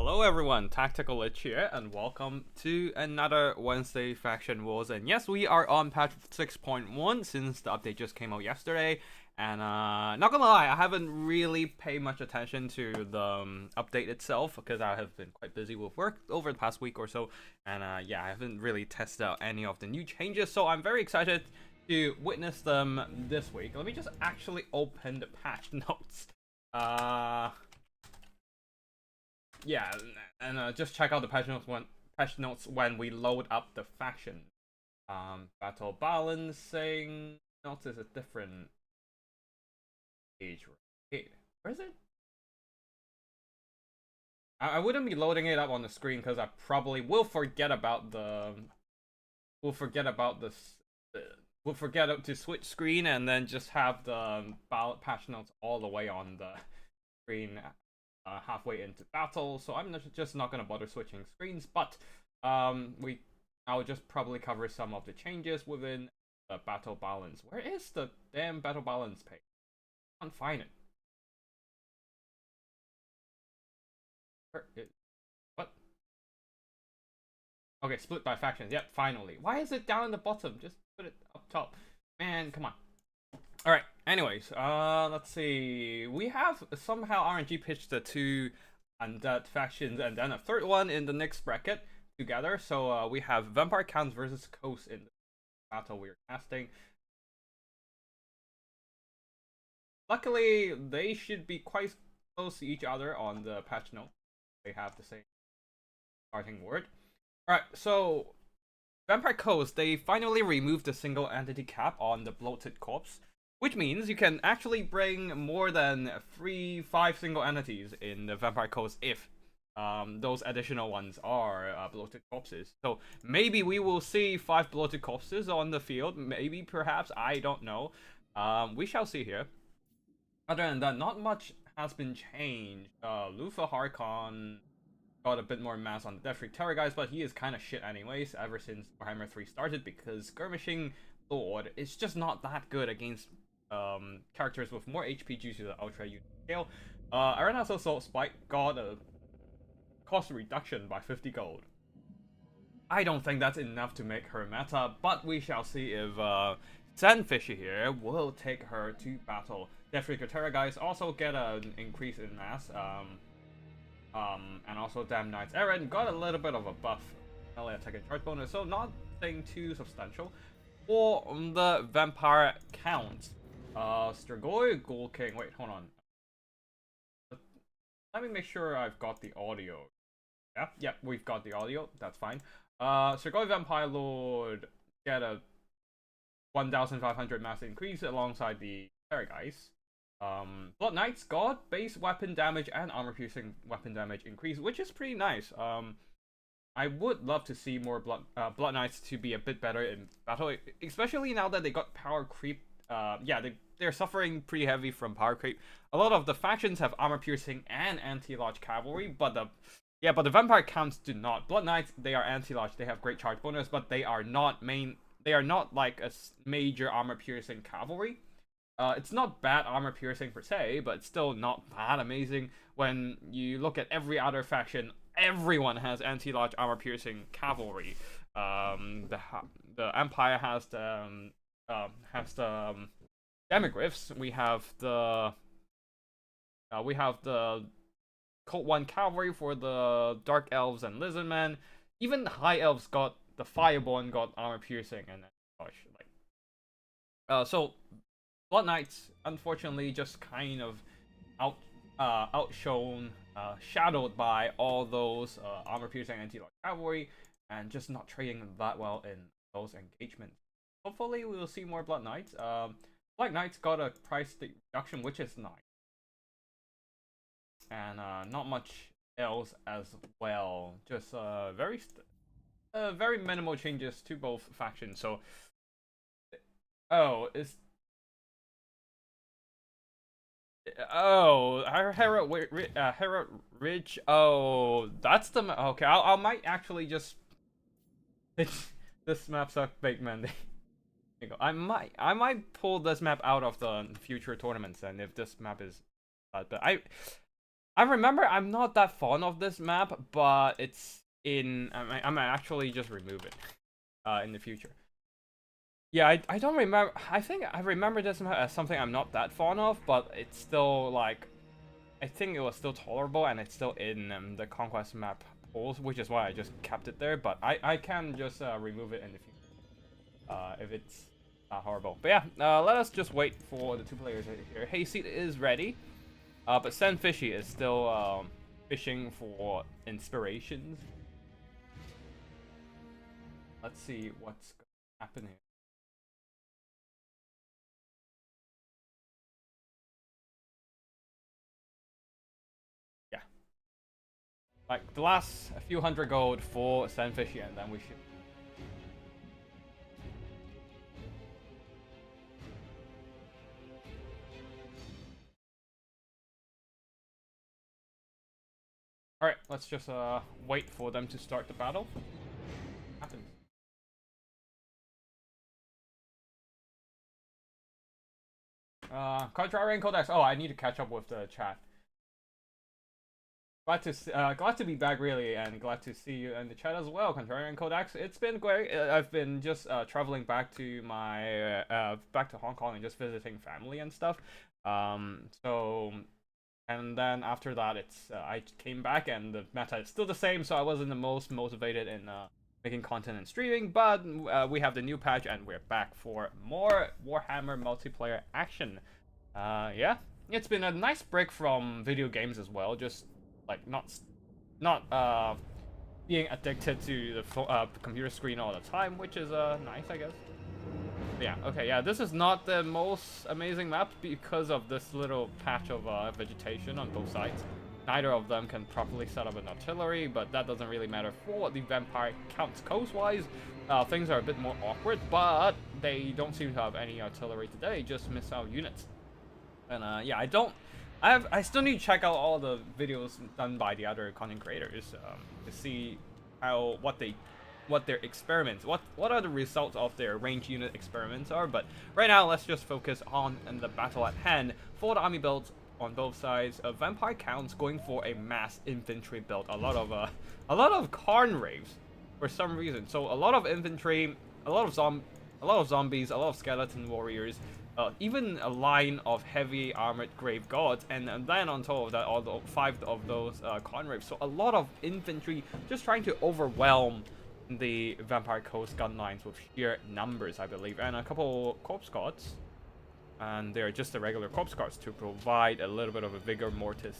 Hello everyone, Tactical Lich here, and welcome to another Wednesday Faction Wars. And yes, we are on patch 6.1 since the update just came out yesterday. And not gonna lie, I haven't really paid much attention to the update itself because I have been quite busy with work over the past week or so. And yeah, I haven't really tested out any of the new changes, so I'm very excited to witness them this week. Let me just actually open the patch notes. Yeah, and just check out the patch notes when we load up the faction. Battle balancing notes is a different page. Wait, where is it? I wouldn't be loading it up on the screen because I probably will forget about the. We'll forget to switch screen and then just have the patch notes all the way on the screen. Halfway into battle, so I'm just not gonna bother switching screens. But I'll just probably cover some of the changes within the battle balance. Where is the damn battle balance page? I can't find it. What? Okay, split by factions. Yep, finally. Why is it down in the bottom? Just put it up top. Man, come on. Alright, anyways, let's see. We have somehow RNG pitched the two undead factions and then a third one in the next bracket together. So we have Vampire Counts versus Coast in the battle we're casting. Luckily, they should be quite close to each other on the patch note. They have the same starting word. Alright, so Vampire Coast, they finally removed the single entity cap on the bloated corpse, which means you can actually bring more than 5 single entities in the Vampire Coast if those additional ones are bloated corpses. So maybe we will see 5 bloated corpses on the field. Maybe, perhaps, I don't know. We shall see here. Other than that, not much has been changed. Lufa Harkon got a bit more mass on the Death Freak Terror guys, but he is kind of shit anyways ever since Warhammer 3 started because skirmishing Lord is just not that good against characters with more HP due to the Ultra Unit scale. Arena's Assault Spike got a cost reduction by 50 gold. I don't think that's enough to make her meta, but we shall see if Sandfisher here will take her to battle. Death Freak Terror guys also get an increase in mass. And also Damn Knight's Eren got a little bit of a buff, melee attack and charge bonus, so nothing too substantial. For the Vampire Count, Strigoi, Ghoul King. Wait, hold on. Let me make sure I've got the audio. Yeah, we've got the audio. That's fine. Strigoi Vampire Lord get a 1,500 mass increase alongside the Terrorgeist. Blood Knights got base weapon damage and armor piercing weapon damage increase, which is pretty nice. I would love to see more Blood Knights to be a bit better in battle, especially now that they got power creep. Yeah, they're suffering pretty heavy from power creep. A lot of the factions have armor piercing and anti-lodge cavalry, but the Vampire Counts do not. Blood Knights, they are anti-lodge, they have great charge bonus, but they are not like a major armor piercing cavalry. It's not bad armor piercing per se, but it's still not that amazing. When you look at every other faction, everyone has anti-lodge armor piercing cavalry. The Empire has the Demigryphs. We have the Cult 1 cavalry for the Dark Elves and Lizardmen. Even High Elves got the Fireborn got armor piercing, and gosh, so Blood Knights, unfortunately, just kind of outshone, shadowed by all those armor-piercing anti-lodge cavalry, and just not trading that well in those engagements. Hopefully, we will see more Blood Knights. Black Knights got a price reduction, which is nice, and not much else as well. Just very minimal changes to both factions. So, Herod Ridge. Oh, that's the okay. I might actually just. This map's a big man. I might pull this map out of the future tournaments, and if this map is, but I remember I'm not that fond of this map, but it's in. I might actually just remove it in the future. Yeah, I don't remember. I think I remember this map as something I'm not that fond of, but it's still like. I think it was still tolerable, and it's still in the Conquest map pools, which is why I just kept it there. But I can just remove it in the future if it's not horrible. But yeah, let us just wait for the two players here. Hayseed is ready, but Sen Fishy is still fishing for inspirations. Let's see what's happening. Like the last few hundred gold for Sen Fishy, and then we should. Alright, let's just wait for them to start the battle. Happens. Contrarian Codex. Oh, I need to catch up with the chat. Glad to be back, really, and glad to see you in the chat as well, Contrarian Codex. It's been great. I've been just traveling back to my back to Hong Kong and just visiting family and stuff. So, and then after that, it's I came back and the meta is still the same. So I wasn't the most motivated in making content and streaming, but we have the new patch and we're back for more Warhammer multiplayer action. Yeah, it's been a nice break from video games as well. Just like not being addicted to the computer screen all the time, which is nice, I guess. But yeah, okay, yeah, this is not the most amazing map because of this little patch of vegetation on both sides. Neither of them can properly set up an artillery, but that doesn't really matter for the vampire counts coast-wise. Things are a bit more awkward, but they don't seem to have any artillery today, just missile units. And yeah, I still need to check out all the videos done by the other content creators to see what their experiments, what are the results of their range unit experiments are. But right now, let's just focus on the battle at hand. For the army builds on both sides, vampire counts going for a mass infantry build. A lot of Karn raves for some reason. So a lot of infantry, a lot of zombies, a lot of skeleton warriors. Even a line of heavy armored grave gods, and then on top of that, all the 5 of those Conraves. So a lot of infantry just trying to overwhelm the Vampire Coast gun lines with sheer numbers, I believe, and a couple corpse guards. And they're just the regular corpse guards to provide a little bit of a vigor mortis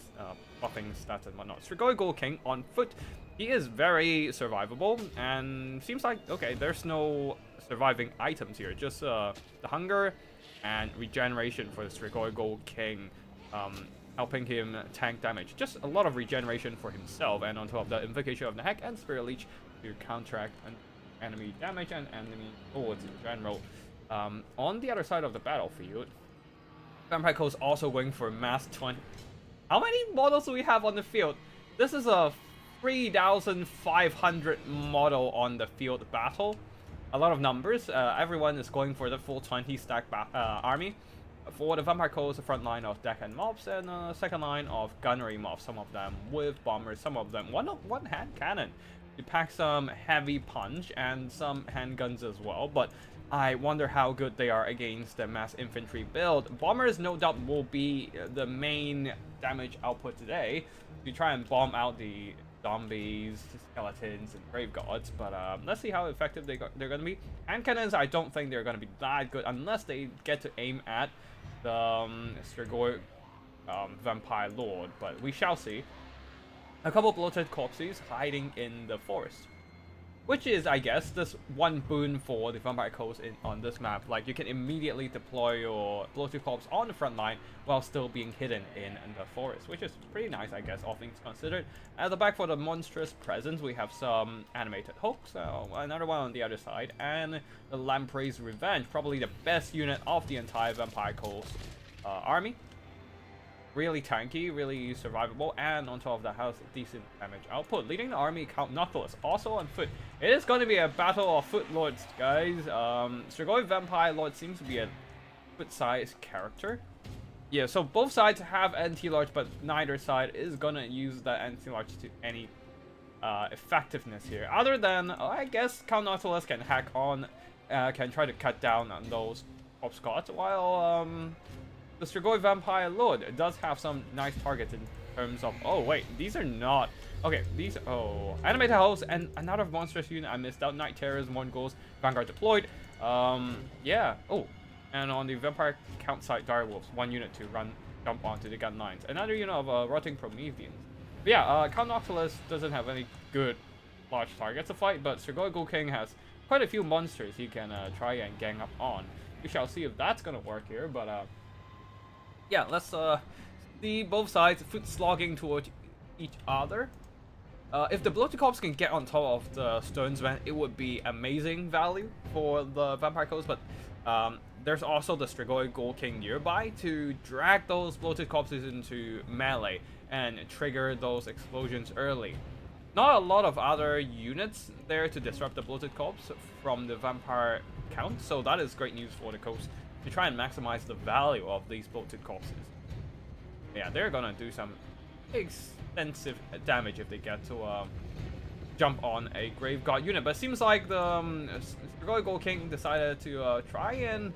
buffing stats and whatnot. Strigoi Gold King on foot. He is very survivable, and seems like, okay, there's no surviving items here, just the hunger and regeneration for the Strigoi Gold King, helping him tank damage. Just a lot of regeneration for himself, and on top of that, Invocation of the Heck and Spirit Leech to counteract enemy damage and enemy bullets in general. On the other side of the battlefield, Vampire Coast also going for mass 20. How many models do we have on the field? This is a 3,500 model on the field battle. A lot of numbers. Everyone is going for the full 20 stack army. For the Vampire Coast, a front line of deckhand mobs and a second line of gunnery mobs. Some of them with bombers, some of them one hand cannon. You pack some heavy punch and some handguns as well, but I wonder how good they are against the mass infantry build. Bombers no doubt will be the main damage output today to try and bomb out the zombies, skeletons, and grave gods, but let's see how effective they're going to be. Hand cannons, I don't think they're going to be that good unless they get to aim at the Strigoi Vampire Lord, but we shall see. A couple bloated corpses hiding in the forest, which is, I guess, this one boon for the Vampire Coast on this map. Like, you can immediately deploy your bloated corpse on the front line while still being hidden in the forest, which is pretty nice, I guess, all things considered. At the back for the monstrous presence, we have some animated hooks, another one on the other side, and the Lamprey's Revenge, probably the best unit of the entire Vampire Coast army. Really tanky, really survivable, and on top of that has decent damage output. Leading the army, Count Knuckles, also on foot. It is going to be a battle of foot lords, guys. Strigoi Vampire Lord seems to be a foot-sized character. Yeah, so both sides have anti-large, but neither side is gonna use that anti-large to any effectiveness here. Other than, I guess, Count Nautilus can hack on, can try to cut down on those Corpse Gods, while the Strigoi Vampire Lord does have some nice targets in terms of... Oh, wait, these are not... Okay, these... Oh, Animated Host and another monstrous unit I missed out. Night Terrors, Mongols, Vanguard deployed. Yeah. Oh, and on the Vampire Count side, Direwolves, 1 unit to jump onto the gun lines. Another unit of Rotting Prometheans. But yeah, Count Nautilus doesn't have any good large targets to fight, but Strigoi Ghoul King has quite a few monsters he can try and gang up on. We shall see if that's gonna work here, but yeah, let's see both sides foot slogging towards each other. If the Bloated Corpse can get on top of the Stonesman, it would be amazing value for the Vampire Coast, but there's also the Strigoi Ghoul King nearby to drag those Bloated Corpses into melee and trigger those explosions early. Not a lot of other units there to disrupt the Bloated Corpse from the Vampire Count, so that is great news for the coast to try and maximize the value of these Bloated Corpses. Yeah, they're gonna do some extensive damage if they get to jump on a Grave God unit, but it seems like the Strigoi Ghoul King decided to try and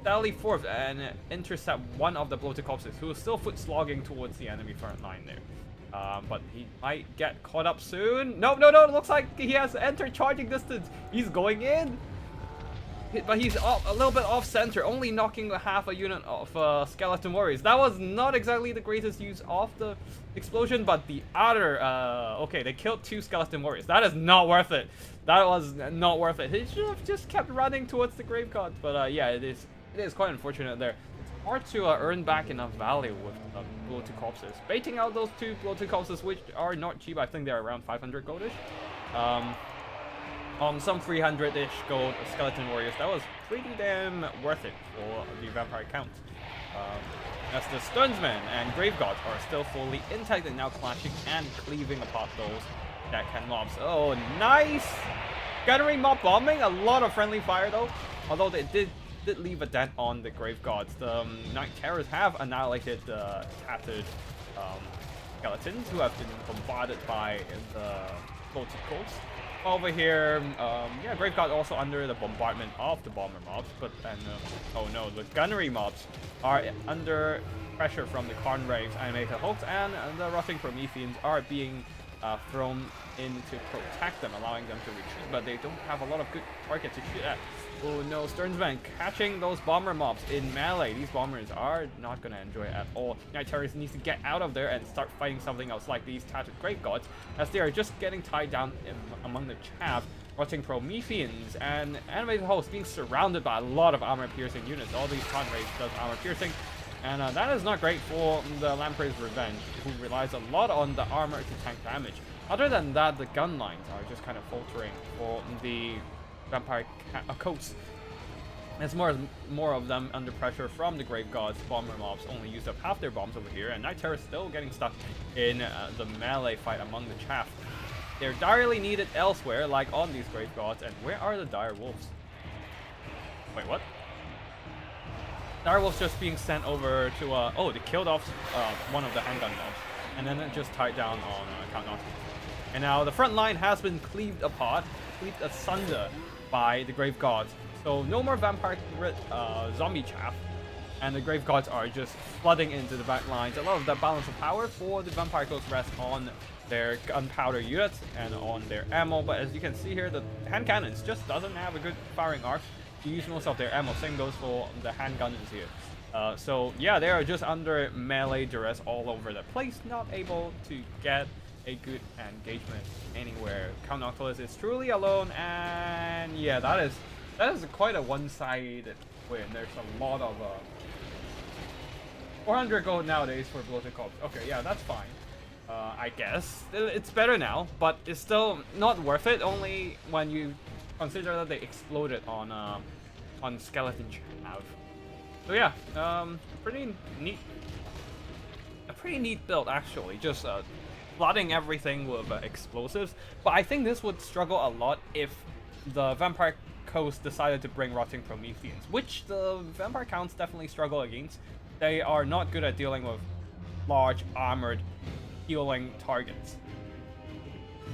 sally forth and intercept one of the Bloated Corpses, who is still foot slogging towards the enemy front line there. But he might get caught up soon. No, no, no, it looks like he has entered charging distance. He's going in. But he's a little bit off center, only knocking half a unit of Skeleton Warriors. That was not exactly the greatest use of the explosion, but the other... okay, they killed 2 Skeleton Warriors. That is not worth it. That was not worth it. He should have just kept running towards the Grave God. But yeah, it is quite unfortunate there. It's hard to earn back enough value with Bloated Corpses. Baiting out those 2 Bloated Corpses, which are not cheap. I think they're around 500 goldish. On some 300-ish gold Skeleton Warriors, that was pretty damn worth it for the Vampire Count. As the Stonesman and Grave Gods are still fully intact and now clashing and cleaving apart those Deckhan mobs. Oh, nice! Gunnery mob bombing, a lot of friendly fire though, although they did leave a dent on the Grave Gods. The Night Terrors have annihilated the tattered skeletons who have been bombarded by the Bloated Corpse. Over here, yeah, Grave God also under the bombardment of the bomber mobs, but then, oh no, the gunnery mobs are under pressure from the Karn Raves, Animated Hulks, and the Rotting Prometheans are being thrown in to protect them, allowing them to retreat, but they don't have a lot of good targets to shoot at. Oh no, Stearnsman catching those bomber mobs in melee. These bombers are not going to enjoy it at all. Night Terrors needs to get out of there and start fighting something else like these tattered Grave Gods, as they are just getting tied down among the chaff. Rotting Prometheans and Animated Hosts being surrounded by a lot of armor-piercing units. All these Con Rays does armor-piercing, and that is not great for the Lamprey's Revenge, who relies a lot on the armor to tank damage. Other than that, the gun lines are just kind of faltering for the Vampire Coats. There's more of them under pressure from the Grave Gods. Bomber mobs only used up half their bombs over here, and Night Terror is still getting stuck in the melee fight among the chaff. They're direly needed elsewhere, like on these Grave Gods. And where are the Dire Wolves? Wait, what? Dire Wolves just being sent over to oh, they killed off one of the handgun mobs, and then it just tied down on Count Nautilus. And now the front line has been cleaved apart, cleaved asunder by the Grave Gods. So no more vampire zombie chaff, and the Grave Gods are just flooding into the back lines. A lot of the balance of power for the Vampire Coast rests on their gunpowder units and on their ammo, but as you can see here, the hand cannons just doesn't have a good firing arc to use most of their ammo. Same goes for the handguns here. So yeah, they are just under melee duress all over the place, not able to get a good engagement anywhere. Count Nautilus is truly alone, and yeah, that is quite a one-sided win. There's a lot of 400 gold nowadays for Bloated Corpse. Okay, yeah, that's fine. I guess it's better now, but it's still not worth it. Only when you consider that they exploded on Skeleton Chav. So yeah, pretty neat. A pretty neat build actually. Just flooding everything with explosives. But I think this would struggle a lot if the Vampire Coast decided to bring Rotting Prometheans, which the Vampire Counts definitely struggle against. they are not good at dealing with large armored healing targets.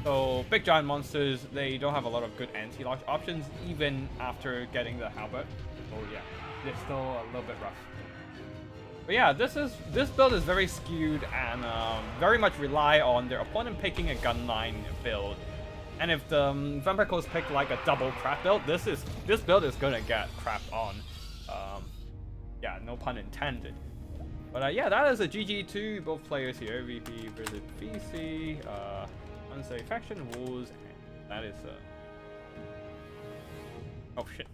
So big giant monsters, they don't have a lot of good anti-launch options even after getting the halberd. So yeah, it's still a little bit rough. But yeah, this build is very skewed and very much rely on their opponent picking a gunline build. And if the Vampire Coast pick like a double crap build, this build is gonna get crapped on. Yeah, no pun intended. But yeah, that is a GG to both players here. VP versus VC. Unsafe faction wars. That is oh shit.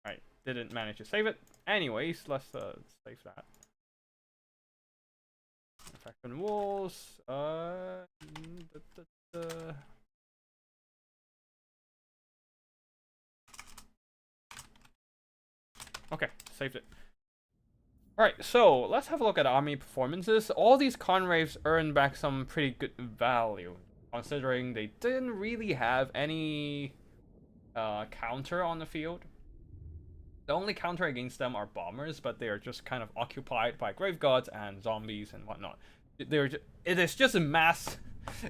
Alright, didn't manage to save it. Anyways, let's save that. Faction wars. Okay, saved it. Alright, so let's have a look at army performances. All these Conraves earned back some pretty good value, considering they didn't really have any counter on the field. The only counter against them are bombers, but they are just kind of occupied by grave gods and zombies and whatnot. It is just a mass.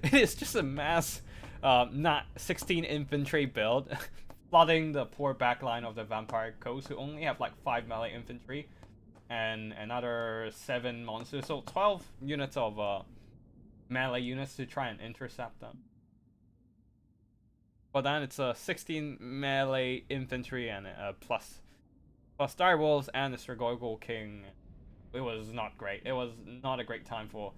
It is just a mass, not 16 infantry build, flooding the poor backline of the Vampire Coast, who only have like 5 melee infantry and another 7 monsters, so 12 units of melee units to try and intercept them. But then it's a 16 melee infantry and plus direwolves and the Strigoi King. It was not great. It was not a great time for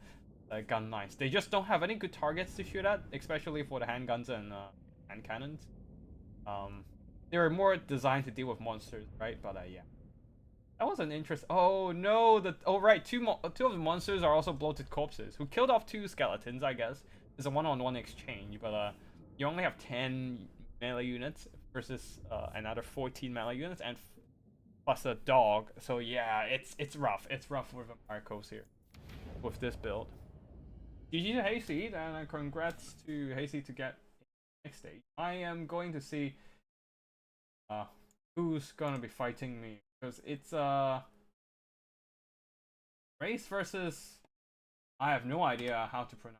gun knights. They just don't have any good targets to shoot at, especially for the handguns and hand cannons. They were more designed to deal with monsters, right? But yeah, that was an interest. Oh no! Right, two of the monsters are also bloated corpses who killed off 2 skeletons. I guess it's a one-on-one exchange, but you only have 10 melee units versus another 14 melee units and plus a dog. So yeah, it's rough. It's rough with Vampire Coast here with this build. GG to Hayseed, and congrats to Hayseed to get next stage. I am going to see who's gonna be fighting me, because it's race versus, I have no idea how to pronounce.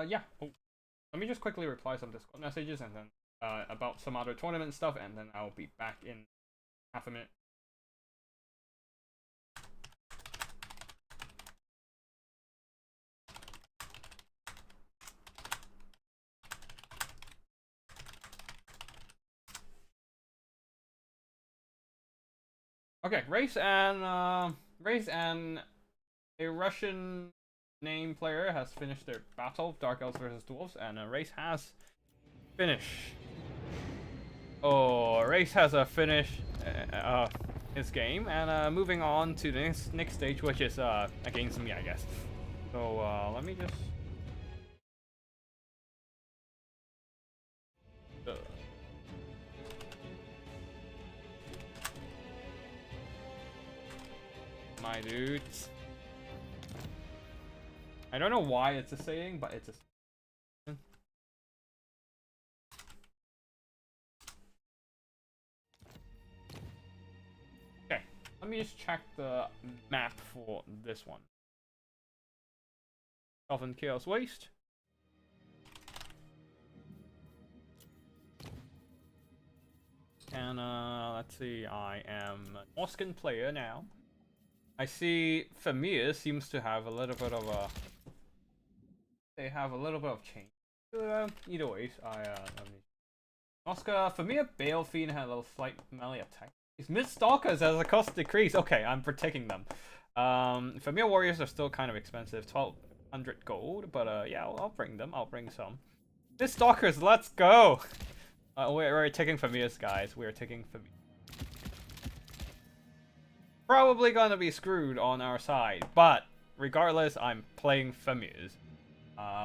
Yeah. Oh, let me just quickly reply some Discord messages and then about some other tournament stuff, and then I'll be back in half a minute. Okay, race and a Russian name player has finished their battle, Dark Elves versus Dwarves, and Race has finished. Oh, Race has a finish his game, and moving on to the next stage, which is against me, I guess. So let me just. My dudes. I don't know why it's a saying, but it's a saying. Okay, let me just check the map for this one. Elven Chaos Waste. And let's see, I am an Oscan player now. I see Famir seems to have a little bit of a. They have a little bit of change. Either ways, Oscar, Famir Balefiend had a little slight melee attack. He's mid stalkers as a cost decrease. Okay, I'm protecting them. Famir warriors are still kind of expensive, 1200 gold, but yeah, I'll bring them. I'll bring some. Mid stalkers, let's go. We're taking Famir's guys. We're taking Famir. Probably gonna be screwed on our side, but regardless, I'm playing Famir's.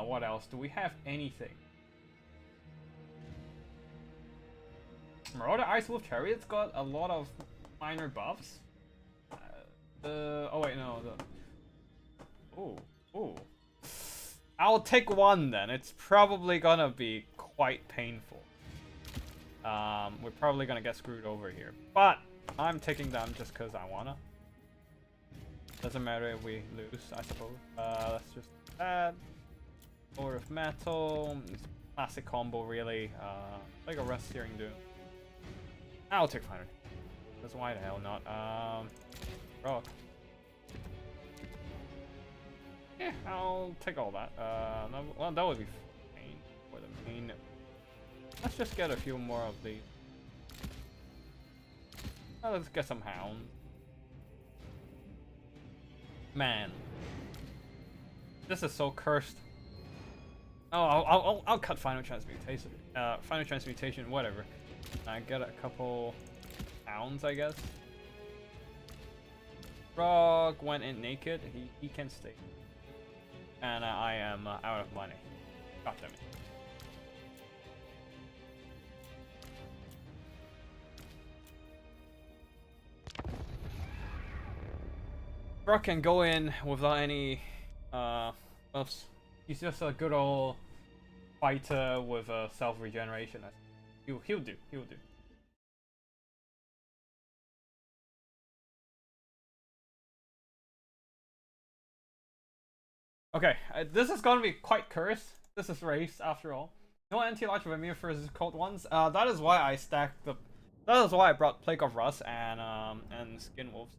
What else? Do we have anything? Marauder Ice Wolf Chariot's got a lot of minor buffs. Oh wait, no. Oh. I'll take one then. It's probably gonna be quite painful. We're probably gonna get screwed over here, but I'm taking them just cause I wanna. Doesn't matter if we lose, I suppose. Let's just add Ore of Metal. It's classic combo, really. Like a Rust Steering Doom. I'll take Finder. Because why the hell not? Rock. Yeah, I'll take all that. Well, that would be main for the main. Let's just get a few more of these. Let's get some Hound. Man, this is so cursed. Oh, I'll cut Final Transmutation. Final Transmutation, whatever. I get a couple Hounds, I guess. Frog went in naked. He can stay. And I am out of money. God damn it. Frog can go in without any buffs. He's just a good old fighter with self regeneration. He'll do. Okay, this is gonna be quite cursed. This is race after all. No anti-large Vermeer versus cold ones. That is why I stacked the. That is why I brought Plague of Rust and Skin Wolves.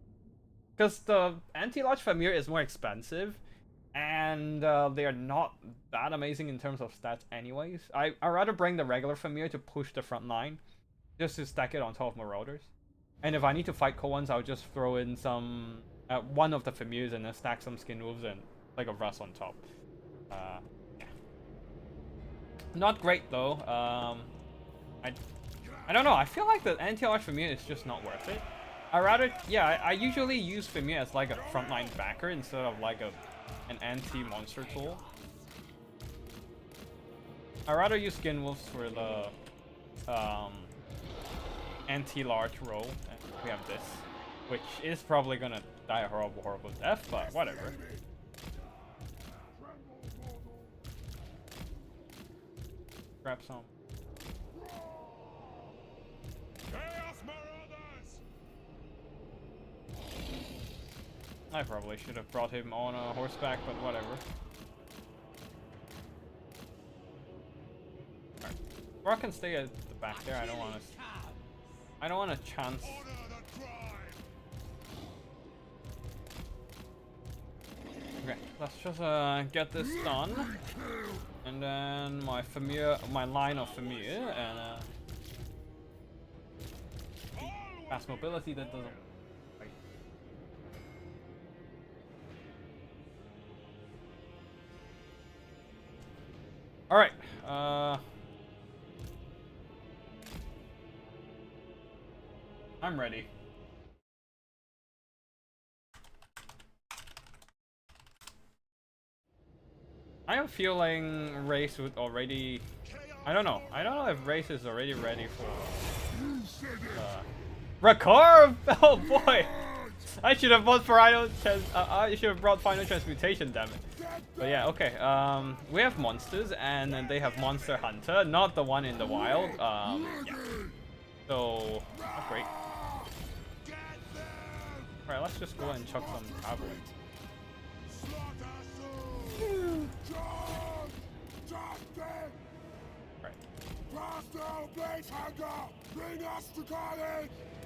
Because the anti-large Vermeer is more expensive, and they are not that amazing in terms of stats anyways. I'd rather bring the regular Vermeer to push the front line, just to stack it on top of Marauders. And if I need to fight cold ones, I'll just throw in some one of the Vermeers and then stack some Skin Wolves and like a Rust on top. Yeah. Not great though. I don't know. I feel like the anti-large Vermeer is just not worth it. I usually use Vermeer as like a frontline backer instead of like an anti-monster tool. I'd rather use Skin Wolves for the anti-large role. And we have this, which is probably gonna die a horrible death, but whatever. Grab some. I probably should have brought him on a horseback, but whatever. Alright. Rock can stay at the back there. I don't want a chance. Okay, let's just get this done. And then my line of Vermeer, and fast mobility that doesn't. All right. I'm ready. I am feeling Race would already. I don't know if Race is already ready for Recarve. Oh boy, I should have brought I should have brought Final Transmutation. Damn it. But yeah, okay. We have monsters, and then they have Monster Hunter, not the one in the wild. Yeah. So not great. All right, let's just go and chuck some cavalry.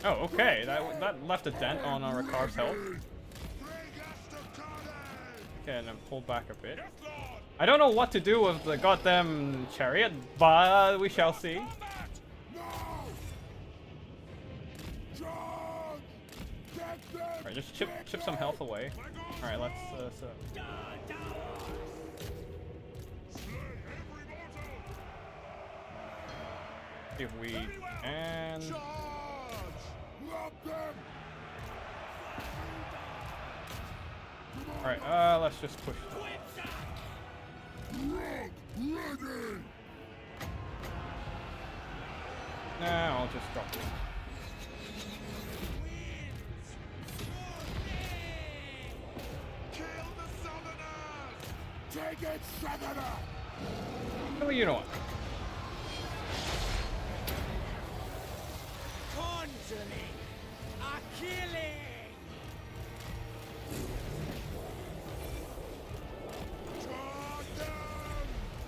Oh, okay. That left a dent on our Recarve's health. Okay, and then pull back a bit. I don't know what to do with the goddamn chariot, but we shall see. Alright, just chip some health away. Alright, let's see if we can. Alright, let's just push. Nah, I'll just drop it. Take it, Southerner! Well, you know what? Conjuring! A killing!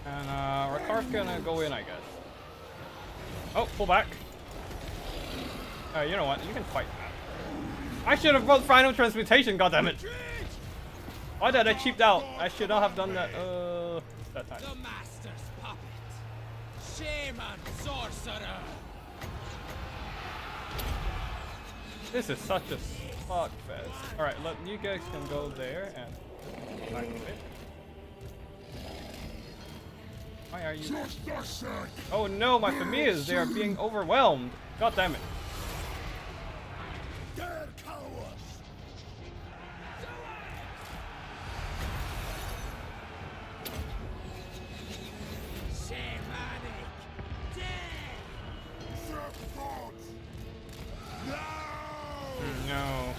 And Rakar's gonna go in, I guess. Oh, pull back. You know what? You can fight that. I should have brought final transmutation, goddammit! Why did I cheaped out? I should not have done that. That time. The master's puppet. Shaman sorcerer. This is such a fuck fest. Alright, look, you guys can go there and back a bit. Why are you? Oh no, my familiars, they are being overwhelmed. God damn it. Dead cowards. Shamanic. Dead. No.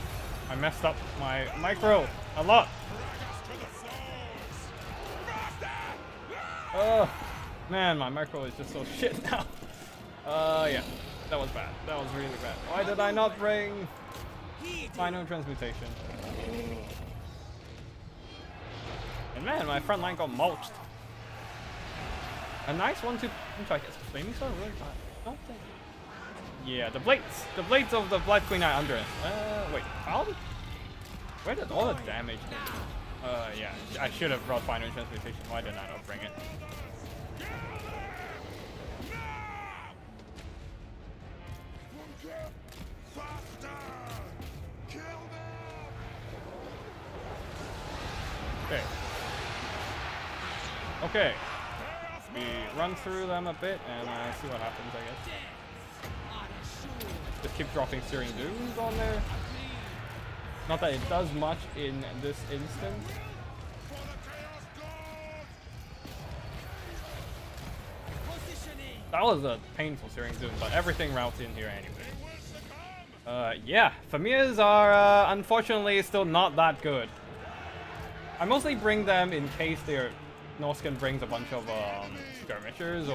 I messed up my micro a lot. Oh, man, my micro is just so shit now. Yeah, that was bad. That was really bad. Why did I not bring final transmutation? And man, my front line got mulched. A nice 1-2 punch, I guess. Flaming Sword really bad. I don't think. Yeah, the blades of the Blood Queen are under it. Wait, how? Where did all the damage come? Yeah, I should have brought final transmutation. Why did I not bring it? Okay. Okay. We run through them a bit and see what happens, I guess. Just keep dropping Searing Dooms on there. Not that it does much in this instance. That was a painful Searing Doom, but everything routes in here anyway. Yeah, familiars are unfortunately still not that good. I mostly bring them in case their Norskin brings a bunch of skirmishers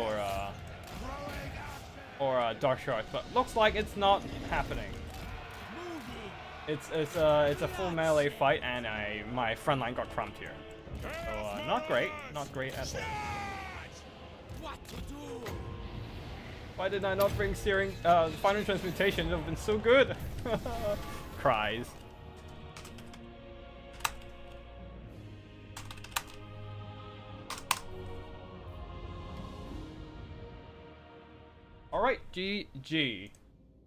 or dark sharks, but looks like it's not happening. It's a full melee fight, and my front line got crumped here. So not great at all. Why did I not bring Searing Final Transmutation? It would have been so good. Cries. Alright, GG.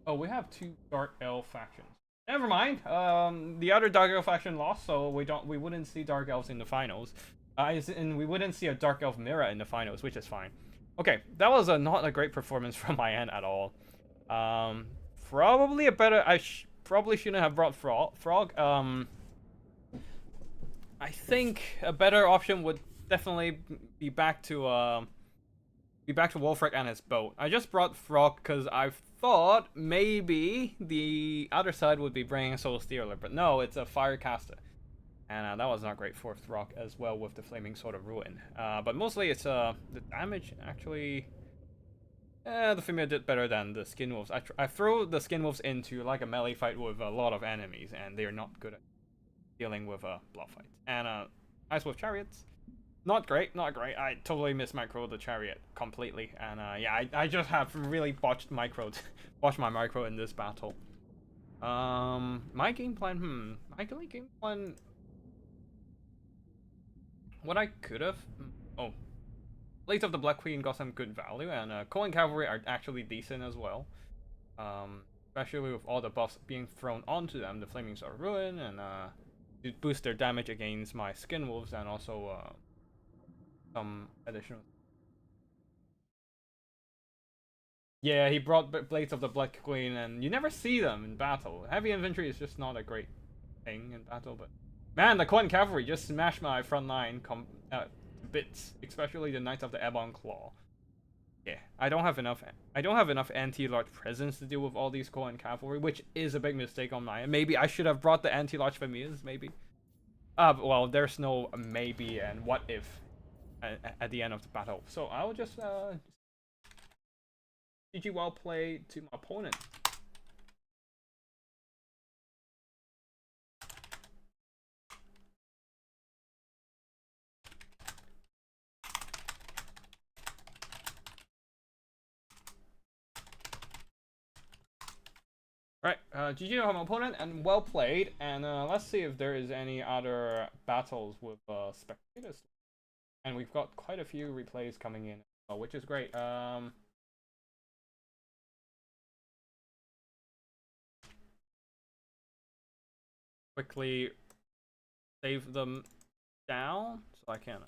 Oh, we have two Dark Elf factions. Never mind. The other Dark Elf faction lost, so we wouldn't see Dark Elves in the finals. And we wouldn't see a Dark Elf mirror in the finals, which is fine. Okay, that was not a great performance from my end at all. Probably a better. Probably shouldn't have brought Frog. I think a better option would definitely be back to Wolfric and his boat. I just brought Frog because I thought maybe the other side would be bringing a Soul Stealer, but no, it's a Firecaster. And that was not great for Throg as well with the Flaming Sword of Ruin. But mostly it's the damage actually. The female did better than the Skin Wolves. I threw the Skin Wolves into like a melee fight with a lot of enemies, and they're not good at dealing with block fights. And Ice Wolf Chariots, not great. I totally mismicroed the Chariot completely, and yeah, I just have really botched my micro in this battle. My game plan, my game plan. What I could have, Blades of the Black Queen got some good value, and Cohen Cavalry are actually decent as well. Especially with all the buffs being thrown onto them, the Flaming Sword of Ruin, and to boost their damage against my Skin Wolves, and also some additional. Yeah, he brought Blades of the Black Queen, and you never see them in battle. Heavy infantry is just not a great thing in battle, but man, the Cohen Cavalry just smashed my front line bits, especially the Knights of the Ebon Claw. Yeah, I don't have enough anti-large presence to deal with all these Cohen Cavalry, which is a big mistake on my end. Maybe I should have brought the anti-large familiars, maybe. Well, there's no maybe and what if at the end of the battle. So I'll just GG well played to my opponent. Right, GG to my opponent and well played. And let's see if there is any other battles with spectators. And we've got quite a few replays coming in, which is great. Quickly save them down so I can.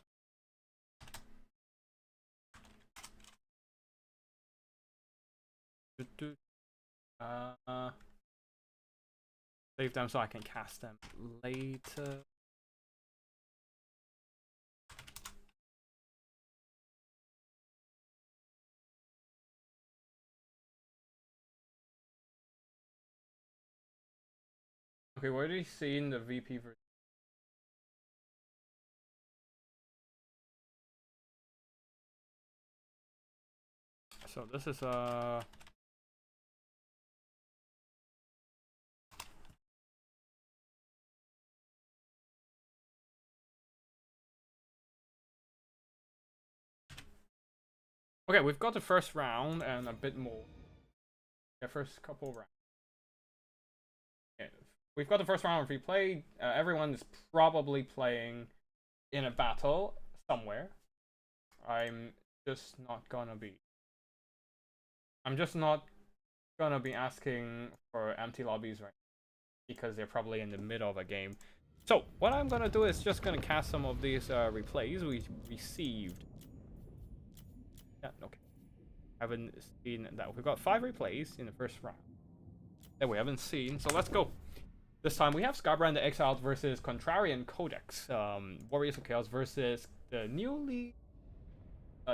Save them so I can cast them later. Okay, where did you see in the VP version? So this is okay, we've got the first round and a bit more. Yeah, first couple rounds. Okay, we've got the first round replay. Everyone is probably playing in a battle somewhere. I'm just not gonna be asking for empty lobbies right now because they're probably in the middle of a game. So what I'm gonna do is just gonna cast some of these replays we received. Yeah, okay. Haven't seen that. We've got 5 replays in the first round that we haven't seen, so let's go. This time we have Skybrand the Exiled versus Contrarian Codex. Warriors of Chaos versus the newly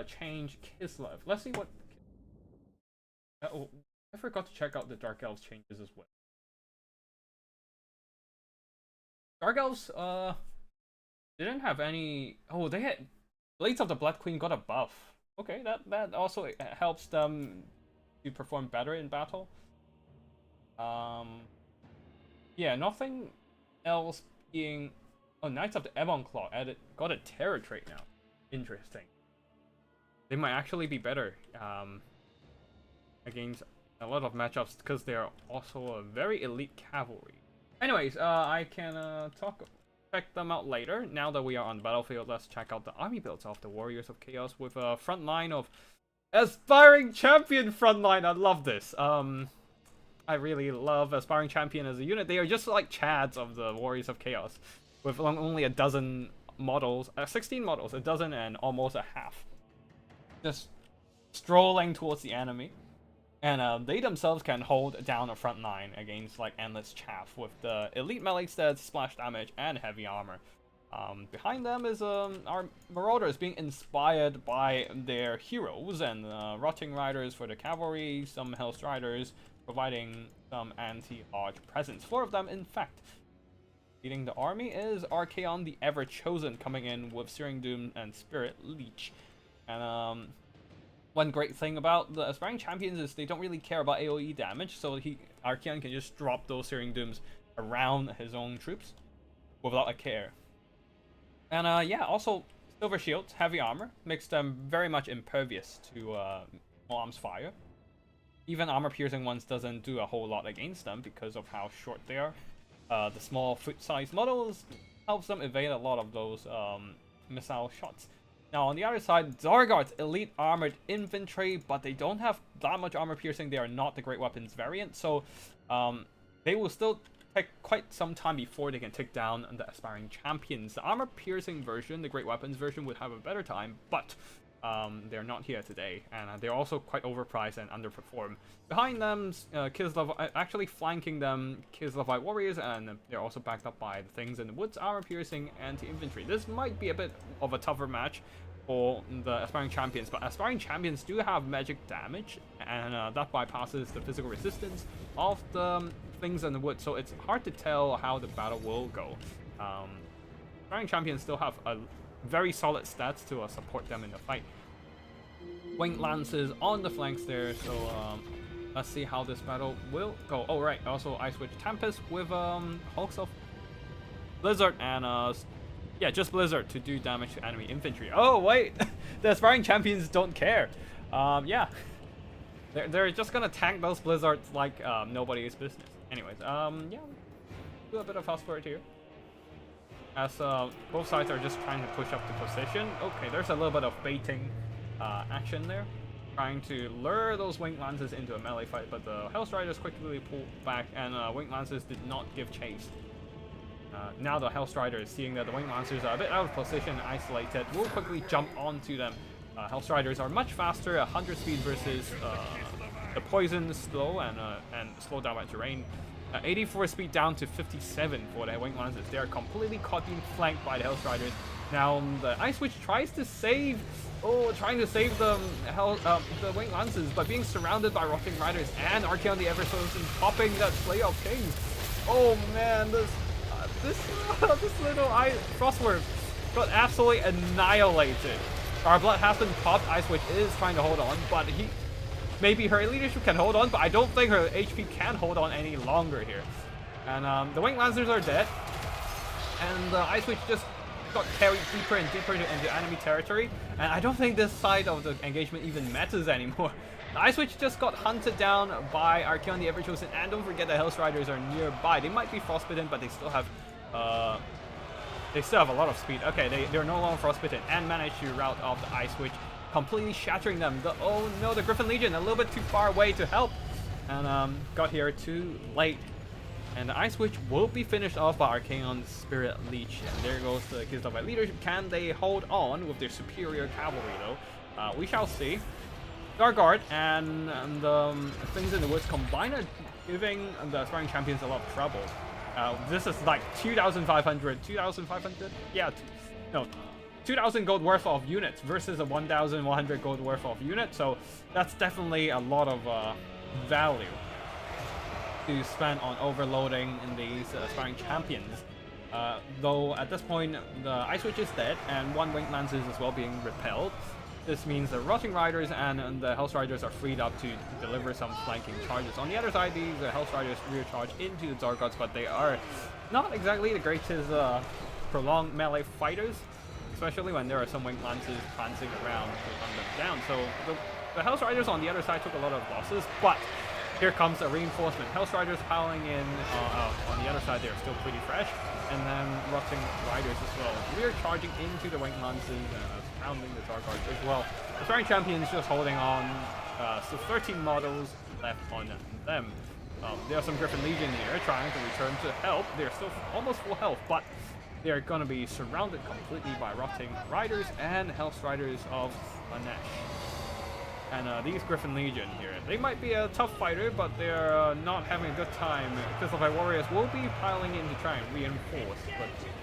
changed Kislev. Let's see what... oh, I forgot to check out the Dark Elves changes as well. Dark Elves didn't have any... oh, they had... Blades of the Blood Queen got a buff. Okay, that also helps them to perform better in battle. Yeah, nothing else being... oh, Knights of the Ebon Claw got a terror trait now. Interesting. They might actually be better against a lot of matchups because they're also a very elite cavalry. Anyways, I can check them out later. Now that we are on the battlefield, let's check out the army builds of the Warriors of Chaos with a front line of Aspiring Champion frontline. I love this. I really love Aspiring Champion as a unit. They are just like Chads of the Warriors of Chaos with only a dozen models, 16 models, a dozen and almost a half. Just strolling towards the enemy. And they themselves can hold down a front line against like endless chaff with the elite melee stats, splash damage, and heavy armor. Behind them is our Marauders being inspired by their heroes and Rotting Riders for the cavalry, some Hellstriders providing some anti-arch presence. 4 of them, in fact. Leading the army is Archaon the Ever-Chosen coming in with Searing Doom and Spirit Leech. And one great thing about the Aspiring Champions is they don't really care about AoE damage, so Archaon can just drop those Searing Dooms around his own troops without a care. And yeah, also Silver Shields, heavy armor, makes them very much impervious to Moam's fire. Even armor-piercing ones doesn't do a whole lot against them because of how short they are. The small foot-sized models helps them evade a lot of those missile shots. Now, on the other side, Zargar's elite armored infantry, but they don't have that much armor piercing. They are not the great weapons variant, so they will still take quite some time before they can take down the Aspiring Champions. The armor piercing version, the great weapons version, would have a better time, but they're not here today, and they're also quite overpriced and underperform. Behind them, Kislev, actually flanking them, Kislevite warriors, and they're also backed up by the Things in the Woods, armor piercing, anti-infantry. This might be a bit of a tougher match for the Aspiring Champions, but Aspiring Champions do have magic damage, and that bypasses the physical resistance of the Things in the Woods, so it's hard to tell how the battle will go. Aspiring champions still have a very solid stats to support them in the fight. Winged Lances on the flanks there, so let's see how this battle will go. Oh right, also Ice Witch Tempest with Hulks of Blizzard and yeah, just Blizzard to do damage to enemy infantry. Oh wait, the Aspiring champions don't care. Yeah, they're just gonna tank those Blizzards like nobody's business. Anyways, yeah, do a bit of fast forward here. As both sides are just trying to push up the position. Okay, there's a little bit of baiting action there. Trying to lure those Winged Lances into a melee fight, but the Hellstriders quickly pulled back and Winged Lances did not give chase. Now the Hellstriders, seeing that the Winged Lancers are a bit out of position, isolated, will quickly jump onto them. Hellstriders are much faster, 100 speed versus the poison slow and slow down by terrain. 84 speed down to 57 for the Winged Lancers. They are completely caught being flanked by the Hellstriders. Now the Ice Witch tries to save, trying to save the Winged Lancers, but being surrounded by Rotting Riders and Archaon the Ever-Chosen popping that Slayer of Kings. Oh man, this little Frostworm got absolutely annihilated. Our blood has been popped. Ice Witch is trying to hold on, but maybe her leadership can hold on, but I don't think her HP can hold on any longer here. And the Winged Lancers are dead, and the Ice Witch just got carried deeper and deeper into enemy territory, and I don't think this side of the engagement even matters anymore. The Ice Witch just got hunted down by Archaon the Ever-Chosen, and don't forget the Hellstriders are nearby. They might be frostbitten, but they still have a lot of speed. Okay, they're no longer frostbitten and managed to rout off the Ice Witch, completely shattering them. Oh no, the Griffin Legion a little bit too far away to help, and got here too late. And the Ice Witch will be finished off by Archaon's Spirit Leech. And there goes the Kislev by leadership. Can they hold on with their superior cavalry though? We shall see. Dark Guard and Things in the Woods combined are giving the Aspiring Champions a lot of trouble. This is like 2,500? Yeah, no. 2,000 gold worth of units versus a 1,100 gold worth of units, so that's definitely a lot of value to spend on overloading in these Aspiring Champions. Though at this point the Ice Witch is dead and one Winged Lance is as well being repelled. This means the Rotting Riders and the Hellstriders are freed up to deliver some flanking charges. On the other side, these Hellstriders rear charge into the Dark Gods, but they are not exactly the greatest prolonged melee fighters, especially when there are some Winged Lances prancing around to run them down. So the Hellstriders on the other side took a lot of losses, but here comes a reinforcement. Hellstriders piling in on the other side, they're still pretty fresh. And then Rotting Riders as well. Rear charging into the Winged Lances and surrounding the Dark Guards as well. The Aspiring Champions just holding on. So 13 models left on them. There are some Griffin Legion here trying to return to help. They're still almost full health, but they're going to be surrounded completely by Rotting Riders and Hellstriders of Slanesh. And these Griffin Legion here, they might be a tough fighter, but they're not having a good time. Kislev Warriors will be piling in to try and reinforce,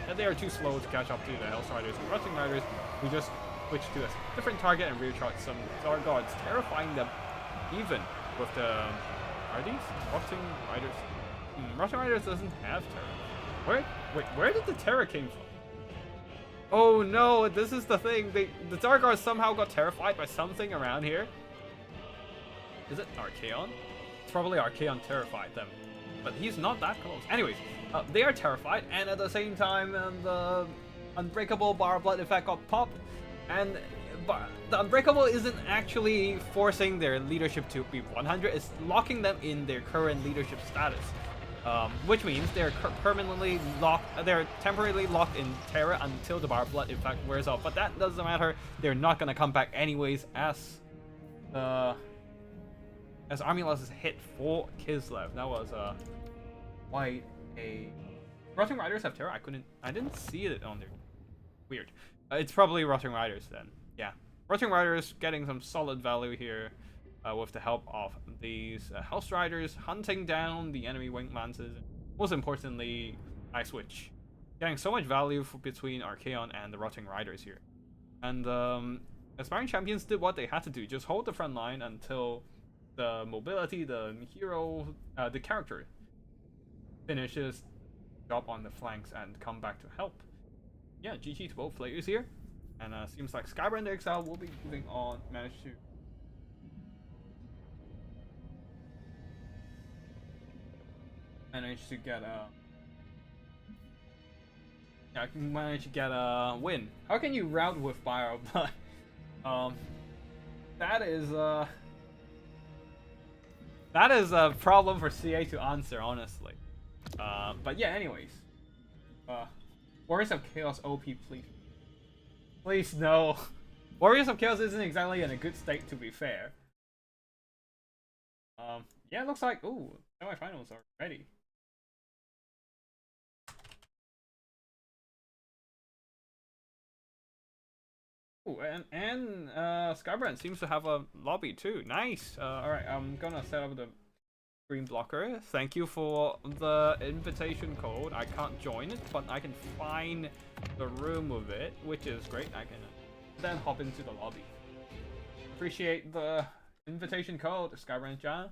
but they are too slow to catch up to the Hellstriders and Rotting Riders. We just switch to a different target and recharge some Dark Guards, terrifying them even with the... Are these Rotting Riders? Rotting Riders doesn't have terror. Where did the terror came from? Oh no, this is the thing. The Dark Guards somehow got terrified by something around here. Is it Archaon? It's probably Archaon terrified them. But he's not that close. Anyways, they are terrified, and at the same time, the Unbreakable Bar Blood effect got popped. And the Unbreakable isn't actually forcing their leadership to be 100, it's locking them in their current leadership status. Which means they're permanently locked, they're temporarily locked in terror until the Bar Blood effect wears off. But that doesn't matter, they're not gonna come back anyways as army losses hit for Kislev. That was quite a... Rotting Riders have terror? I didn't see it on there. Weird. It's probably Rotting Riders then. Yeah. Rotting Riders getting some solid value here. With the help of these Hellstriders hunting down the enemy Winged Lances. Most importantly, Ice Witch. Getting so much value between Archaon and the Rotting Riders here. And Aspiring Champions did what they had to do. Just hold the front line until the mobility, the hero, the character finishes job on the flanks and come back to help. yeah, GG to both players here. And seems like Skybrand Exile will be moving on. Managed to get a. Yeah, I can manage to get a win. How can you route with Bio? But that is a problem for CA to answer, honestly. But yeah, anyways. Warriors of Chaos OP, please. Please, no. Warriors of Chaos isn't exactly in a good state, to be fair. Yeah, it looks like, ooh, semifinals are ready. Ooh, and Skybrand seems to have a lobby too. Nice. Alright, I'm gonna set up the screen blocker. Thank you for the invitation code. I can't join it, but I can find the room with it, which is great. I can then hop into the lobby. Appreciate the invitation code, Skybrand John.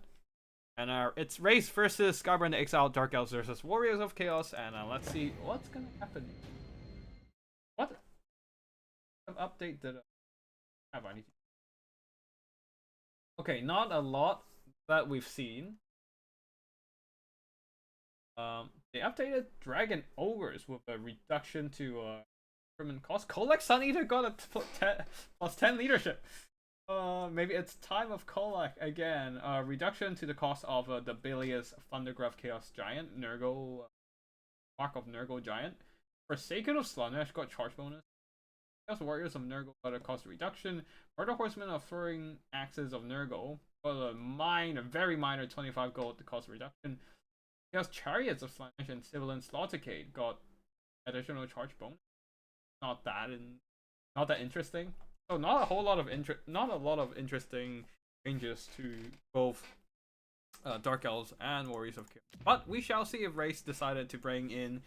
And it's Race versus Skybrand Exile Dark Elves versus Warriors of Chaos, and let's see what's gonna happen. What update did I have? I need to... Okay, not a lot that we've seen. They updated Dragon Ogres with a reduction to permanent cost. Kolek Sun Eater got a plus 10 leadership. Maybe it's time of Kolek again. Reduction to the cost of the Bilious Thundergraph Chaos Giant, Nurgle, Mark of Nurgle Giant. Forsaken of Slaanesh got charge bonus. Chaos Warriors of Nurgle got a cost reduction. Murder Horsemen of Throwing Axes of Nurgle got a very minor 25 gold cost reduction. Chaos Chariots of Slaanesh and Civilian Slaughtercade got additional charge bonus. Not that interesting. So not a lot of interesting changes to both Dark Elves and Warriors of Chaos. But we shall see if Race decided to bring in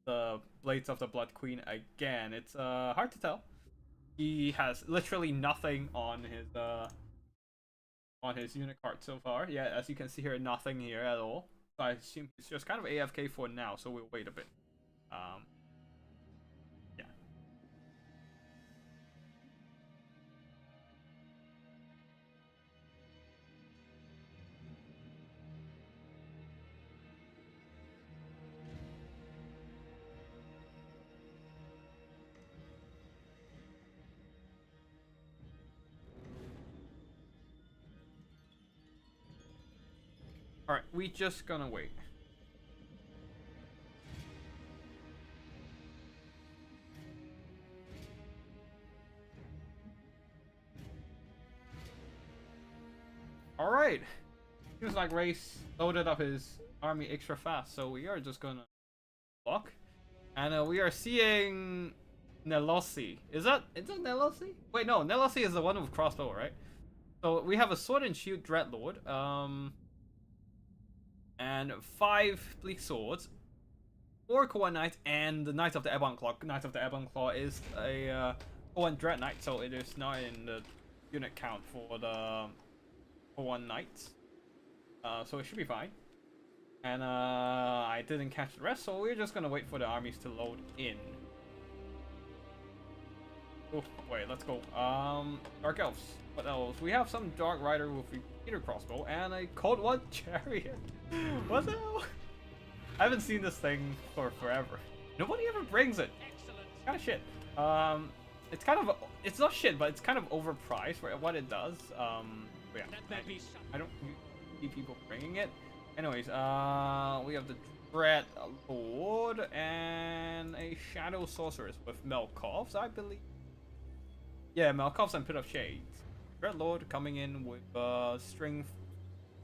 the Blades of the Blood Queen again. It's hard to tell. He has literally nothing on his unit card so far. Yeah, as you can see here, nothing here at all. So I assume it's just kind of AFK for now, so we'll wait a bit. Yeah. Alright, we just gonna wait. Alright. Seems like Race loaded up his army extra fast, so we are just gonna block. And we are seeing Nelossi. Is that Nelossi? Wait, no, Nelossi is the one with crossbow, right? So we have a sword and shield Dreadlord. And 5 Bleak Swords, 4 Koan Knights, and the Knights of the Ebon Claw. Knights of the Ebon Claw is a Koan Dread Knight, so it is not in the unit count for the Koan Knights. So it should be fine. And I didn't catch the rest, so we're just gonna wait for the armies to load in. Oh, wait, let's go. Dark Elves. What else? We have some Dark Rider with repeater crossbow and a Cold One Chariot. What the hell? I haven't seen this thing for forever. Nobody ever brings it. Excellent. It's kind of shit. It's not shit, but it's kind of overpriced for what it does. Yeah, I don't see people bringing it. Anyways, we have the Dread Lord and a Shadow Sorceress with Melkovs, I believe. Yeah, Melkovs and Pit of Shades. Dread Lord coming in with string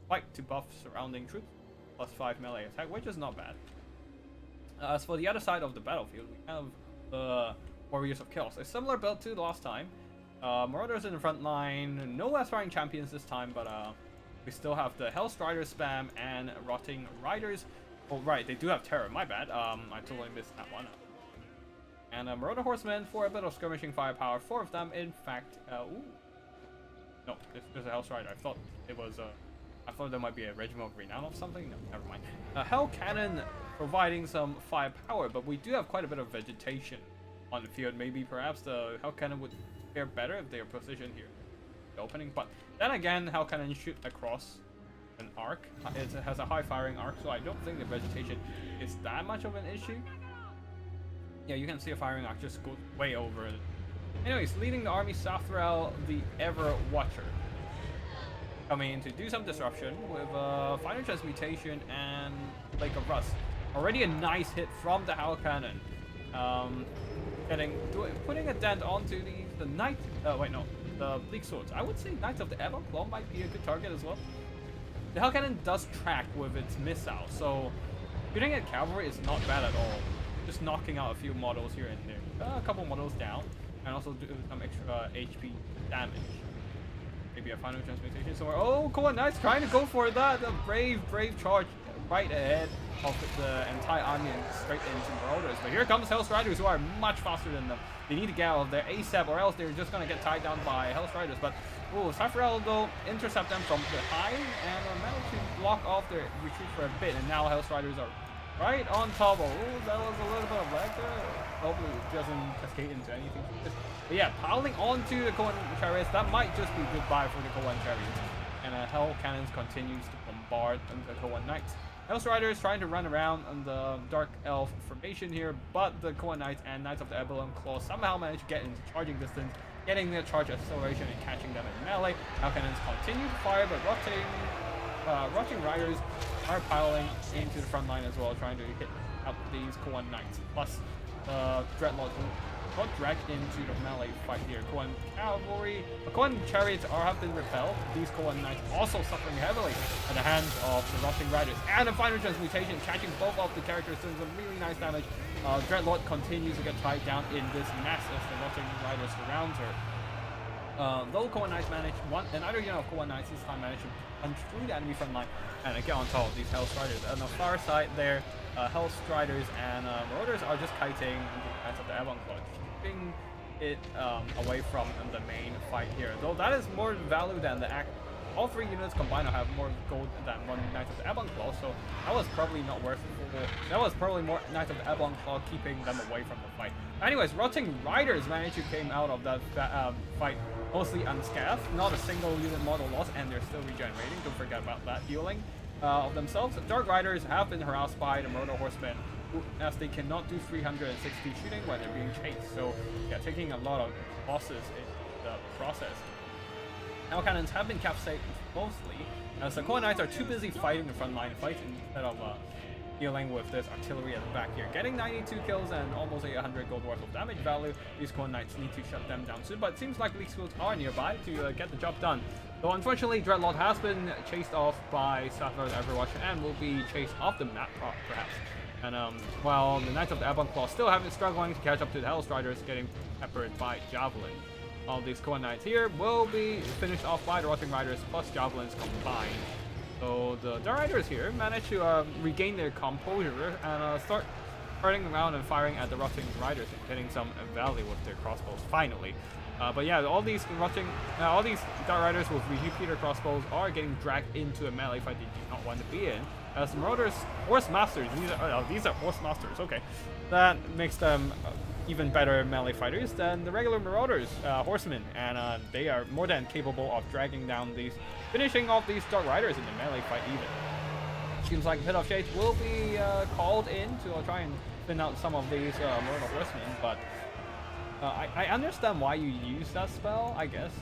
spike to buff surrounding troops, plus 5 melee attack, which is not bad. As for the other side of the battlefield, we have the Warriors of Chaos, a similar build to last time. Marauders in the front line, no Aspiring Champions this time, but we still have the Hellstrider spam and Rotting Riders. Oh right, they do have Terror, my bad. I totally missed that one. And Marauder Horsemen for a bit of skirmishing firepower, 4 of them in fact. Ooh. No, it's just a Hellstrider. I thought it was I thought there might be a Regiment of Renown or something. No, never mind. Hell Cannon providing some firepower, but we do have quite a bit of vegetation on the field. Maybe perhaps the Hell Cannon would fare better if they are positioned here, the opening. But then again, Hell Cannon shoot across an arc. It has a high firing arc, so I don't think the vegetation is that much of an issue. Yeah, you can see a firing arc just goes way over it. Anyways, leading the army, Safrel, the Ever Watcher, coming in to do some disruption with Final Transmutation and Lake of Rust. Already a nice hit from the Hell Cannon. Putting a dent onto the Knight. The Bleak Swords. I would say Knights of the Ebon Claw might be a good target as well. The Hell Cannon does track with its missile, so shooting at cavalry is not bad at all. Just knocking out a few models here and there. A couple models down, and also do some extra HP damage. Maybe a Final Transmutation somewhere. Oh, Koan Knights trying to go for that. A brave charge right ahead of the entire army and straight into Marauders. But here comes Hell's Riders, who are much faster than them. They need to get out of there ASAP, or else they're just going to get tied down by Hell's Riders. But Safrel will intercept them from behind and manage to block off their retreat for a bit. And now Hell's Riders are right on top of. Oh, that was a little bit of lag there. Hopefully it doesn't cascade into anything. But yeah, piling onto the Koan Chariots, that might just be goodbye for the Koan Chariots. And Hell Cannons continues to bombard the Koan Knights. Hell's Riders trying to run around on the Dark Elf formation here, but the Koan Knights and Knights of the Ebon Claw somehow manage to get into charging distance, getting the charge acceleration and catching them in melee. Hell Cannons continue to fire, but Rotting Riders are piling into the front line as well, trying to hit up these Koan Knights. Plus, Dreadlord got dragged into the melee fight here. Koan Cavalry, Koan Chariots have been repelled. These Koan Knights also suffering heavily at the hands of the Rotting Riders. And a Final Transmutation, catching both of the characters, doing some really nice damage. Dreadlord continues to get tied down in this mess as the Rotting Riders surround her. Though Koan Knights managed another unit of Koan Knights this time managed to punch through the enemy front line and get on top of these Hell Striders. On the far side there, Hell Striders and Marauders are just kiting the Knights of the Ebon Claw, keeping it away from the main fight here. Though that is more value than the act. All three units combined have more gold than one Knight of the Ebon Claw, so that was probably not worth it. That was probably more Knight of the Ebon Claw keeping them away from the fight. Anyways, Rotting Riders managed to came out of that fight mostly unscathed. Not a single unit model lost, and they're still regenerating. Don't forget about that healing of themselves. Dark Riders have been harassed by the Murder Horsemen, as they cannot do 360 shooting when they're being chased. So yeah, taking a lot of losses in the process. Hell Cannons have been kept safe mostly, as the Koan Knights are too busy fighting the front line fight instead of dealing with this artillery at the back here. Getting 92 kills and almost 800 gold worth of damage value, these Koan Knights need to shut them down soon, but it seems like Bleak Swords are nearby to get the job done. Though unfortunately, Dreadlord has been chased off by Safrel the Everwatcher and will be chased off the map perhaps. And while the Knights of the Ebon Claw still have been struggling to catch up to the Hell Striders, getting peppered by Javelin. All these Koan Knights here will be finished off by the Rotting Riders plus Javelins combined. So the Dark Riders here managed to regain their composure and start turning around and firing at the Rotting Riders and getting some value with their crossbows finally. But yeah, all these Dark Riders with repeater crossbows are getting dragged into a melee fight they do not want to be in. As Marauders, Horse Masters, these are Horse Masters, okay. That makes them even better melee fighters than the regular Marauders, Horsemen, and they are more than capable of dragging down finishing off these Dark Riders in the melee fight even. Seems like Pit of Shades will be called in to try and thin out some of these Marauder Horsemen, but I understand why you use that spell, I guess,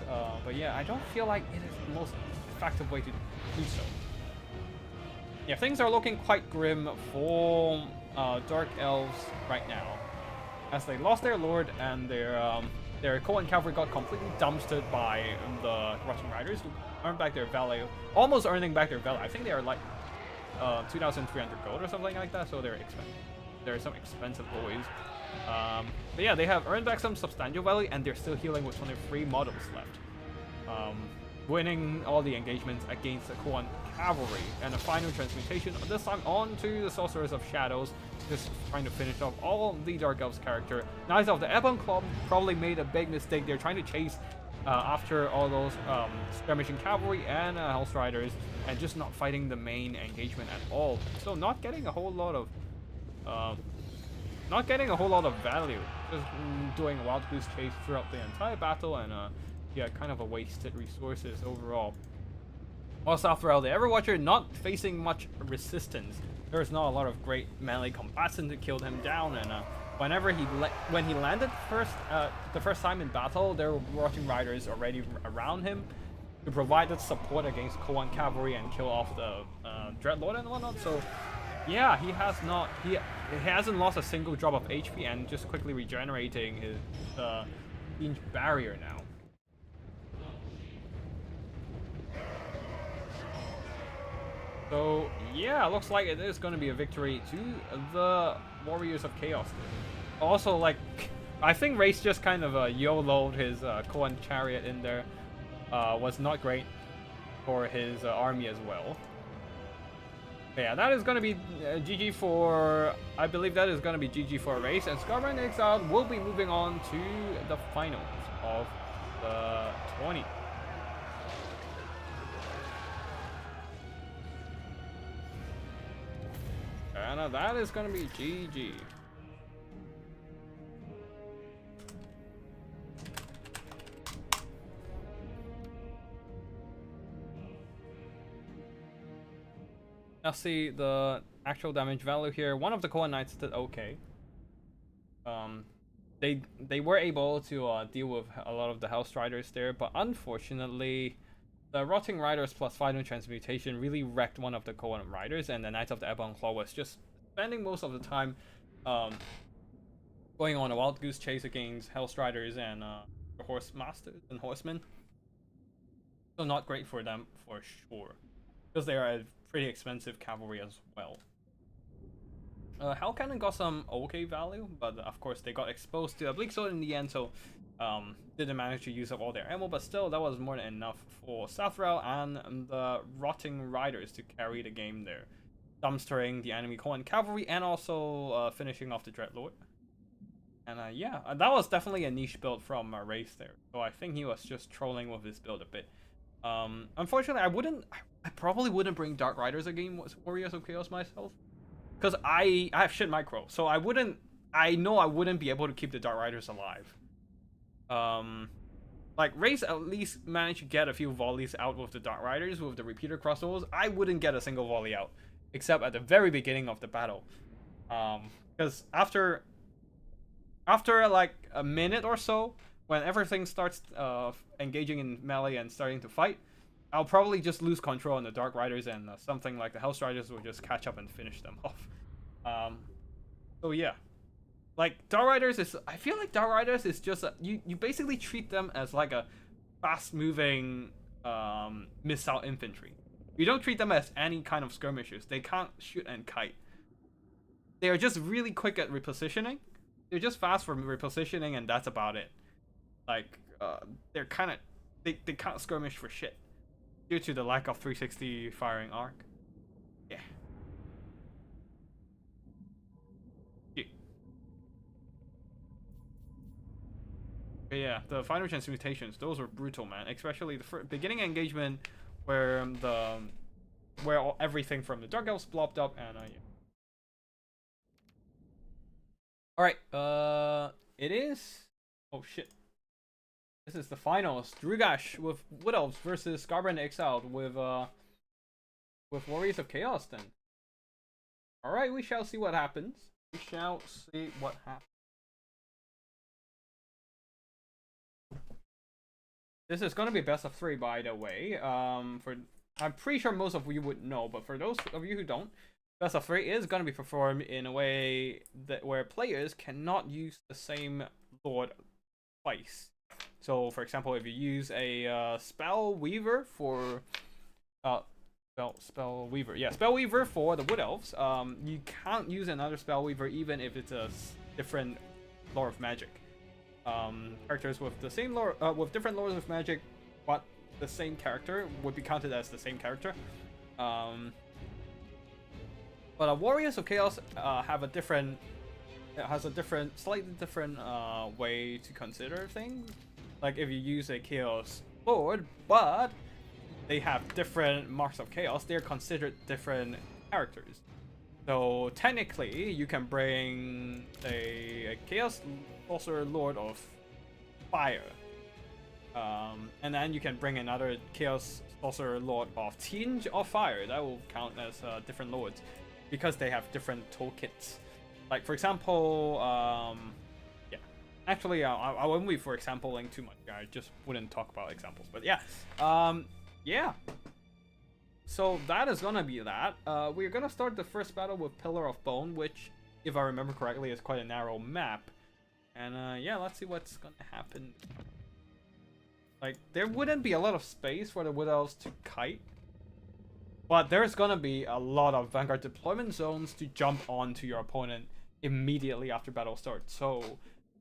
but yeah, I don't feel like it is the most effective way to do so. Yeah, things are looking quite grim for Dark Elves right now, as they lost their Lord and their Koan Cavalry got completely dumpstered by the Russian Riders, who earned back their value, almost earning back their value. I think they are like 2,300 gold or something like that, so they're expensive. They're some expensive boys. But yeah, they have earned back some substantial value, and they're still healing with only 3 models left. Winning all the engagements against the Koan Cavalry, and a Final Transmutation, this time on to the Sorcerers of Shadows, just trying to finish off all the Dark Elves character. Knights of the Ebon Claw probably made a big mistake. They're trying to chase after all those skirmishing cavalry and Hell Striders, and just not fighting the main engagement at all. So not getting a whole lot of not getting a whole lot of value. Just doing a wild goose chase throughout the entire battle, and yeah, kind of a wasted resources overall. Also, after all, the Everwatcher not facing much resistance. There's not a lot of great melee combatants to kill him down, and whenever when he landed the first time in battle, there were Rotting Riders already around him to provide that support against Koan cavalry and kill off the Dreadlord and whatnot. So yeah, he hasn't lost a single drop of HP and just quickly regenerating his inch barrier now. So yeah, looks like it is going to be a victory to the Warriors of Chaos. Also, like, I think Race just kind of YOLO'd his Koan chariot in there. Was not great for his army as well. But yeah, that is going to be GG for... I believe that is going to be GG for Race. And Scarbrand Exiled will be moving on to the finals of the 20. And that is going to be GG. Now see the actual damage value here. One of the Koan Knights did okay. They were able to deal with a lot of the Hellstriders there, but unfortunately, the Rotting Riders plus Final Transmutation really wrecked one of the Koan Riders, and the Knights of the Ebon Claw was just spending most of the time going on a wild goose chase against Hellstriders and Horse Masters and Horsemen. So not great for them for sure, because they are a pretty expensive cavalry as well. Hell Cannon got some okay value, but of course they got exposed to a Bleak Sword in the end, so didn't manage to use up all their ammo, but still that was more than enough for Sathral and the Rotting Riders to carry the game there, dumpstering the enemy Koan cavalry and also finishing off the Dreadlord. And yeah, that was definitely a niche build from Race there, so I think he was just trolling with his build a bit. Unfortunately, I probably wouldn't bring Dark Riders against Warriors of Chaos myself, because I have shit micro, so I know I wouldn't be able to keep the Dark Riders alive. Like Race at least managed to get a few volleys out with the Dark Riders with the repeater crossbows. I wouldn't get a single volley out, except at the very beginning of the battle, because after like a minute or so, when everything starts engaging in melee and starting to fight, I'll probably just lose control on the Dark Riders, and something like the Hellstriders will just catch up and finish them off. So yeah, like Dark Riders is, I feel like Dark Riders is just you basically treat them as like a fast-moving missile infantry. You don't treat them as any kind of skirmishers. They can't shoot and kite. They are just really quick at repositioning. They're just fast for repositioning, and that's about it. Like they're kind of they can't skirmish for shit due to the lack of 360 firing arc. Yeah. But yeah, the final transmutations, those were brutal, man. Especially the beginning engagement where everything from the Dark Elves blobbed up, and yeah. Alright, it is... Oh shit. This is the finals. Drugash with Wood Elves versus Scarbrand Exiled with Warriors of Chaos then. Alright, we shall see what happens. We shall see what happens. This is gonna be best of 3, by the way. I'm pretty sure most of you would know, but for those of you who don't, best of 3 is gonna be performed in a way that where players cannot use the same Lord twice. So, for example, if you use a Spell Weaver for Spell Weaver for the Wood Elves, you can't use another Spell Weaver even if it's a different Lore of Magic. Characters with the same lore, with different lores of magic, but the same character would be counted as the same character. But Warriors of Chaos has a slightly different way to consider things. Like if you use a Chaos Lord, but they have different marks of Chaos, they're considered different characters. So technically, you can bring a Chaos Sorcerer Lord of Fire. And then you can bring another Chaos Sorcerer Lord of Tinge of Fire. That will count as different lords because they have different toolkits. Like, for example, yeah. Actually, I wouldn't be for exampling too much. I just wouldn't talk about examples. But yeah. Yeah. So that is gonna be that. We're gonna start the first battle with Pillar of Bone, which, if I remember correctly, is quite a narrow map. And yeah, let's see what's gonna happen. Like, there wouldn't be a lot of space for the Wood Elves to kite. But there's gonna be a lot of Vanguard deployment zones to jump onto your opponent immediately after battle starts. So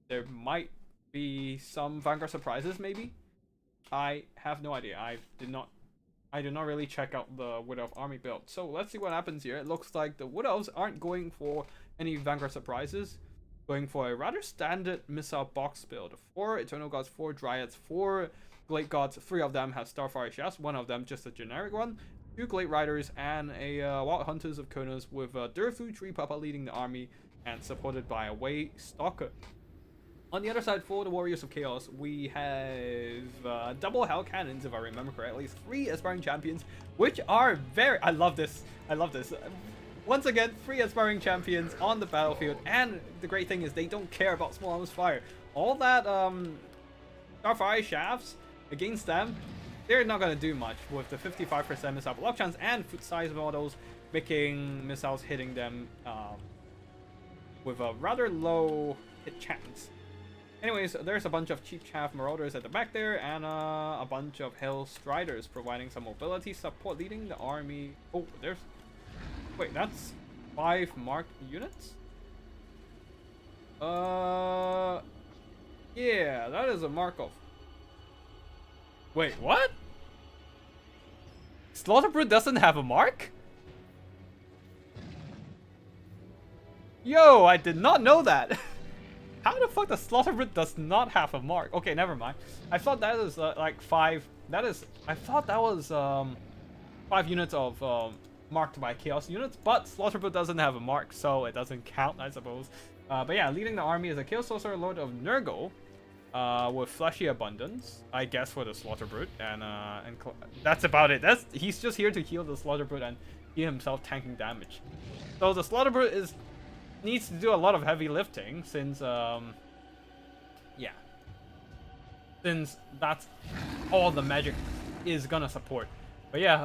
there might be some Vanguard surprises, maybe? I have no idea. I did not really check out the Wood Elf army build. So let's see what happens here. It looks like the Wood Elves aren't going for any Vanguard surprises. Going for a rather standard missile box build. 4 Eternal Gods, 4 Dryads, 4 Glade Gods. 3 of them have Starfire Shafts. 1 of them just a generic one. 2 Glade Riders and a Wild Hunters of Konos with Durfu Tree Papa leading the army and supported by a Way Stalker. On the other side, for the Warriors of Chaos, we have double Hell Cannons, if I remember correctly. 3 Aspiring Champions, which are very... I love this. I love this. Once again, 3 Aspiring Champions on the battlefield. And the great thing is they don't care about small arms fire. All that Starfire Shafts against them, they're not going to do much with the 55% missile block chance and foot size models, making missiles hitting them with a rather low hit chance. Anyways, there's a bunch of Cheap Chaff Marauders at the back there, and a bunch of Hell Striders providing some mobility support, leading the army. Oh, there's... Wait, that's 5 marked units? Yeah, that is a mark of... Wait, what? Slaughterbrute doesn't have a mark? Yo, I did not know that. How the fuck does Slaughterbrute does not have a mark? Okay, never mind. I thought that is like 5. That is... I thought that was 5 units of marked by Chaos units, but Slaughterbrute doesn't have a mark, so it doesn't count, I suppose. But yeah, leading the army is a Chaos Sorcerer Lord of Nurgle with Fleshy Abundance, I guess, for the Slaughterbrute, and that's about it. He's just here to heal the Slaughterbrute and he himself tanking damage. So the Slaughterbrute needs to do a lot of heavy lifting since since that's all the magic is gonna support. But yeah,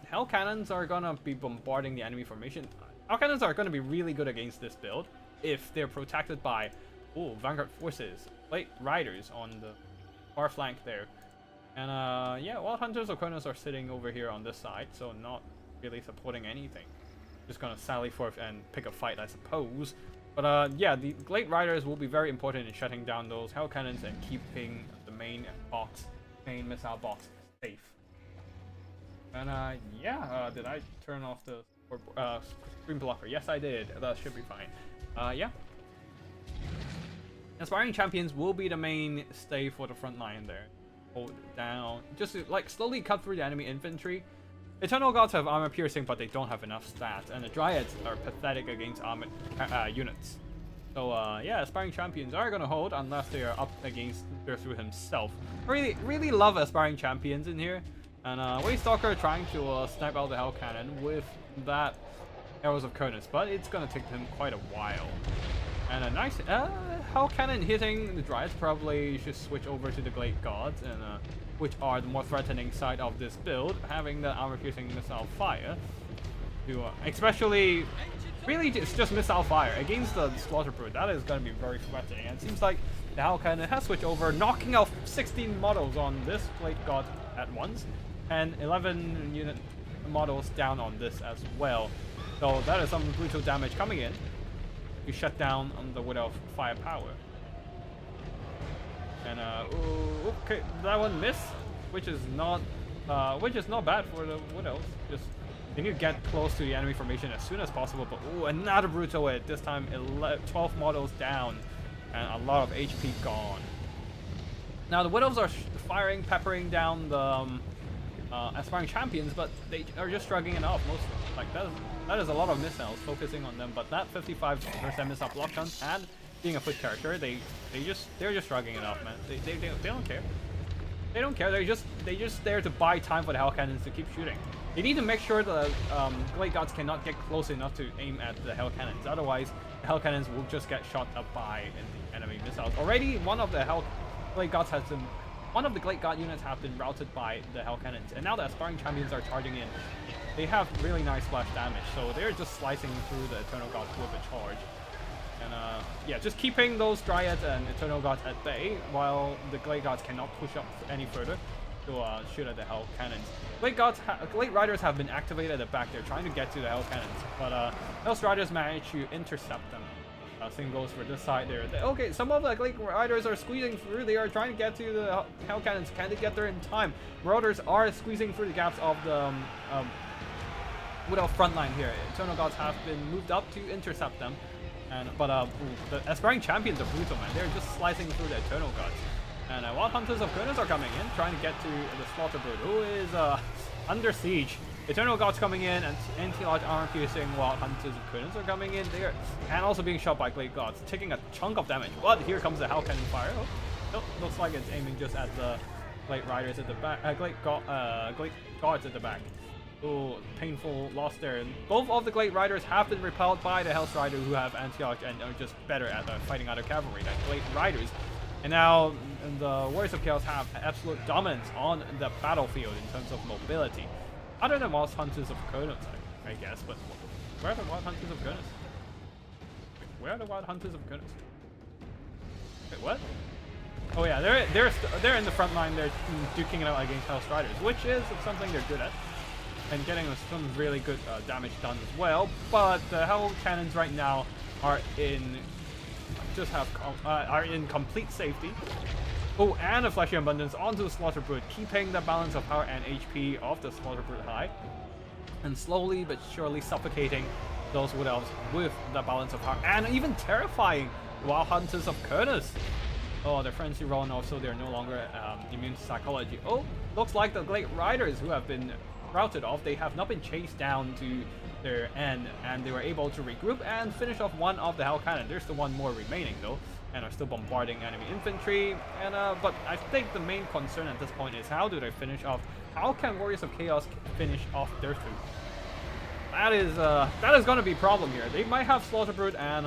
Hell Cannons are gonna be bombarding the enemy formation. Hell Cannons are gonna be really good against this build if they're protected by Vanguard forces, Glade Riders on the far flank there. And yeah, Wild Hunters of Konos are sitting over here on this side, so not really supporting anything. Just gonna sally forth and pick a fight, I suppose. But yeah, the Glade Riders will be very important in shutting down those Hell Cannons and keeping the main missile box safe. And yeah, did I turn off the screen blocker? Yes, I did. That should be fine. Yeah. Aspiring Champions will be the mainstay for the front line there. Hold it down. Just to, like, slowly cut through the enemy infantry. Eternal Gods have armor piercing, but they don't have enough stats, and the Dryads are pathetic against armored units. So yeah, Aspiring Champions are gonna hold unless they are up against Durfu himself. Really love Aspiring Champions in here. And Waystalker trying to snipe out the Hell Cannon with that Arrows of Konos, but it's gonna take him quite a while. And a nice Hell Cannon hitting the Dryads. Probably should switch over to the Glade Gods, and which are the more threatening side of this build, having the armor-piercing missile fire. To especially, really, it's just missile fire against the Slaughterbrute. That is gonna be very threatening. And it seems like the Hell Cannon has switched over, knocking off 16 models on this Glade God at once, and 11 unit models down on this as well. So that is some brutal damage coming in to shut down on the Wood Elf firepower. And okay, that one missed, which is not bad for the Wood Elves. Just they need to get close to the enemy formation as soon as possible. But another brutal hit. This time 12 models down and a lot of HP gone. Now the Wood Elves are firing, peppering down the aspiring champions, but they are just shrugging it off mostly. Like that is a lot of missiles focusing on them, but that 55% missile block chance and being a foot character, they're just shrugging it off, man. They don't care. They don't care. They just there to buy time for the Hell Cannons to keep shooting. They need to make sure the Blade Gods cannot get close enough to aim at the Hell Cannons. Otherwise, the Hell Cannons will just get shot up by the enemy missiles. Already, one of the Blade God units have been routed by the Hell Cannons, and now the aspiring champions are charging in. They have really nice splash damage, so they're just slicing through the Eternal Gods with a charge. And yeah, just keeping those Dryads and Eternal Gods at bay while the Glade Gods cannot push up any further to shoot at the Hell Cannons. Glade Riders have been activated at the back. They're trying to get to the Hell Cannons, but Hell Riders managed to intercept them. Same goes for this side there. Okay, some of the Glade Riders are squeezing through. They are trying to get to the Hell Cannons. Can they get there in time? Marauders are squeezing through the gaps of the Wood Elf front line here. Eternal Gods have been moved up to intercept them. But the aspiring champions are brutal, man. They're just slicing through the Eternal Gods. And Wild Hunters of Kurnos are coming in, trying to get to the Slaughter Brood, who is under siege. Eternal Gods coming in, and anti-large armor piercing Wild Hunters of Kurnos are coming in there, and also being shot by Glade Gods, taking a chunk of damage. But here comes the Hell Cannon fire. Oh, looks like it's aiming just at the Glade Riders at the back, Glade Gods at the back. Oh, painful loss there. And both of the Glade Riders have been repelled by the Hell's Rider, who have anti-arc and are just better at fighting other cavalry than Glade Riders. And now the Warriors of Chaos have absolute dominance on the battlefield in terms of mobility. Other than Wild Hunters of Kurnos, I guess. But where are the Wild Hunters of Kurnos? Where are the Wild Hunters of Kurnos? Wait, what? Oh yeah, they're in the front line. They're duking it out against Hell's Riders, which is something they're good at, and getting some really good damage done as well. But the Hell Cannons right now are in complete safety. Oh, and a Fleshy Abundance onto the Slaughter Brood, keeping the balance of power and HP of the Slaughter Brood high, and slowly but surely suffocating those Wood Elves with the balance of power, and even terrifying Wild Hunters of Kurnos. Oh, their frenzy roll, off, so they're no longer immune to psychology. Oh, looks like the Glade Riders, who have been routed off, they have not been chased down to their end, and they were able to regroup and finish off one of the Hell Cannon. There's still one more remaining though, and are still bombarding enemy infantry. And but I think the main concern at this point is how do they finish off? How can Warriors of Chaos finish off their food? That is going to be a problem here. They might have Slaughter Brood and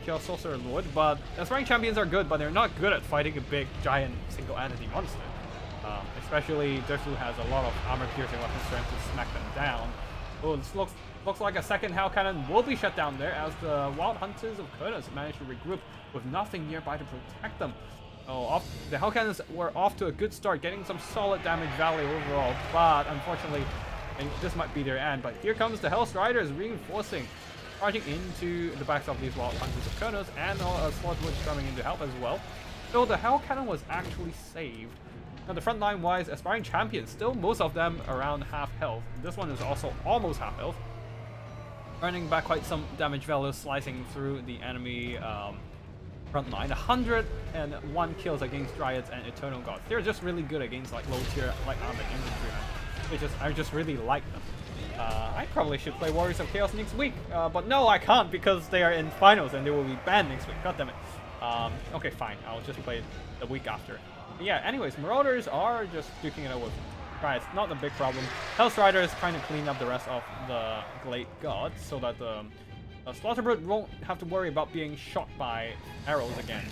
Chaos Sorcerer Lord, but aspiring champions are good, but they're not good at fighting a big giant single entity monster. Especially Dursu has a lot of armor piercing weapon strength to smack them down. Oh, this looks like a second Hell Cannon will be shut down there as the Wild Hunters of Kurnos managed to regroup with nothing nearby to protect them. Oh, the Hell Cannons were off to a good start, getting some solid damage value overall, but unfortunately, and this might be their end. But here comes the Hell's Riders reinforcing, charging into the backs of these Wild Hunters of Kurnos, and Slaughter Brood coming in to help as well. So the Hell Cannon was actually saved. Now the front line wise, aspiring champions, still most of them around half health. This one is also almost half health, earning back quite some damage value, slicing through the enemy front line. 101 kills against Dryads and Eternal Gods. They're just really good against like low tier light armored infantry. I just really like them. I probably should play Warriors of Chaos next week, but no, I can't because they are in finals and they will be banned next week. God damn it. Okay, fine. I'll just play it the week after. Yeah, anyways, Marauders are just duking it out with Dryads. Not a big problem. Hell's Rider is trying to clean up the rest of the Glade Gods so that the Slaughter Brood won't have to worry about being shot by arrows again.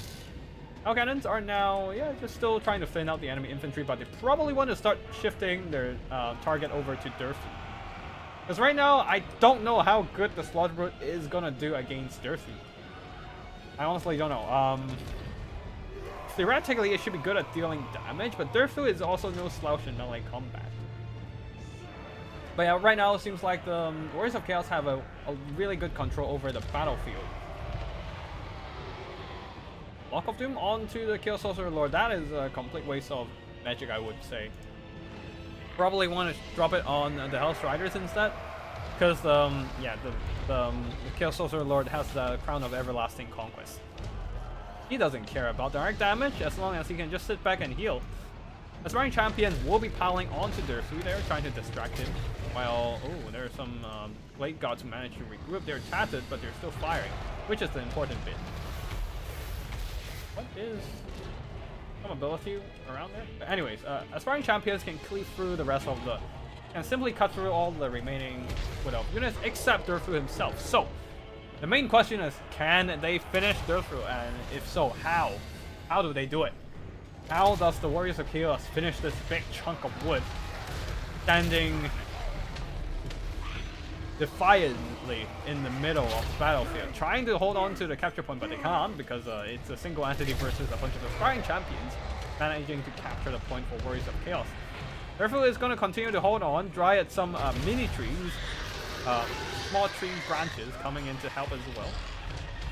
Hell Cannons are now, yeah, just still trying to thin out the enemy infantry, but they probably want to start shifting their target over to Dursu. Because right now, I don't know how good the Slaughter Brood is going to do against Dursu. I honestly don't know. Theoretically, it should be good at dealing damage, but Dursu is also no slouch in melee combat. But yeah, right now it seems like the Warriors of Chaos have a really good control over the battlefield. Lock of Doom onto the Chaos Sorcerer Lord. That is a complete waste of magic, I would say. Probably want to drop it on the Hell's Riders instead, because yeah, the Chaos Sorcerer Lord has the Crown of Everlasting Conquest. He doesn't care about direct damage as long as he can just sit back and heal. Aspiring Champions will be piling onto Dursu there, trying to distract him. While, oh, there are some Blade Gods who managed to regroup. They're tattered, but they're still firing, which is the important bit. What is some ability around there? But anyways, Aspiring Champions can cleave through the rest of the... can simply cut through all the remaining Widow units except Dursu himself. So, the main question is, can they finish Dursu? And if so, how? How do they do it? How does the Warriors of Chaos finish this big chunk of wood standing defiantly in the middle of the battlefield, trying to hold on to the capture point, but they can't because it's a single entity versus a bunch of aspiring champions managing to capture the point for Warriors of Chaos. Dursu is going to continue to hold on, dry some mini trees, small tree branches coming in to help as well.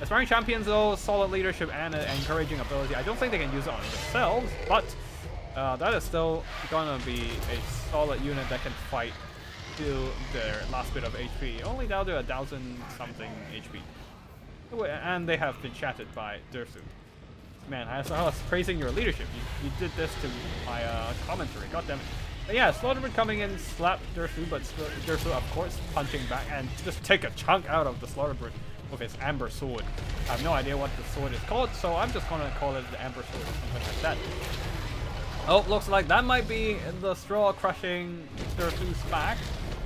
Aspiring Champions, though, solid leadership and encouraging ability. I don't think they can use it on themselves, but that is still gonna be a solid unit that can fight to their last bit of HP. Only down to 1,000-something HP. And they have been chatted by Dursu. Man, I was praising your leadership. You did this to my commentary. God damn it. But yeah, Slaughterman coming in, slap Dursu, but Dursu, of course, punching back and just take a chunk out of the Slaughterman with his Amber Sword. I have no idea what the sword is called, so I'm just gonna call it the Amber Sword or something like that. Oh, looks like that might be the straw crushing Dursu's back.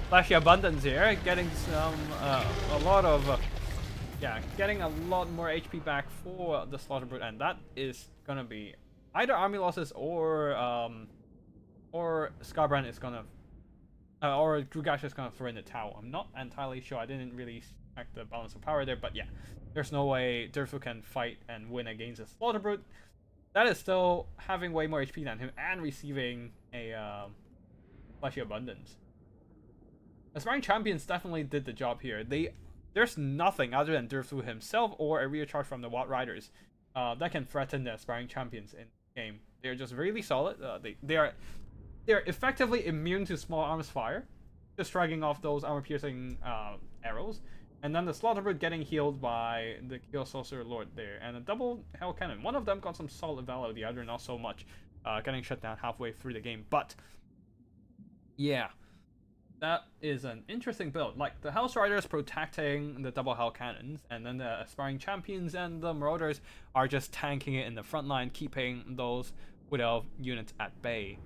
Flashy Abundance here, getting some, a lot of, getting a lot more HP back for the Slaughter Brute, and that is gonna be either army losses or Skarbrand is gonna, or Drugash is gonna throw in the towel. I'm not entirely sure. I didn't really check the balance of power there, but yeah, there's no way Dursu can fight and win against a Slaughter Brute. That is still having way more HP than him and receiving a Fleshy Abundance. Aspiring Champions definitely did the job here. There's nothing other than Dursu himself or a rear charge from the Watt Riders that can threaten the Aspiring Champions in the game. They're just really solid. They're effectively immune to small arms fire, just striking off those armor-piercing arrows. And then the Slaughter Brute getting healed by the Chaos Sorcerer Lord there. And a double Hell Cannon. One of them got some solid value, the other not so much. Getting shut down halfway through the game. But, yeah. That is an interesting build. Like, the House Riders protecting the double Hell Cannons. And then the Aspiring Champions and the Marauders are just tanking it in the front line, keeping those Wood Elf units at bay.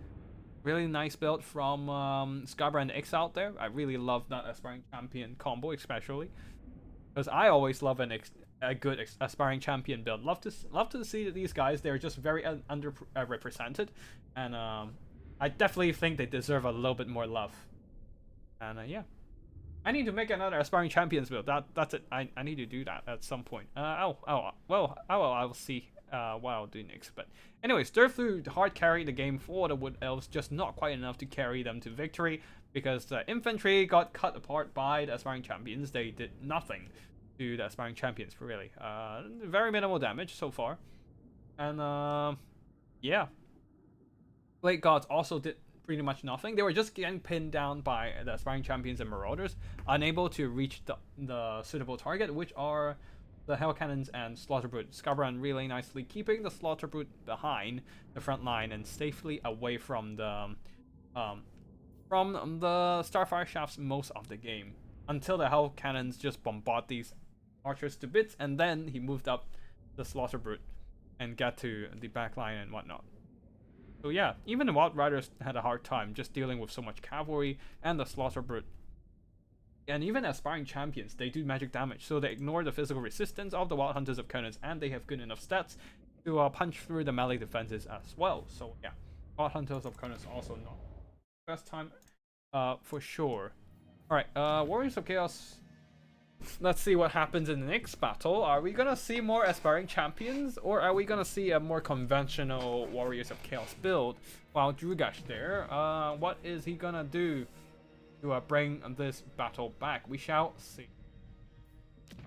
Really nice build from Skarbrand X out there. I really love that Aspiring Champion combo, especially because I always love a good Aspiring Champion build. Love to see these guys. They're just very underrepresented, and I definitely think they deserve a little bit more love. And yeah, I need to make another Aspiring Champions build. That's it. I need to do that at some point. I will see what I'll do next. But anyways, Dursu hard carried the game for the Wood Elves, just not quite enough to carry them to victory because the infantry got cut apart by the Aspiring Champions. They did nothing to the Aspiring Champions, really. Very minimal damage so far. And yeah, Blade Gods also did pretty much nothing. They were just getting pinned down by the Aspiring Champions and Marauders, unable to reach the suitable target, which are the Hell Cannons and Slaughter Brute. Skarbrand really nicely keeping the Slaughter Brute behind the front line and safely away from the Starfire Shafts most of the game, until the Hell Cannons just bombard these archers to bits, and then he moved up the Slaughter Brute and got to the back line and whatnot. So yeah, even the Wild Riders had a hard time just dealing with so much cavalry and the Slaughter Brute. And even Aspiring Champions, they do magic damage, so they ignore the physical resistance of the Wild Hunters of Conan, and they have good enough stats to punch through the melee defenses as well. So yeah, Wild Hunters of Conan is also not best time for sure. Alright, Warriors of Chaos. Let's see what happens in the next battle. Are we gonna see more Aspiring Champions, or are we gonna see a more conventional Warriors of Chaos build? While Drugash there, what is he gonna do to bring this battle back? We shall see.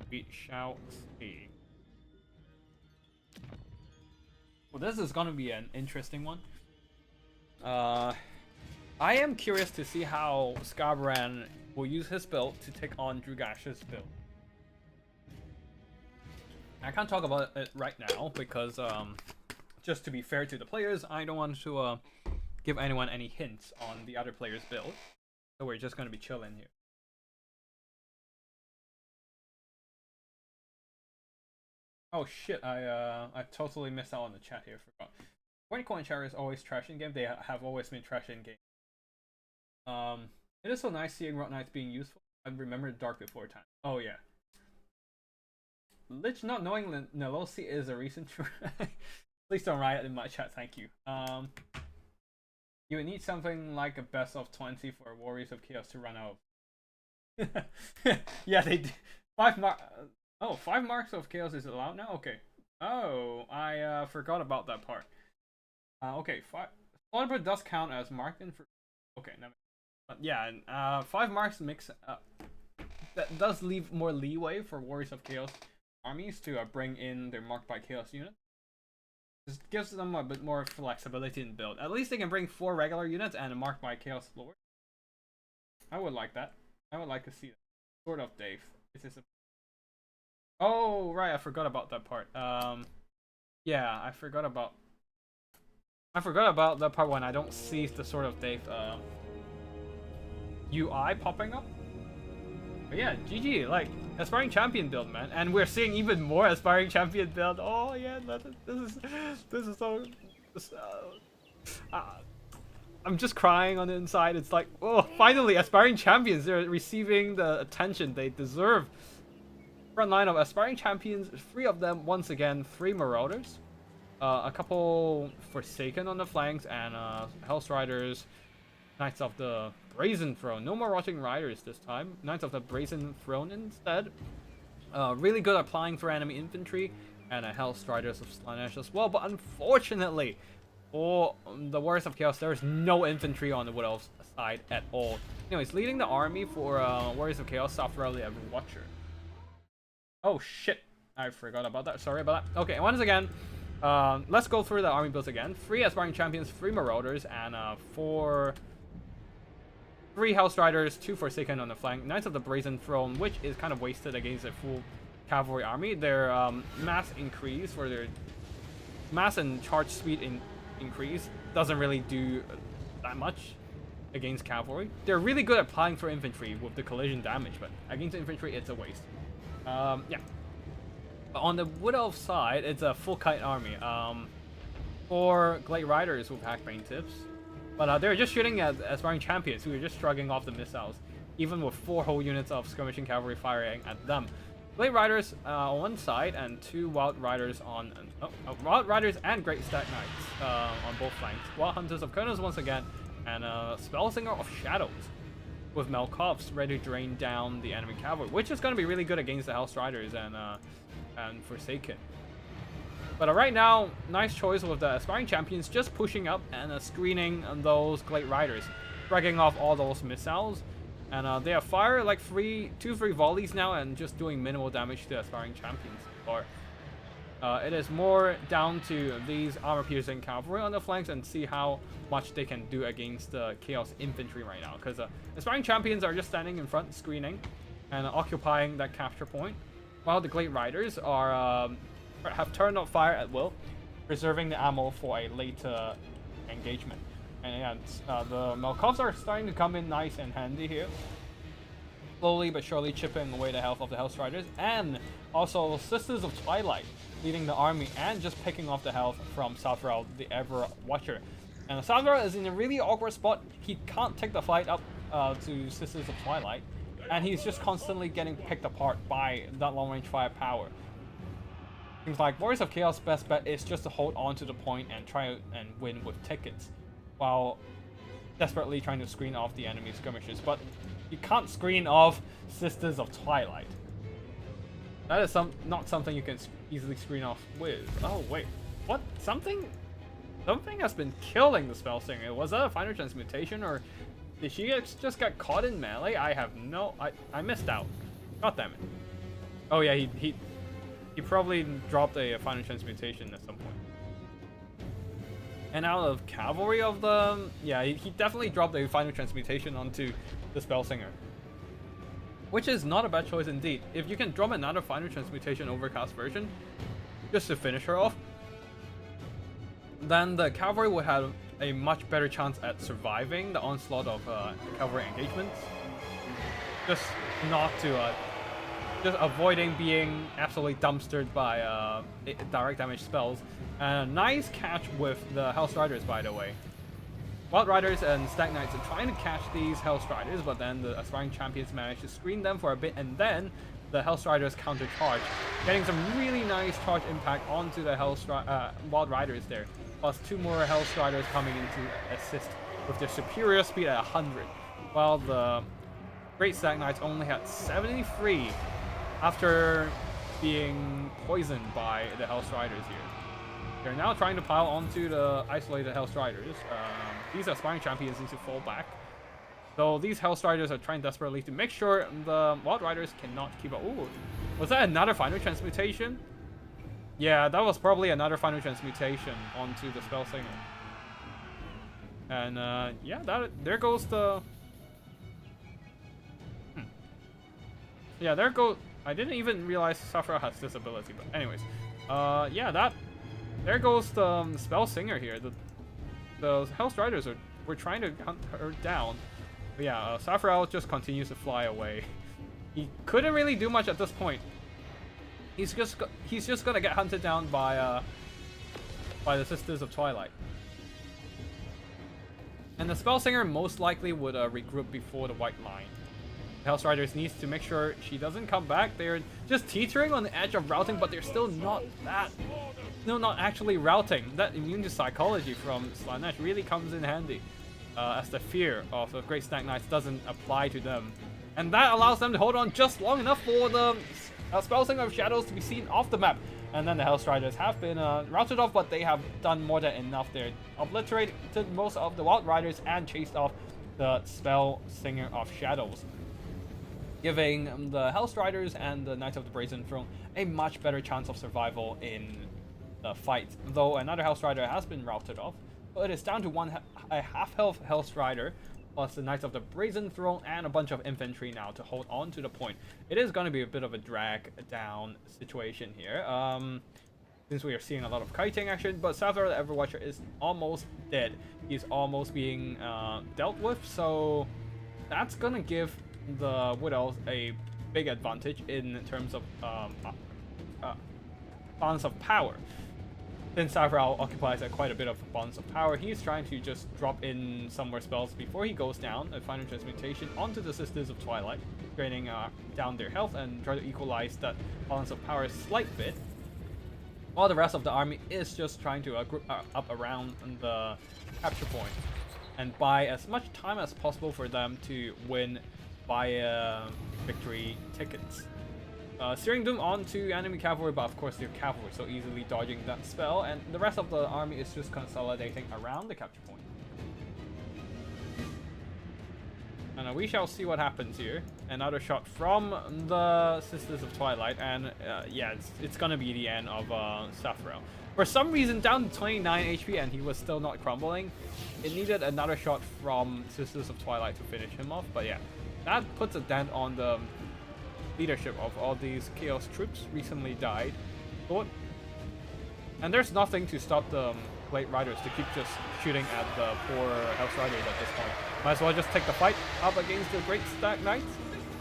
We shall see. Well, this is gonna be an interesting one. I am curious to see how Skarbrand will use his build to take on Drugash's build. I can't talk about it right now because, just to be fair to the players, I don't want to give anyone any hints on the other player's build. So we're just gonna be chilling here. Oh shit, I totally missed out on the chat here, forgot. When Coin Chair is always trash in game, they have always been trash in game. It is so nice seeing Rock Knights being useful. I remember Dark before time. Oh yeah. Lich not knowing Nelosi is a recent Please don't riot in my chat, thank you. You would need something like a best of 20 for Warriors of Chaos to run out. Yeah, they do. 5 marks of Chaos is allowed now? Okay. Oh, I forgot about that part. Okay, Slaughter does count as marked in for. Okay, no. Yeah, 5 marks makes that does leave more leeway for Warriors of Chaos armies to bring in their marked by Chaos units. Just gives them a bit more flexibility in build. At least they can bring 4 regular units and a marked by Chaos Lord. I would like that. I would like to see that. Sword of Dave. Is this a... Oh right, I forgot about that part. Yeah, I forgot about that part when I don't see the Sword of Dave UI popping up. But yeah, GG, like aspiring champion build, man, and we're seeing even more aspiring champion build. Oh yeah, this is so. I'm just crying on the inside. It's like, oh, finally, aspiring champions, they're receiving the attention they deserve. Front line of aspiring champions, 3 of them once again, 3 Marauders, a couple Forsaken on the flanks, and Hell's Riders. Knights of the Brazen Throne. No more Rotting Riders this time. Knights of the Brazen Throne instead. Really good at applying for enemy infantry. And a Hell's Riders of Slanesh as well. But unfortunately, for the Warriors of Chaos, there is no infantry on the Wood Elves side at all. Anyways, leading the army for Warriors of Chaos, Safra the Everwatcher. Oh shit. I forgot about that. Sorry about that. Okay, once again, let's go through the army builds again. 3 Aspiring Champions, 3 Marauders, and 3 House Riders, 2 Forsaken on the flank. Knights of the Brazen Throne, which is kind of wasted against a full cavalry army. Their mass increase for their mass and charge speed increase doesn't really do that much against cavalry. They're really good at applying for infantry with the collision damage, but against infantry, it's a waste. Yeah. But on the Wood Elf side, it's a full kite army. 4 Glade Riders with Hackbane tips. But they're just shooting at aspiring champions who are just shrugging off the missiles, even with 4 whole units of skirmishing cavalry firing at them. Blade Riders on one side and 2 Wild Riders on Wild Riders and Great Stack Knights on both flanks. Wild Hunters of Kurnos once again, and Spellsinger of Shadows with Melkovs ready to drain down the enemy cavalry, which is going to be really good against the House Riders and Forsaken. But right now, nice choice with the Aspiring Champions just pushing up and screening those Glade Riders, dragging off all those missiles. And they have fired like 2-3 volleys now and just doing minimal damage to the Aspiring Champions. Or it is more down to these armor-piercing cavalry on the flanks and see how much they can do against the Chaos Infantry right now. Because Aspiring Champions are just standing in front, screening, and occupying that capture point, while the Glade Riders are have turned on fire at will, preserving the ammo for a later engagement. And yeah, the Melkovs are starting to come in nice and handy here, slowly but surely chipping away the health of the House Riders, and also Sisters of Twilight leading the army and just picking off the health from Safra the Ever Watcher. And Safra is in a really awkward spot. He can't take the fight up to Sisters of Twilight, and he's just constantly getting picked apart by that long-range firepower. Seems like Warriors of Chaos' best bet is just to hold on to the point and try and win with tickets, while desperately trying to screen off the enemy skirmishers. But you can't screen off Sisters of Twilight. That is not something you can easily screen off with. Oh wait, what? Something has been killing the Spellsinger. Was that a final transmutation, or did she just get caught in melee? I have no... I missed out. God damn it. Oh yeah, he probably dropped a final transmutation at some point. And out of cavalry of the... Yeah, he definitely dropped a final transmutation onto the Spellsinger, which is not a bad choice indeed. If you can drop another final transmutation overcast version just to finish her off, then the cavalry would have a much better chance at surviving the onslaught of cavalry engagements. Just not to, just avoiding being absolutely dumpstered by direct damage spells. And a nice catch with the Hell Striders, by the way. Wild Riders and Stag Knights are trying to catch these Hell Striders, but then the Aspiring Champions manage to screen them for a bit, and then the Hell Striders counter-charge, getting some really nice charge impact onto the Wild Riders there. Plus 2 more Hell Striders coming in to assist with their superior speed at 100, while the Great Stag Knights only had 73 after being poisoned by the Hell Striders here. They're now trying to pile onto the isolated Hell Striders. These Aspiring Champions need to fall back. So these Hell Striders are trying desperately to make sure the Wild Riders cannot keep up. Ooh, was that another Final Transmutation? Yeah, that was probably another Final Transmutation onto the Spell Singer. And yeah, there goes the... Yeah, there goes... I didn't even realize Sapphiel has this ability, but anyways. Yeah, there goes the Spell Singer here. The Hell Striders were trying to hunt her down. But yeah, Sapphiel just continues to fly away. He couldn't really do much at this point. He's just gonna get hunted down by the Sisters of Twilight. And the Spell Singer most likely would regroup before the white line. The Hell Striders needs to make sure she doesn't come back. They're just teetering on the edge of routing, but they're still not actually routing. That immune to psychology from Slaanesh really comes in handy, as the fear of the Great Stag Knights doesn't apply to them. And that allows them to hold on just long enough for the Spell Singer of Shadows to be seen off the map. And then the Hell Striders have been routed off, but they have done more than enough there. Obliterated most of the Wild Riders and chased off the Spell Singer of Shadows, giving the Hell Striders and the Knights of the Brazen Throne a much better chance of survival in the fight. Though another Hell Strider has been routed off, but it is down to a half-health Hell Strider, plus the Knights of the Brazen Throne and a bunch of infantry now to hold on to the point. It is going to be a bit of a drag down situation here, since we are seeing a lot of kiting action, but Sapphiel the Everwatcher is almost dead. He's almost being dealt with, so that's going to give the Wood Elves a big advantage in terms of balance of power. Since Sapphiel occupies quite a bit of balance of power, he's trying to just drop in some more spells before he goes down, a Final Transmutation onto the Sisters of Twilight, draining down their health and try to equalize that balance of power a slight bit, while the rest of the army is just trying to group up around the capture point and buy as much time as possible for them to win via victory tickets. Searing Doom onto enemy cavalry, but of course they're cavalry, so easily dodging that spell, and the rest of the army is just consolidating around the capture point. And we shall see what happens here. Another shot from the Sisters of Twilight, and yeah, it's gonna be the end of Sapphiel. For some reason, down to 29 HP, and he was still not crumbling. It needed another shot from Sisters of Twilight to finish him off, but yeah, that puts a dent on the leadership of all these Chaos troops recently died. And there's nothing to stop the Blade Riders to keep just shooting at the poor Hell Riders at this point. Might as well just take the fight up against the Great Stag Knights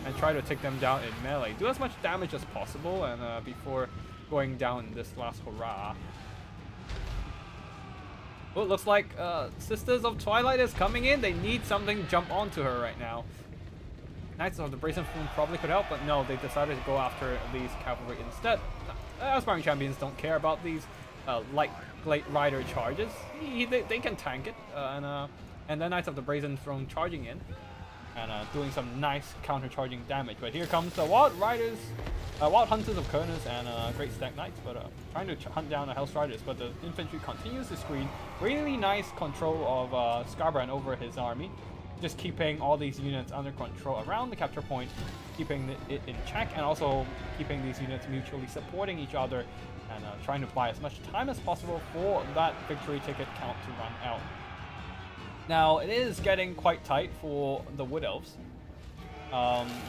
and try to take them down in melee. Do as much damage as possible and before going down in this last hurrah. Well, it looks like Sisters of Twilight is coming in. They need something to jump onto her right now. Knights of the Brazen Throne probably could help, but no, they decided to go after these cavalry instead. Aspiring Champions don't care about these light Blade Rider charges. They can tank it, and then Knights of the Brazen Throne charging in and doing some nice counter-charging damage. But here comes the Wild Riders, Wild Hunters of Kurnus and Great Stag Knights, but trying to hunt down the Hell Riders. But the infantry continues to screen. Really nice control of Scarbrand over his army. Just keeping all these units under control around the capture point, keeping it in check, and also keeping these units mutually supporting each other and trying to buy as much time as possible for that victory ticket count to run out. Now, it is getting quite tight for the Wood Elves.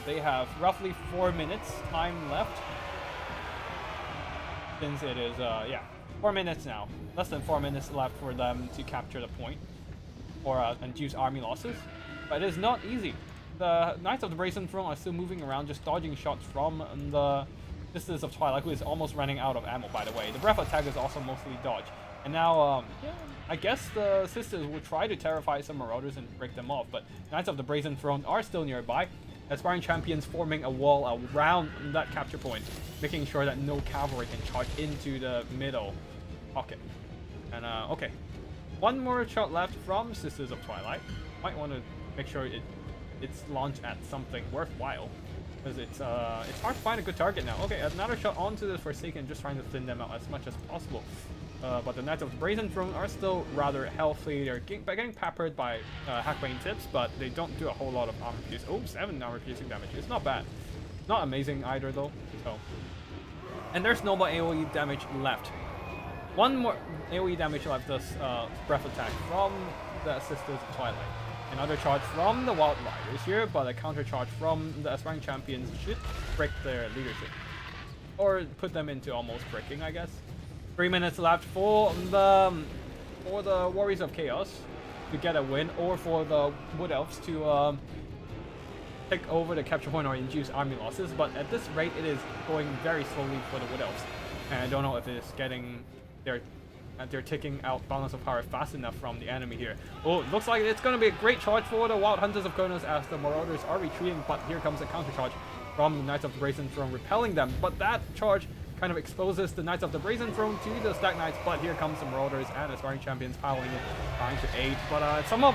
They have roughly 4 minutes time left. Since it is, yeah, 4 minutes now. Less than 4 minutes left for them to capture the point. or induce army losses, but it is not easy. The Knights of the Brazen Throne are still moving around, just dodging shots from the Sisters of Twilight, who is almost running out of ammo, by the way. The breath attack is also mostly dodge. And now, yeah, I guess the Sisters will try to terrify some Marauders and break them off, but Knights of the Brazen Throne are still nearby. Aspiring Champions forming a wall around that capture point, making sure that no cavalry can charge into the middle pocket. And, okay. One more shot left from Sisters of Twilight. Might want to make sure it's launched at something worthwhile, because it's hard to find a good target now. Okay, another shot onto the Forsaken, just trying to thin them out as much as possible. But the Knights of the Brazen Throne are still rather healthy. They're getting peppered by Hackbane tips, but they don't do a whole lot of armor pierce. Oh, 7 armor piercing damage. It's not bad. Not amazing either, though. So, and there's no more AoE damage left. One more AoE damage left, this breath attack from the Sisters of Twilight. Another charge from the Wild Riders here, but a counter charge from the Aspiring Champions should break their leadership. Or put them into almost breaking, I guess. 3 minutes left for the Warriors of Chaos to get a win, or for the Wood Elves to take over the capture point or induce army losses. But at this rate, it is going very slowly for the Wood Elves, and I don't know if it is getting they're taking out balance of power fast enough from the enemy here. Oh, looks like it's going to be a great charge for the Wild Hunters of Kronos as the Marauders are retreating, but here comes a counter charge from the Knights of the Brazen Throne repelling them. But that charge kind of exposes the Knights of the Brazen Throne to the Stag Knights, but here comes the Marauders and Aspiring Champions piling in, trying to aid. But some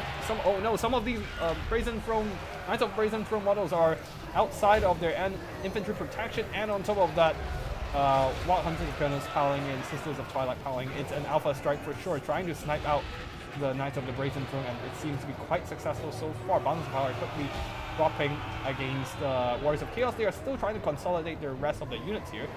of these Brazen Throne Knights of Brazen Throne models are outside of their infantry protection, and on top of that, Wild Hunters of Kronos piling in, Sisters of Twilight piling. It's an alpha strike for sure, trying to snipe out the Knights of the Brazen Throne, and it seems to be quite successful so far. Balance of power quickly dropping against the Warriors of Chaos. They are still trying to consolidate the rest of the units here,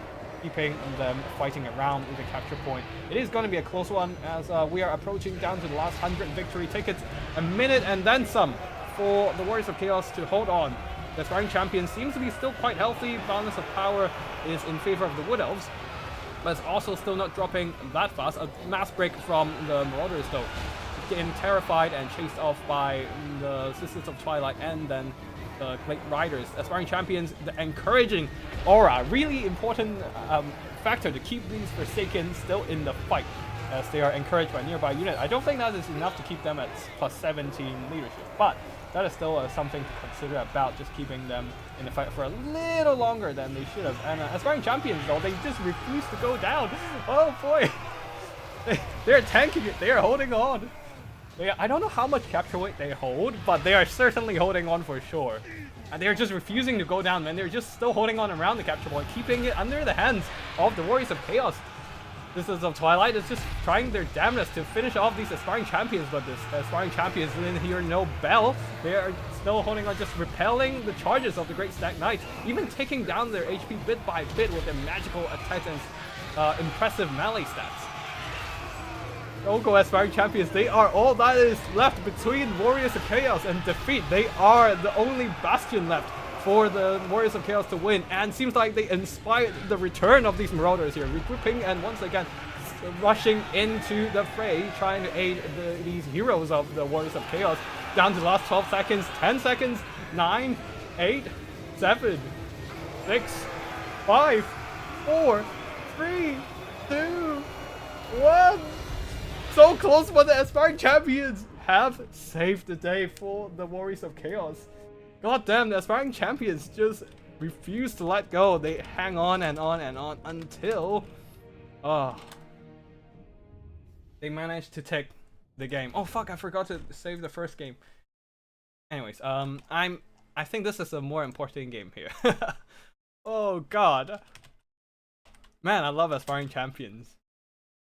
keeping them fighting around the capture point. It is going to be a close one as we are approaching down to the last 100 victory tickets. A minute and then some for the Warriors of Chaos to hold on. The Aspiring Champion seems to be still quite healthy. Balance of power is in favor of the Wood Elves, but it's also still not dropping that fast. A mass break from the Marauders, though, getting terrified and chased off by the Sisters of Twilight and then the Great Riders. Aspiring Champions, the encouraging aura, really important factor to keep these Forsaken still in the fight, as they are encouraged by nearby unit. I don't think that is enough to keep them at plus 17 leadership, but that is still something to consider about just keeping them in the fight for a little longer than they should have. And Aspiring Champions, though, they just refuse to go down. Oh boy, they're tanking it. They are holding on. I don't know how much capture weight they hold, but they are certainly holding on for sure. And they're just refusing to go down, man. They're just still holding on around the capture point, keeping it under the hands of the Warriors of Chaos. Sisters of Twilight is just trying their damnedest to finish off these Aspiring Champions, but this Aspiring Champions didn't hear no bell. They are still holding on, just repelling the charges of the Great Stag Knights, even taking down their HP bit by bit with their magical attacks and impressive melee stats. Go Aspiring Champions, they are all that is left between Warriors of Chaos and defeat. They are the only bastion left for the Warriors of Chaos to win, and seems like they inspired the return of these Marauders here, regrouping and once again rushing into the fray, trying to aid these heroes of the Warriors of Chaos. Down to the last 12 seconds, 10 seconds, 9, 8, 7, 6, 5, 4, 3, 2, 1. So close, but the Aspiring Champions have saved the day for the Warriors of Chaos. God damn, the Aspiring Champions just refuse to let go. They hang on and on and on until they managed to take the game. Oh fuck, I forgot to save the first game. Anyways, I think this is a more important game here. Oh god. Man, I love Aspiring Champions.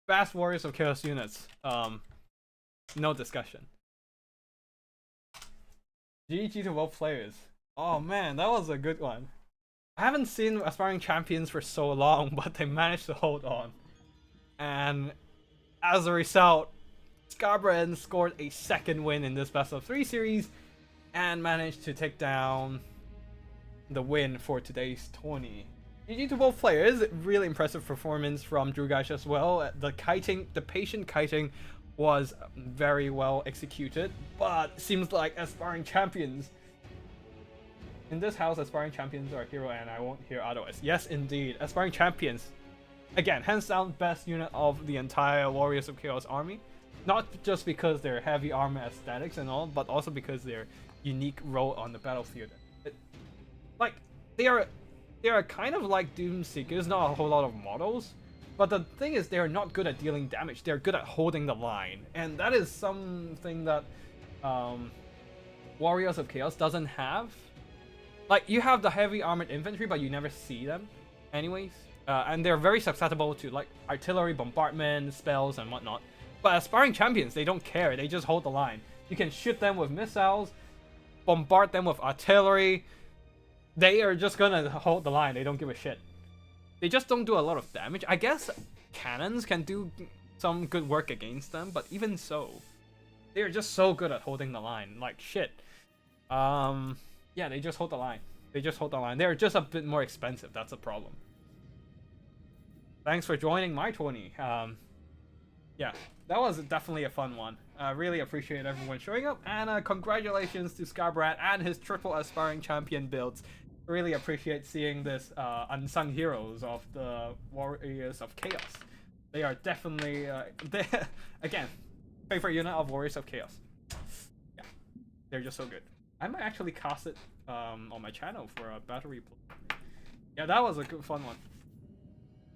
Fast Warriors of Chaos units. No discussion. GG to both players. Oh man, that was a good one. I haven't seen Aspiring Champions for so long, but they managed to hold on. And as a result, Scarborough scored a second win in this best of 3 series and managed to take down the win for today's tourney. GG to both players. Really impressive performance from Drugash as well. The kiting, the patient kiting was very well executed, but seems like aspiring champions. In this house, aspiring champions are a hero, and I won't hear otherwise. Yes, indeed. Aspiring champions. Again, hands down, best unit of the entire Warriors of Chaos army. Not just because they're heavy armor aesthetics and all, but also because their unique role on the battlefield. Like, they are kind of like Doom Seekers, not a whole lot of models. But the thing is, they're not good at dealing damage. They're good at holding the line. And that is something that Warriors of Chaos doesn't have. Like, you have the heavy armored infantry, but you never see them anyways. And they're very susceptible to, like, artillery, bombardment, spells, and whatnot. But aspiring champions, they don't care. They just hold the line. You can shoot them with missiles, bombard them with artillery. They are just gonna hold the line. They don't give a shit. They just don't do a lot of damage. I guess cannons can do some good work against them, but even so, they're just so good at holding the line. Like, shit. Yeah, they just hold the line. They just hold the line. They're just a bit more expensive. That's a problem. Thanks for joining my 20. Yeah, that was definitely a fun one. I really appreciate everyone showing up, and congratulations to Skybrat and his triple aspiring champion builds. Really appreciate seeing this unsung heroes of the Warriors of Chaos. They are definitely, again, favorite unit of Warriors of Chaos. Yeah, they're just so good. I might actually cast it on my channel for a battle replay. Yeah, that was a good fun one.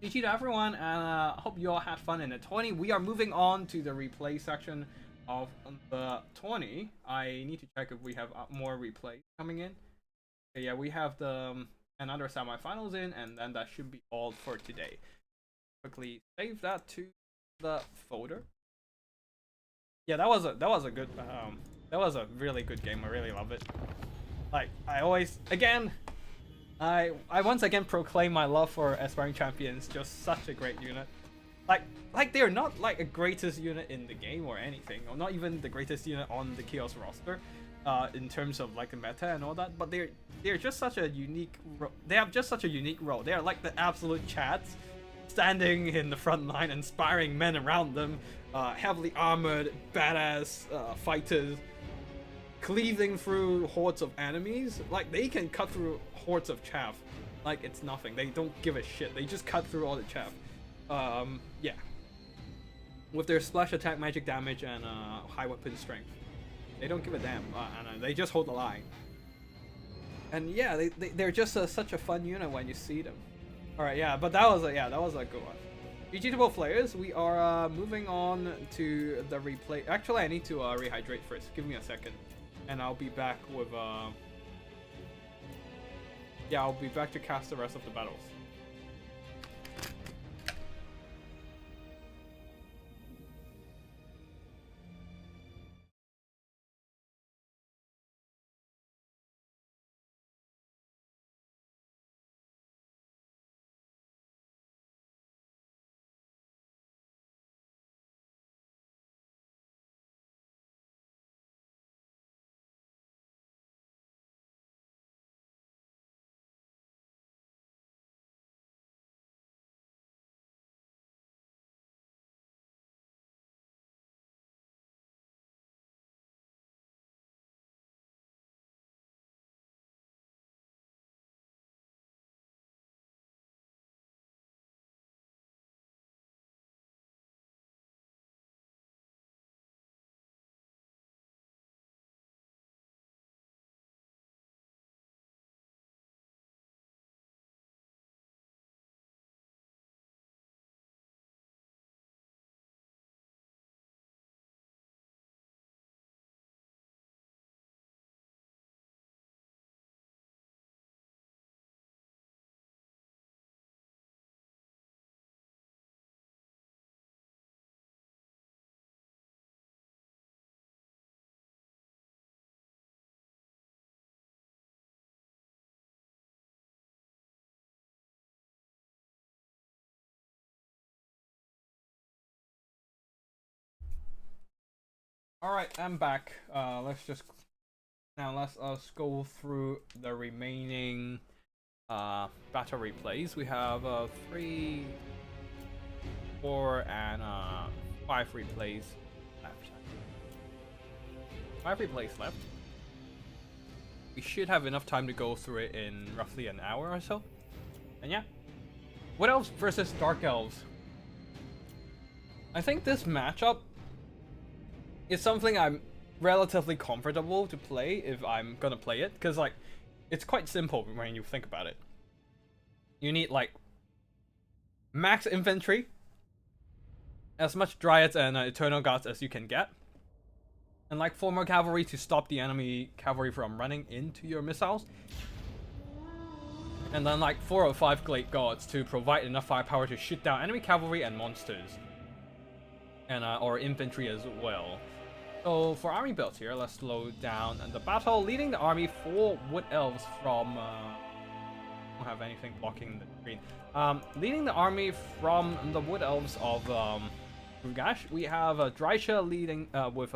GG to everyone, and hope you all had fun in the 20. We are moving on to the replay section of the 20. I need to check if we have more replays coming in. Okay, yeah, we have the another semifinals in, and then that should be all for today. Quickly save that to the folder. Yeah, that was a good that was a really good game. I really love it. Like, I always, again, I once again proclaim my love for aspiring champions. Just such a great unit. Like they're not like a greatest unit in the game or anything, or not even the greatest unit on the Chaos roster, in terms of like the meta and all that. But they're just such a unique. They have just such a unique role. They are like the absolute chads, standing in the front line, inspiring men around them. Heavily armored, badass fighters, cleaving through hordes of enemies. Like, they can cut through hordes of chaff like it's nothing. They don't give a shit. They just cut through all the chaff. Yeah. With their splash attack, magic damage, and high weapon strength. They don't give a damn. And they just hold the line. And yeah, they're just such a fun unit when you see them. Alright, yeah, but that was a good one. GG to both players. We are moving on to the replay. Actually, I need to rehydrate first. Give me a second. And I'll be back with yeah, I'll be back to cast the rest of the battles. Alright, I'm back. Let's go through the remaining battle replays. We have 3, 4, and 5 replays left. 5 replays left. We should have enough time to go through it in roughly an hour or so. And yeah. Wood Elves versus Dark Elves. I think this matchup is something I'm relatively comfortable to play if I'm gonna play it. Because, like, it's quite simple when you think about it. You need, like, max infantry, as much Dryads and Eternal Gods as you can get. And like 4 more cavalry to stop the enemy cavalry from running into your missiles. And then like 4 or 5 Glade Gods to provide enough firepower to shoot down enemy cavalry and monsters. And or infantry as well. So for army builds here, let's slow down the battle. Leading the army for Wood Elves from... I don't have anything blocking the screen. Leading the army from the Wood Elves of Rugash, we have Drycha leading with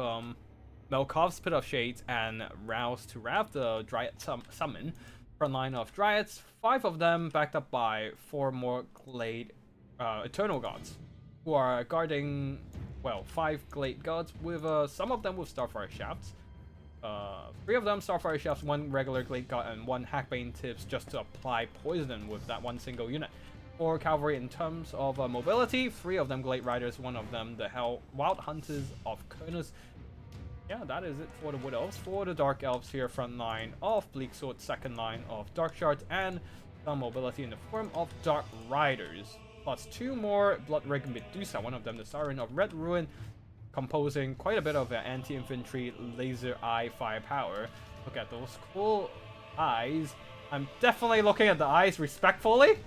Melkov's Pit of Shades and Rouse to Rav, the Dryad summon. Front line of Dryads, 5 of them backed up by 4 more Glade Eternal Gods, who are guarding, well, 5 Glade Gods with some of them with Starfire Shafts. 3 of them Starfire Shafts, 1 regular Glade God, and 1 Hackbane Tips just to apply poison with that 1 single unit. 4 cavalry in terms of mobility, 3 of them Glade Riders, 1 of them the Wild Hunters of Kernus. Yeah, that is it for the Wood Elves. For the Dark Elves here, front line of Bleak Sword, second line of Dark Shards, and some mobility in the form of Dark Riders. Plus 2 more Bloodrig Medusa, 1 of them the Siren of Red Ruin, composing quite a bit of anti-infantry laser eye firepower. Look at those cool eyes. I'm definitely looking at the eyes respectfully.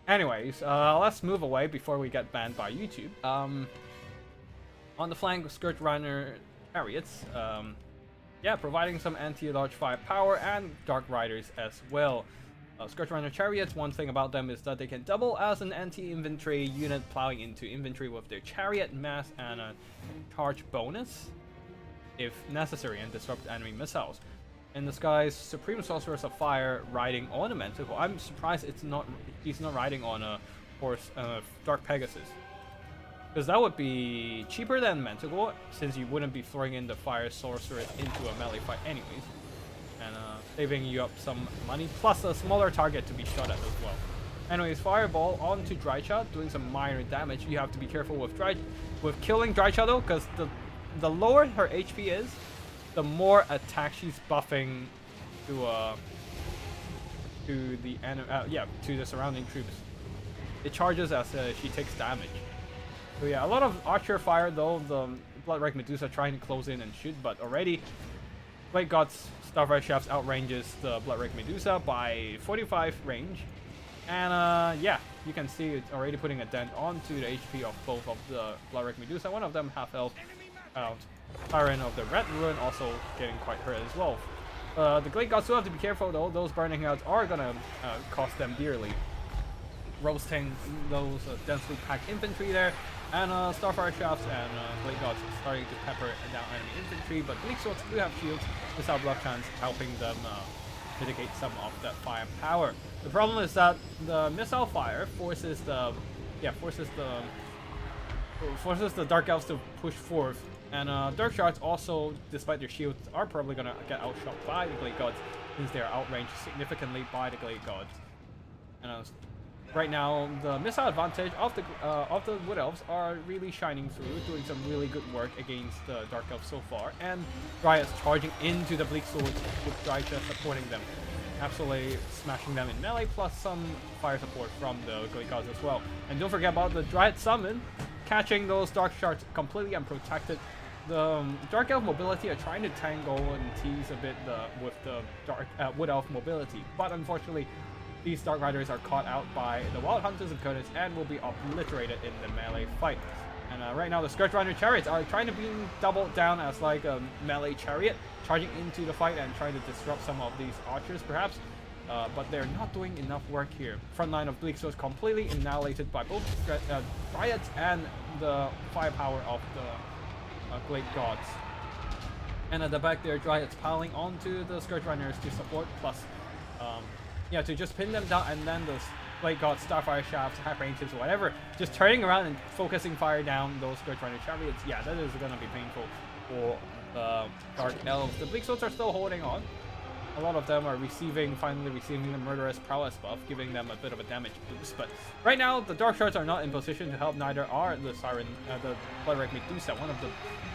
Anyways, let's move away before we get banned by YouTube. On the flank, Scourge Runner Chariots. Yeah, providing some anti-large firepower and Dark Riders as well. Scourge Runner Chariots, one thing about them is that they can double as an anti-infantry unit plowing into infantry with their chariot mass and a charge bonus if necessary and disrupt enemy missiles. In the skies, Supreme Sorceress of Fire riding on a Manticore. I'm surprised he's not riding on a horse, Dark Pegasus. Because that would be cheaper than Manticore, since you wouldn't be throwing in the Fire Sorceress into a melee fight anyways. And saving you up some money, plus a smaller target to be shot at as well. Anyways, Fireball onto Drycha, doing some minor damage. You have to be careful with killing Drycha though, because the lower her HP is, the more attack she's buffing to the surrounding troops. It charges as she takes damage. So yeah, a lot of archer fire though. The Bloodwreck Medusa trying to close in and shoot, but already Blade God's Starfire Shafts outranges the Bloodwreck Medusa by 45 range. And yeah, you can see it's already putting a dent onto the HP of both of the Bloodwreck Medusa. One of them half health. Siren of the Red Ruin also getting quite hurt as well. The Glade Gods still have to be careful though. Those Burning Hells are gonna cost them dearly. Roasting those densely packed infantry there. And Starfire Shafts and Blade Gods starting to pepper down enemy infantry, but Bleak Swords do have shields, Missile Block Chance helping them mitigate some of that firepower. The problem is that the missile fire forces the Dark Elves to push forth, and Dark Shards also, despite their shields, are probably gonna get outshot by the Glade Gods since they are outranged significantly by the Glade Gods. And right now, the missile advantage of the Wood Elves are really shining through, doing some really good work against the Dark Elves so far. And Dryads charging into the Bleak Swords with Drycha supporting them, absolutely smashing them in melee, plus some fire support from the Glade Gods as well. And don't forget about the Dryad Summon, catching those Dark Shards completely unprotected. The Dark Elf mobility are trying to tangle and tease a bit with the Wood Elf mobility, but unfortunately, these Dark Riders are caught out by the Wild Hunters of Kernus and will be obliterated in the melee fight. And right now the Scourge Runner Chariots are trying to be doubled down as like a melee chariot, charging into the fight and trying to disrupt some of these archers perhaps. But they're not doing enough work here. Front line of Bleak Swords completely annihilated by both Dryads and the firepower of the Glade Gods. And at the back there, Dryads piling onto the Scourge Runners to support, plus yeah, to just pin them down, and then the Blade Gods, Starfire Shafts, Hyper Ancients, whatever, just turning around and focusing fire down those Scourge Rider Chariots, yeah, that is going to be painful for the Dark Elves. The Bleak Swords are still holding on. A lot of them are finally receiving the Murderous Prowess buff, giving them a bit of a damage boost. But right now, the Dark Shards are not in position to help, neither are the the Bloodwreck Medusa. One of the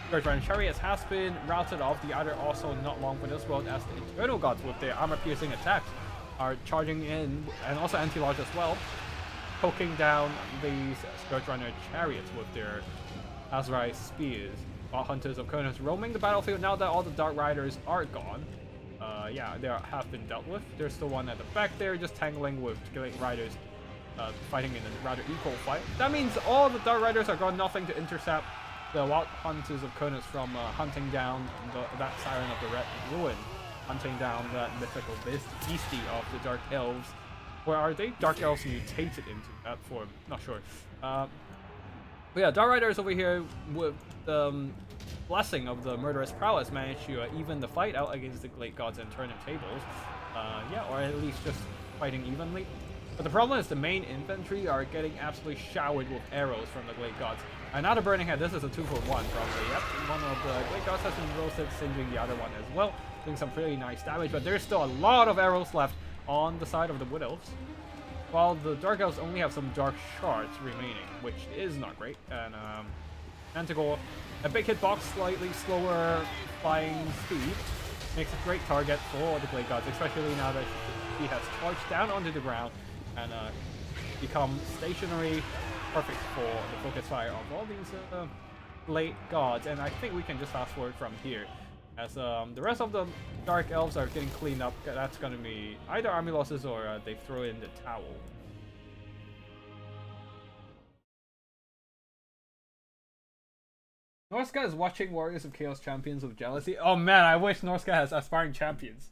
Scourge Rider Chariots has been routed off, the other also not long for this world, as the Eternal Gods with their armor-piercing attacks are charging in, and also Anti-Large as well, poking down these Scourge Rider Chariots with their Azrai Spears. While Hunters of Kurnos roaming the battlefield now that all the Dark Riders are gone. Yeah, they have been dealt with. There's still one at the back there, just tangling with Great Riders, fighting in a rather equal fight. That means all the Dark Riders are gone, nothing to intercept the Wild Hunters of Kurnos from hunting down that Siren of the Red Ruin, hunting down that mythical beastie of the Dark Elves. Where are they? Dark Elves mutated into that form. Not sure. But yeah, Dark Riders over here with the blessing of the Murderous Prowess managed to even the fight out against the Glade Gods and turn the tables. Yeah, or at least just fighting evenly. But the problem is the main infantry are getting absolutely showered with arrows from the Glade Gods. Another Burning Head. This is a 2-for-1 probably. Yep, one of the Glade Gods has been roasted, singeing the other one as well, doing some pretty nice damage. But there's still a lot of arrows left on the side of the Wood Elves, while the Dark Elves only have some Dark Shards remaining, which is not great. And Manticore, a big hitbox, slightly slower flying speed, makes a great target for the Glade Gods, especially now that he has charged down onto the ground and become stationary, perfect for the focus fire of all these Glade Gods. And I think we can just fast forward from here, as the rest of the Dark Elves are getting cleaned up. That's going to be either army losses or they throw in the towel. Norska is watching Warriors of Chaos Champions with jealousy. Oh man, I wish Norska has aspiring champions.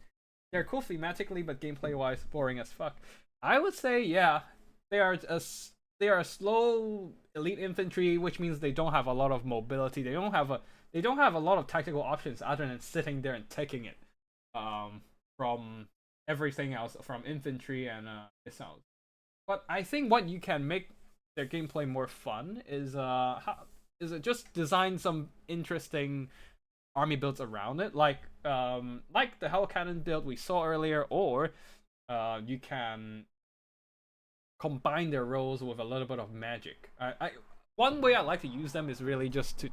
They're cool thematically, but gameplay-wise, boring as fuck. I would say, yeah, they are a slow elite infantry, which means they don't have a lot of mobility. They don't have a lot of tactical options other than sitting there and taking it from everything else, from infantry and missiles. But I think what you can make their gameplay more fun is just design some interesting army builds around it, like the Hell Cannon build we saw earlier, or you can combine their roles with a little bit of magic. One way I like to use them is really just to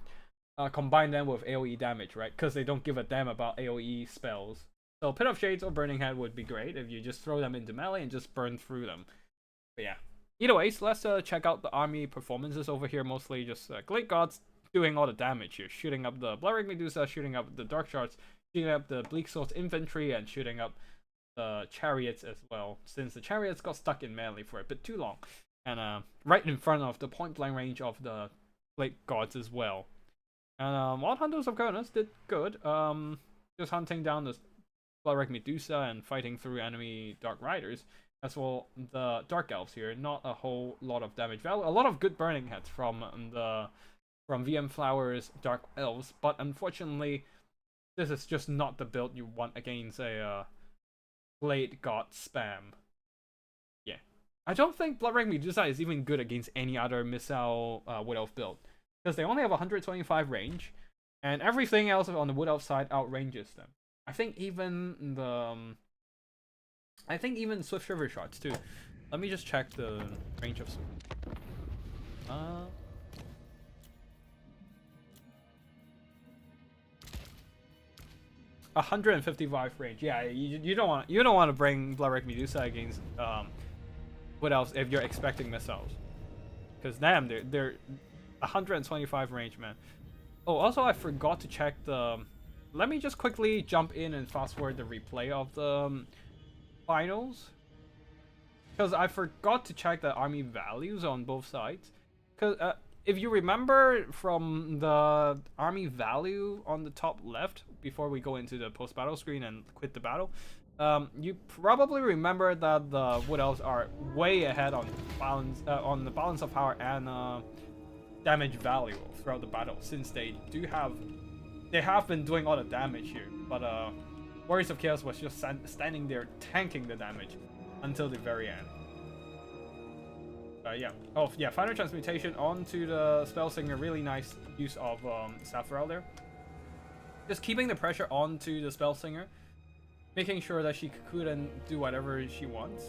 combine them with AoE damage, right? Because they don't give a damn about AoE spells. So Pit of Shades or Burning Head would be great if you just throw them into melee and just burn through them. But yeah. Either ways, let's check out the army performances over here. Mostly just Glade Gods doing all the damage here. Shooting up the Bloodwreck Medusa, shooting up the Dark Shards, shooting up the Bleak Swords infantry, and shooting up the Chariots as well, since the Chariots got stuck in melee for a bit too long. And right in front of the point-blank range of the Glade Gods as well. And Wild Hunters of Kurnos did good. Just hunting down the Bloodwreck Medusa and fighting through enemy Dark Riders. As well, the Dark Elves here, not a whole lot of damage value. A lot of good burning heads from VM Flower's Dark Elves, but unfortunately, this is just not the build you want against a Glade God spam. Yeah, I don't think Bloodwreck Medusa is even good against any other missile Wood Elf build, because they only have 125 range, and everything else on the Wood Elf side outranges them. I think even Swift Shiver Shots too. Let me just check the range of Swift. 155 range. Yeah, you don't want to bring Bloodwreck Medusa against what else if you're expecting missiles, because damn, they're 125 range, man. Oh, also I forgot to check the. Let me just quickly jump in and fast forward the replay of the finals, because I forgot to check the army values on both sides. Because if you remember from the army value on the top left before we go into the post-battle screen and quit the battle, you probably remember that the Wood Elves are way ahead on balance, on the balance of power and damage value throughout the battle, since they have been doing all the damage here. But Warriors of Chaos was just standing there tanking the damage until the very end. Yeah. Oh, yeah. Final transmutation onto the spell singer. Really nice use of Sapphiel there. Just keeping the pressure onto the spell singer, making sure that she couldn't do whatever she wants,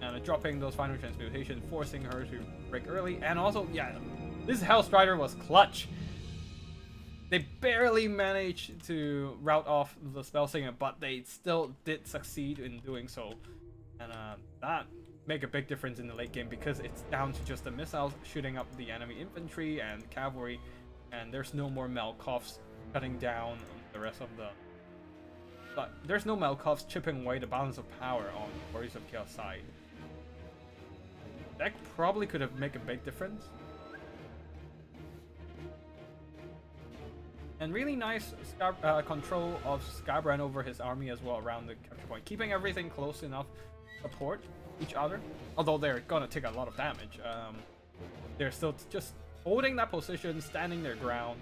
and dropping those final transmutation, forcing her to break early. And also, yeah, this Hellstrider was clutch. They barely managed to rout off the spell singer, but they still did succeed in doing so, and that make a big difference in the late game because it's down to just the missiles shooting up the enemy infantry and cavalry, and there's no more Malkovs cutting down the rest of the. But there's no Malkovs chipping away the balance of power on Warriors of Chaos side. That probably could have made a big difference. And really nice control of Skybrand over his army as well around the capture point, keeping everything close enough to support each other. Although they're gonna take a lot of damage, they're still just holding that position, standing their ground,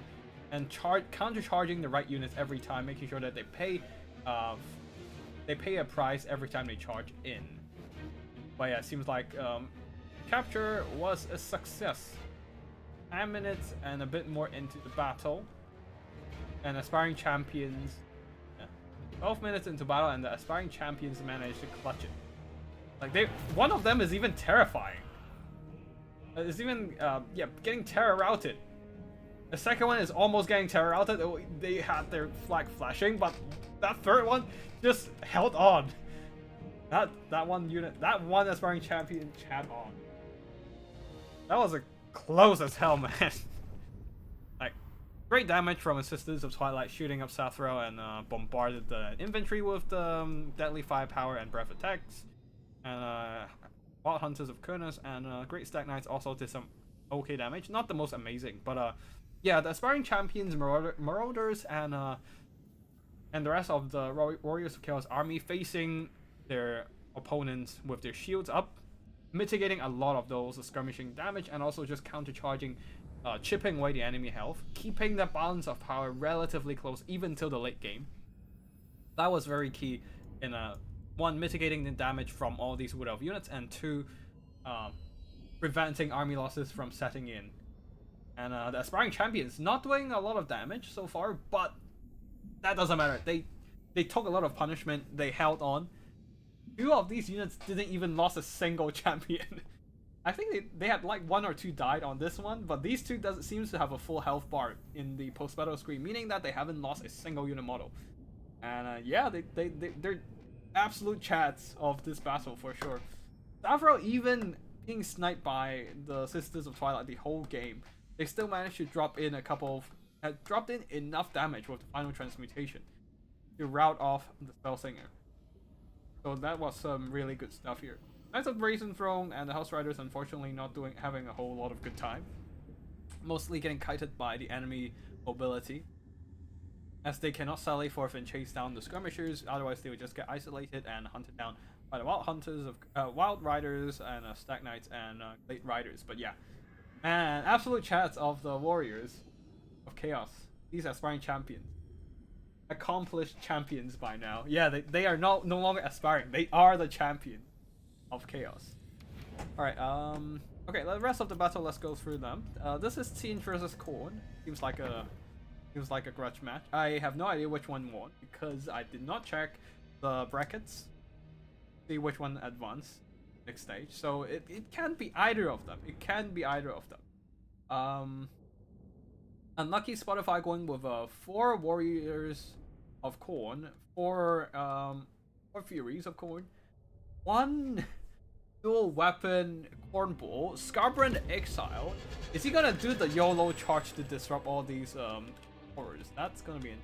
and counter-charging the right units every time, making sure that they pay a price every time they charge in. But yeah, it seems like capture was a success. 10 minutes and a bit more into the battle, and aspiring champions. Yeah, 12 minutes into battle, and the aspiring champions managed to clutch it. Like one of them is even terrifying. It's even yeah, getting terror routed. The second one is almost getting terror routed. They had their flag flashing, but that third one just held on. That one unit, that one aspiring champion had on. That was a close as hell, man. Like, great damage from his Sisters of Twilight, shooting up Sathro and bombarded the infantry with the deadly firepower and breath attacks. And Wild Hunters of Kurnos and Great Stag Knights also did some okay damage. Not the most amazing, but yeah, the aspiring champions, marauders, and the rest of the Warriors of Chaos army facing their opponents with their shields up, mitigating a lot of those skirmishing damage, and also just counter-charging, chipping away the enemy health, keeping the balance of power relatively close even till the late game. That was very key in one, mitigating the damage from all these Wood Elf units, and two, preventing army losses from setting in. And the aspiring champions not doing a lot of damage so far, but that doesn't matter. They took a lot of punishment. They held on. Two of these units didn't even lose a single champion. I think they had like 1 or 2 died on this one, but these two seems to have a full health bar in the post-battle screen, meaning that they haven't lost a single unit model. And yeah, they're absolute chats of this battle for sure. Sapphiel even being sniped by the Sisters of Twilight the whole game, they still managed to drop in dropped in enough damage with the final transmutation to rout off the spell singer. So that was some really good stuff here. Knights of Brazen Throne and the House Riders unfortunately not having a whole lot of good time, mostly getting kited by the enemy mobility, as they cannot sally forth and chase down the skirmishers. Otherwise, they would just get isolated and hunted down by the Wild Hunters of Wild Riders and Stag Knights and Late Riders. But yeah, man, absolute chats of the Warriors of Chaos. These aspiring champions, accomplished champions by now. Yeah, they are no longer aspiring. They are the champion of Chaos. All right. Okay. The rest of the battle, let's go through them. This is Teen versus Korn. Seems like a grudge match. I have no idea which one won because I did not check the brackets, see which one advanced next stage. So it can't be either of them. It can be either of them. Unlucky Spotify going with 4 Warriors of Korn, 4 Furies of Korn, 1 dual weapon Cornball, Scarbrand Exile. Is he gonna do the YOLO charge to disrupt all these horrors? That's gonna be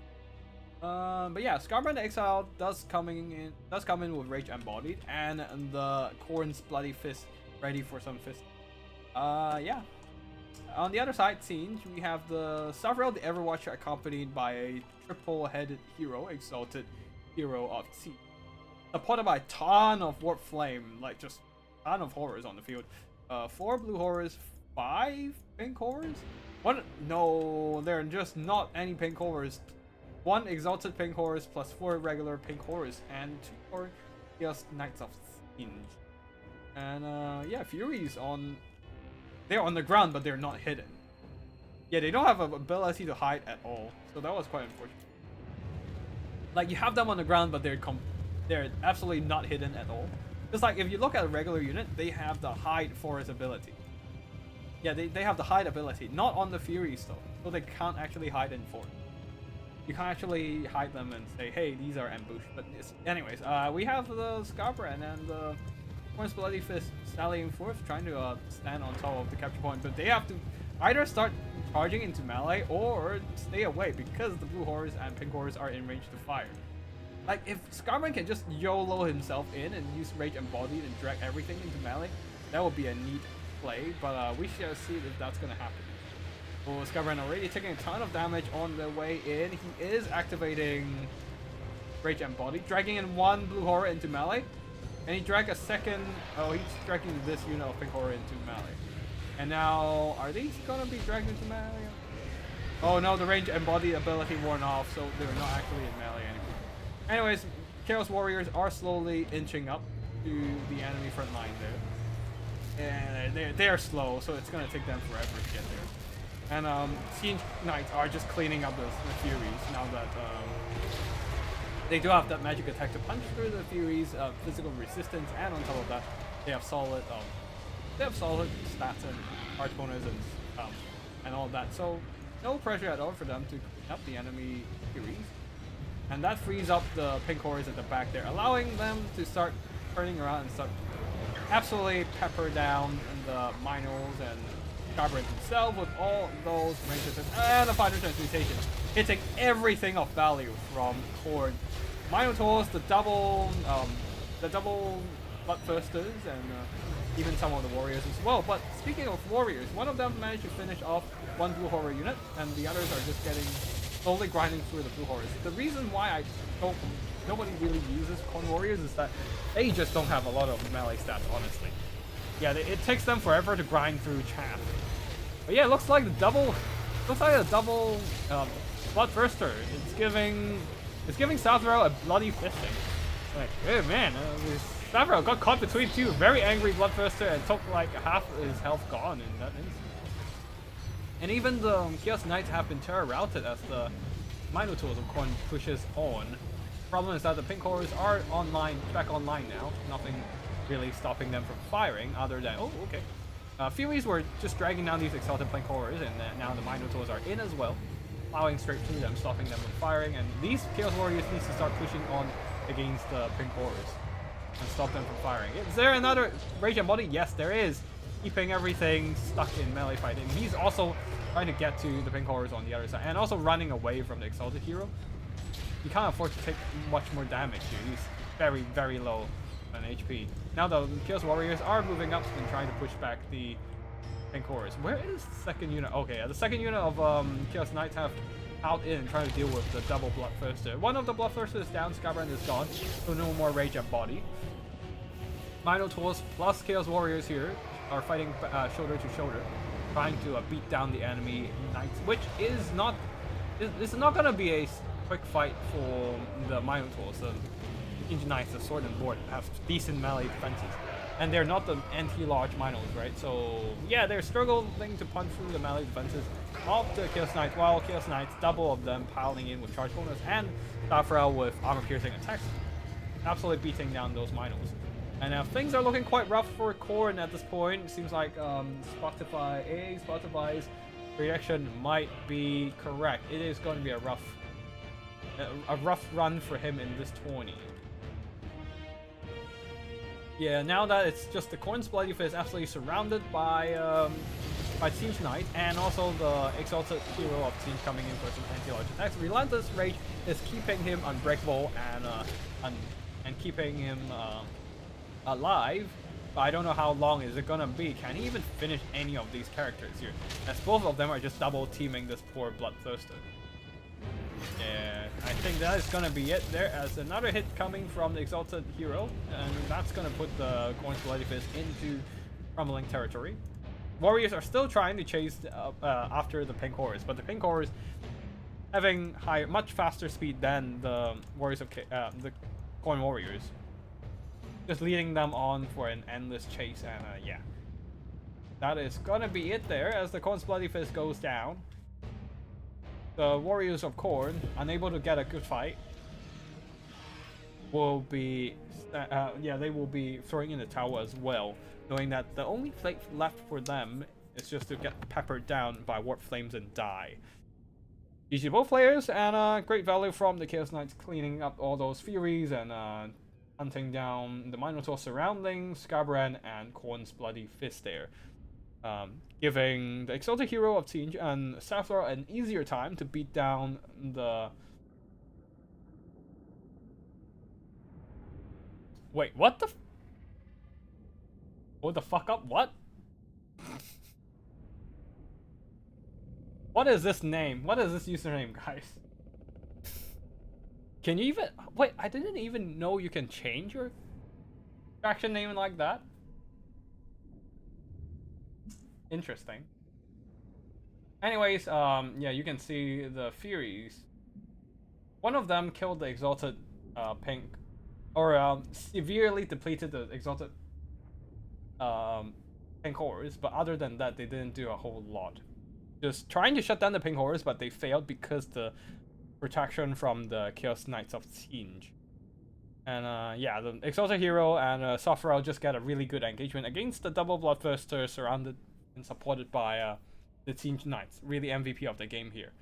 but yeah, Scarbrand Exile does come in with Rage Embodied and the Korn's Bloody Fist ready for some fist. Yeah. On the other side, Siege, we have the Sapphiel the Everwatcher accompanied by a triple-headed hero, Exalted Hero of Siege, supported by a ton of Warp Flame, like just a ton of horrors on the field. 4 blue horrors, 5 pink horrors? No, they're just not any pink horrors. 1 Exalted pink horrors plus 4 regular pink horrors and 2 Chaos Knights of Siege. And yeah, Furies they're on the ground, but they're not hidden. Yeah, they don't have an ability to hide at all, so that was quite unfortunate. Like, you have them on the ground, but they're absolutely not hidden at all. Just like if you look at a regular unit, they have the hide forest ability. Yeah, they have the hide ability, not on the Furies though, so they can't actually hide in forest. You can't actually hide them and say, hey, these are ambushed. But anyways, we have the Scarbrand and the Corn's Bloody Fist sallying forth, trying to stand on top of the capture point, but they have to either start charging into melee or stay away because the blue horrors and pink horrors are in range to fire. Like, if Scarbrand can just YOLO himself in and use Rage Embodied and drag everything into melee, that would be a neat play, but we shall see if that's gonna happen. Oh, Scarbrand already taking a ton of damage on the way in. He is activating Rage Embodied, dragging in one blue horror into melee, and he dragged a second. Oh, he's dragging this unit of pink horror into melee. And now, are these gonna be dragged into melee? Oh no, the range embodied ability worn off, so they're not actually in melee anymore. Anyways, Chaos Warriors are slowly inching up to the enemy front line there. And they're slow, so it's gonna take them forever to get there. And Siege Knights are just cleaning up the Furies now that they do have that magic attack to punch through the Furies, physical resistance, and on top of that, they have solid stats and hard bonus and all that. So no pressure at all for them to clean up the enemy Furies. And that frees up the pink horrors at the back there, allowing them to start turning around and start absolutely pepper down the Minos and Scarbrand himself with all those ranges and the fighter transmutation, hitting everything of value from Khorne. Minotaurs, the double Bloodthirsters, and even some of the warriors as well. But speaking of warriors, one of them managed to finish off one blue horror unit, and the others are just slowly grinding through the blue horrors. The reason why nobody really uses Khorne warriors is that they just don't have a lot of melee stats, honestly. Yeah, it takes them forever to grind through chaff. But yeah, it looks like a double Bloodthirster. It's giving Sathro a bloody fisting. Like, oh man, Sathro got caught between two very angry Bloodthirster and took like half his health gone in that instant. And even the Chaos Knights have been terror routed as the Minotaurs of Khorne pushes on. Problem is that the pink horrors are back online now. Nothing really stopping them from firing other than, oh, okay. Furies were just dragging down these exalted pink horrors, and now the Minotaurs are in as well, plowing straight through them, stopping them from firing, and these Chaos Warriors need to start pushing on against the pink horrors and stop them from firing. Is there another Rage Embodied? Yes, there is. Keeping everything stuck in melee fighting. He's also trying to get to the pink horrors on the other side, and also running away from the exalted hero. He can't afford to take much more damage here. He's very, very low on HP. Now the Chaos Warriors are moving up and trying to push back the pink horrors. Where is the second unit? Okay, the second unit of Chaos Knights have out in and trying to deal with the double Bloodthirster. One of the Bloodthirsters is down, Scarbrand is gone, so no more Rage Embodied. Minotaurs plus Chaos Warriors here are fighting shoulder to shoulder, trying to beat down the enemy Knights, which is not... This is not going to be a quick fight for the Minotaurs. The Knights, the sword and board, have decent melee defenses. And they're not the anti-large Minos, right? So, yeah, they're struggling to punch through the melee defenses of the Chaos Knights, while Chaos Knights, double of them piling in with charge bonus, and Sathro with armor-piercing attacks, absolutely beating down those Minos. And now things are looking quite rough for Khorne at this point. It seems like Spotify's reaction might be correct. It is going to be a rough run for him in this tourney. Yeah, now that it's just the Khorne's Bloody Fist absolutely surrounded by Siege Knight, and also the exalted hero of Siege coming in for some anti-large attacks. Relentless Rage is keeping him unbreakable and keeping him alive. But I don't know how long is it gonna be. Can he even finish any of these characters here? As both of them are just double teaming this poor Bloodthirster. Yeah, I think that is gonna be it there, as another hit coming from the exalted hero, and that's gonna put the Khorne's Bloody Fist into crumbling territory. Warriors are still trying to chase after the pink horrors, but the pink horrors having much faster speed than the warriors of the Khorne warriors. just leading them on for an endless chase. And yeah, that is gonna be it there as the Khorne's Bloody Fist goes down. The Warriors of Khorne, unable to get a good fight, will be they will be throwing in the towel as well, knowing that the only fate left for them is just to get peppered down by warp flames and die. GG both players, and great value from the Chaos Knights cleaning up all those Furies and hunting down the Minotaur surrounding Scabrand and Khorne's Bloody Fist there. Giving the Exalted Hero of Tinge and Safflor an easier time to beat down the... Wait, what the... Hold the fuck up, what? What is this name? What is this username, guys? Can you even... Wait, I didn't even know you can change your faction name like that. Interesting. Anyways, yeah, you can see the Furies. One of them killed the Exalted Pink, or severely depleted the Exalted Pink Horrors, but other than that, they didn't do a whole lot. Just trying to shut down the Pink Horrors, but they failed because the protection from the Chaos Knights of Tinge. And yeah, the Exalted Hero and Sofrel just get a really good engagement against the double Bloodthirster surrounded and supported by the Tinge Knights. Really MVP of the game here.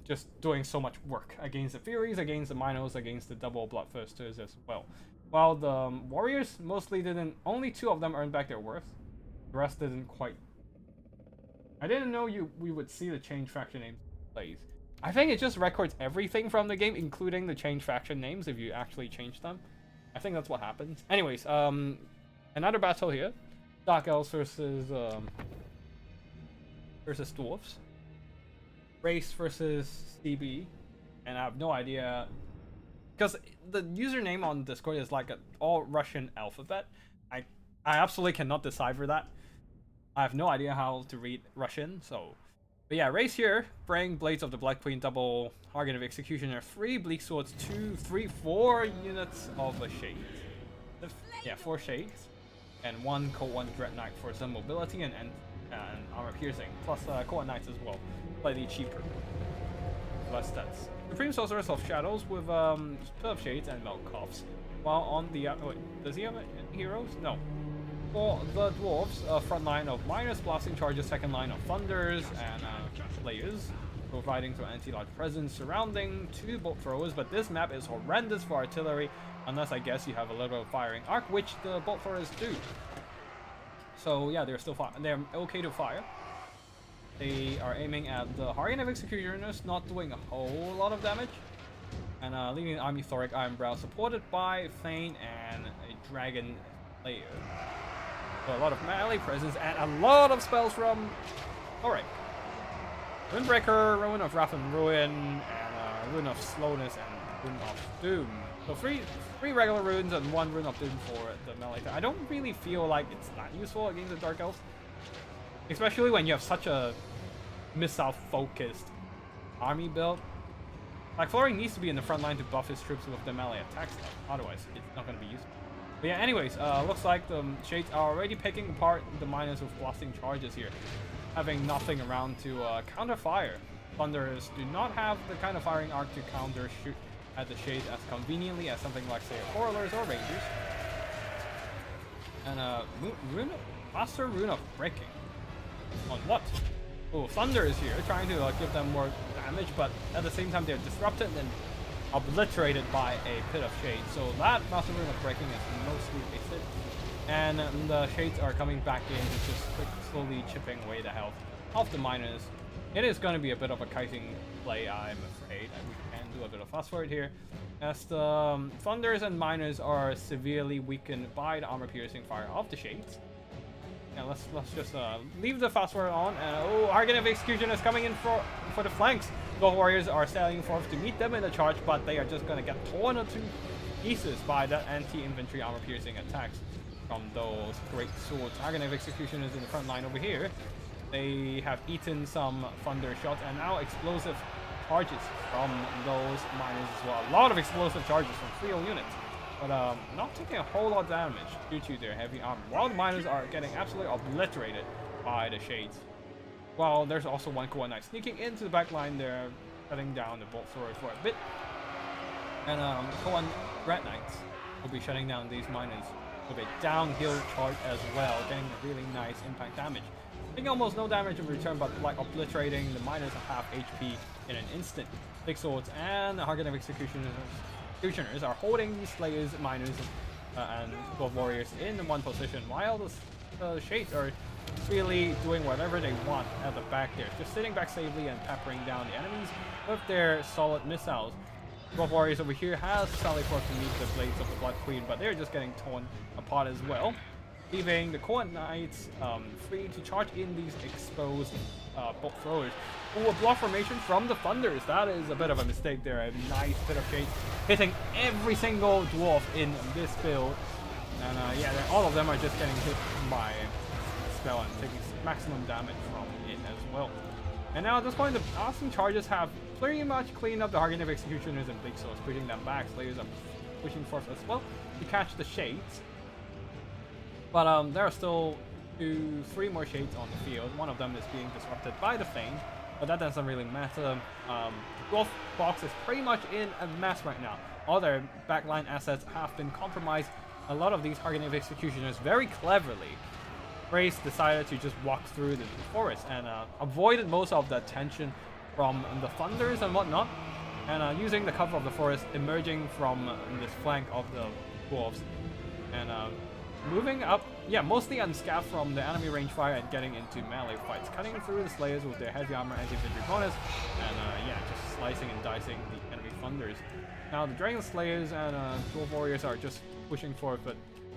Just doing so much work against the Furies, against the Minos, against the double Bloodthirsters as well. While the Warriors mostly didn't, only 2 of them earned back their worth. The rest didn't quite. I didn't know we would see the change faction names plays. I think it just records everything from the game, including the change faction names if you actually change them. I think that's what happens. Anyways, another battle here. Dark Elves versus Dwarves. Race versus CB. And I have no idea, because the username on Discord is like an all Russian alphabet. I absolutely cannot decipher that. I have no idea how to read Russian, so... But yeah, Race here, bring Blades of the Black Queen, double Hargan of Executioner, 3 Bleak Swords, 2, 3, 4 units of a Shade. Yeah, 4 Shades. And 1 Cold 1 Dread Knight for some mobility and armor piercing. Plus Cold Knights as well. Slightly cheaper. Less stats. Supreme Sorceress of Shadows with Spell of Shades and Melkoffs. While on the... wait, does he have any heroes? No. For the Dwarves, front line of Miners, Blasting Charges, second line of Thunders and Slayers, providing some anti-large presence surrounding 2 Bolt Throwers, but this map is horrendous for artillery, unless I guess you have a little firing arc, which the Bolt Throwers do. So yeah, they're okay to fire. They are aiming at the Hargan of Executioners, not doing a whole lot of damage, and leading the army Thoric Ironbrow, supported by Thane and a Dragon Slayer. So a lot of melee presence and a lot of spells from Thoric. Runebreaker, Ruin of Wrath and Ruin, and Rune of Slowness and Rune of Doom. So three regular runes and 1 Rune of Doom for the melee. I don't really feel like it's that useful against the Dark Elves, especially when you have such a missile-focused army build. Like, Flooring needs to be in the front line to buff his troops with the melee attack stuff, otherwise it's not going to be useful. But yeah, anyways, looks like the Shades are already picking apart the Miners with Blasting Charges here, having nothing around to counter fire. Thunders do not have the kind of firing arc to counter shoot at the Shades as conveniently as something like, say, Quarrelers or Rangers. And Master Rune of Breaking. On what? Oh, Thunder is here, trying to give them more damage, but at the same time they're disrupted and obliterated by a Pit of Shade. So that Master Rune of Breaking is mostly wasted. And the Shades are coming back in, just slowly chipping away the health of the Miners. It is going to be a bit of a kiting play, I'm afraid. We can do a bit of fast forward here, as the Thunders and Miners are severely weakened by the armor-piercing fire of the Shades. Yeah, let's just leave the fast forward on. Oh, Hargan of Execution is coming in for the flanks. The Warriors are sailing forth to meet them in the charge, but they are just going to get torn to pieces by the anti-infantry armor-piercing attacks from those great swords. Hargan of Execution is in the front line over here. They have eaten some thunder shots and now explosive charges from those Miners as well. A lot of explosive charges from 3 units. but not taking a whole lot of damage due to their heavy armor. While the miners are getting absolutely obliterated by the shades. While there's also one Koan Knight sneaking into the back line there, shutting down the bolt thrower for a bit. And Koan Red Knights will be shutting down these miners with a downhill charge as well, getting really nice impact damage. Taking almost no damage in return, but like obliterating the miners at half HP in an instant. Big Swords and Hargan of Executioners are holding these Slayers, Miners, and Dwarf Warriors in one position, while the Shades are really doing whatever they want at the back there. Just sitting back safely and peppering down the enemies with their solid missiles. Dwarf Warriors over here has sallied forth to meet the Blades of the Blood Queen, but they're just getting torn apart as well, leaving the Koan Knights free to charge in these exposed bolt throwers who will block formation from the Thunders. That is a bit of a mistake there. A nice bit of shade hitting every single dwarf in this build, and yeah, all of them are just getting hit by spell and taking maximum damage from it as well. And now at this point, the Austin charges have pretty much cleaned up the Hargan of Executioners and Big Swords, pushing them back. Slayers are pushing forth as well to catch the Shades. But there are still 3 more Shades on the field. One of them is being disrupted by the Fane, but that doesn't really matter. Dwarf box is pretty much in a mess right now. All their backline assets have been compromised. A lot of these Hargan of Executioners very cleverly Grace decided to just walk through the forest and avoided most of the attention from the Thunders and whatnot, and using the cover of the forest, emerging from this flank of the Dwarves, and moving up, yeah, mostly unscathed from the enemy range fire and getting into melee fights, cutting through the Slayers with their heavy armor anti-infantry bonus, and yeah, just slicing and dicing the enemy Thunders. Now the Dragon Slayers and Dwarf Warriors are just pushing forward, but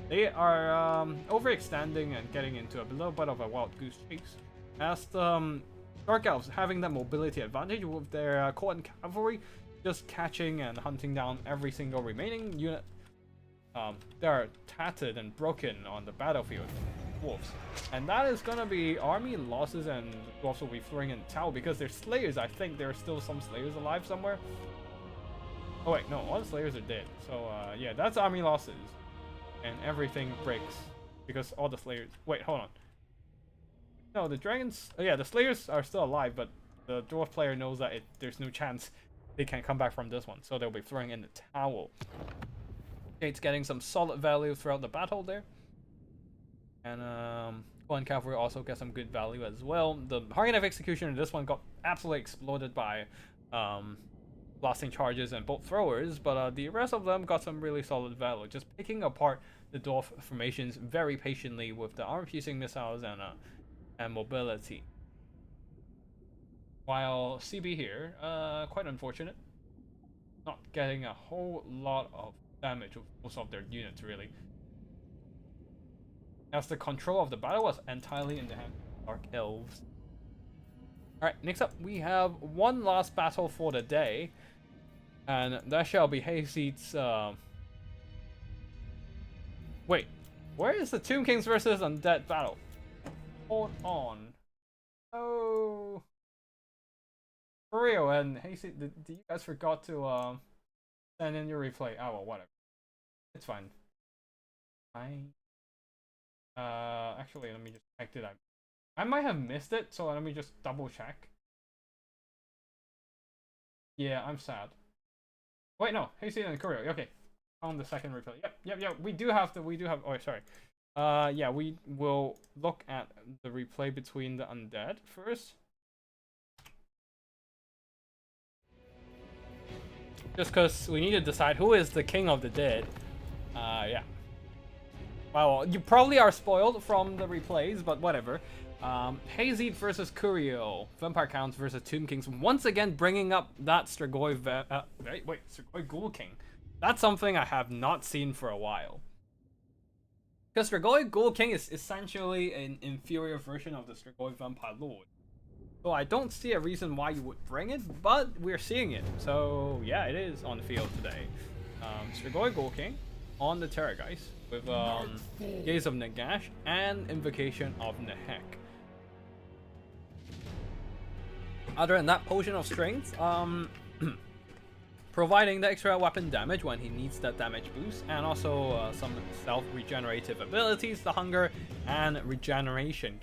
they are overextending and getting into a little bit of a wild goose chase, as the Dark Elves having that mobility advantage with their Koan Cavalry just catching and hunting down every single remaining unit. They are tattered and broken on the battlefield, Dwarves. And that is gonna be army losses, and the Dwarves will be throwing in the towel because they're Slayers. I think there are still some Slayers alive somewhere. Oh wait, no, all the Slayers are dead. So yeah, that's army losses. And everything breaks because all the Slayers. Wait, hold on. No, the Dragons. Yeah, the Slayers are still alive, but the Dwarf player knows that there's no chance they can come back from this one, so they'll be throwing in the towel. It's getting some solid value throughout the battle there, and Koan Cavalry also get some good value as well. The Hargan of Execution in this one got absolutely exploded by blasting charges and bolt throwers, but the rest of them got some really solid value, just picking apart the dwarf formations very patiently with the armor-piercing missiles and mobility. While CB here, quite unfortunate, not getting a whole lot of damage with most of their units really, as the control of the battle was entirely in the hands of Dark Elves. Alright, next up we have one last battle for the day, and that shall be Hayseed's wait, where is the Tomb Kings versus Undead battle? Hold on. Oh, for real, and Hayseed, did you guys forgot to send in your replay? Oh well, whatever. It's fine. Actually, let me just check it out. I might have missed it, so let me just double check. Yeah, I'm sad. Wait, no, Hayseed and Courier. Okay, on the second replay. Yep. We do have. Oh, sorry. Yeah, we will look at the replay between the undead first. Just because we need to decide who is the king of the dead. Yeah. Well, you probably are spoiled from the replays, but whatever. Hayseed versus Curio, Vampire Counts versus Tomb Kings, once again bringing up that Strigoi Strigoi Ghoul King. That's something I have not seen for a while. Because Strigoi Ghoul King is essentially an inferior version of the Strigoi Vampire Lord. So I don't see a reason why you would bring it, but we're seeing it. So yeah, it is on the field today. Strigoi Ghoul King on the Terrorgeist with Gaze of Nagash and Invocation of Nehek. Other than that, Potion of Strength, providing the extra weapon damage when he needs that damage boost, and also some self-regenerative abilities, the hunger and regeneration,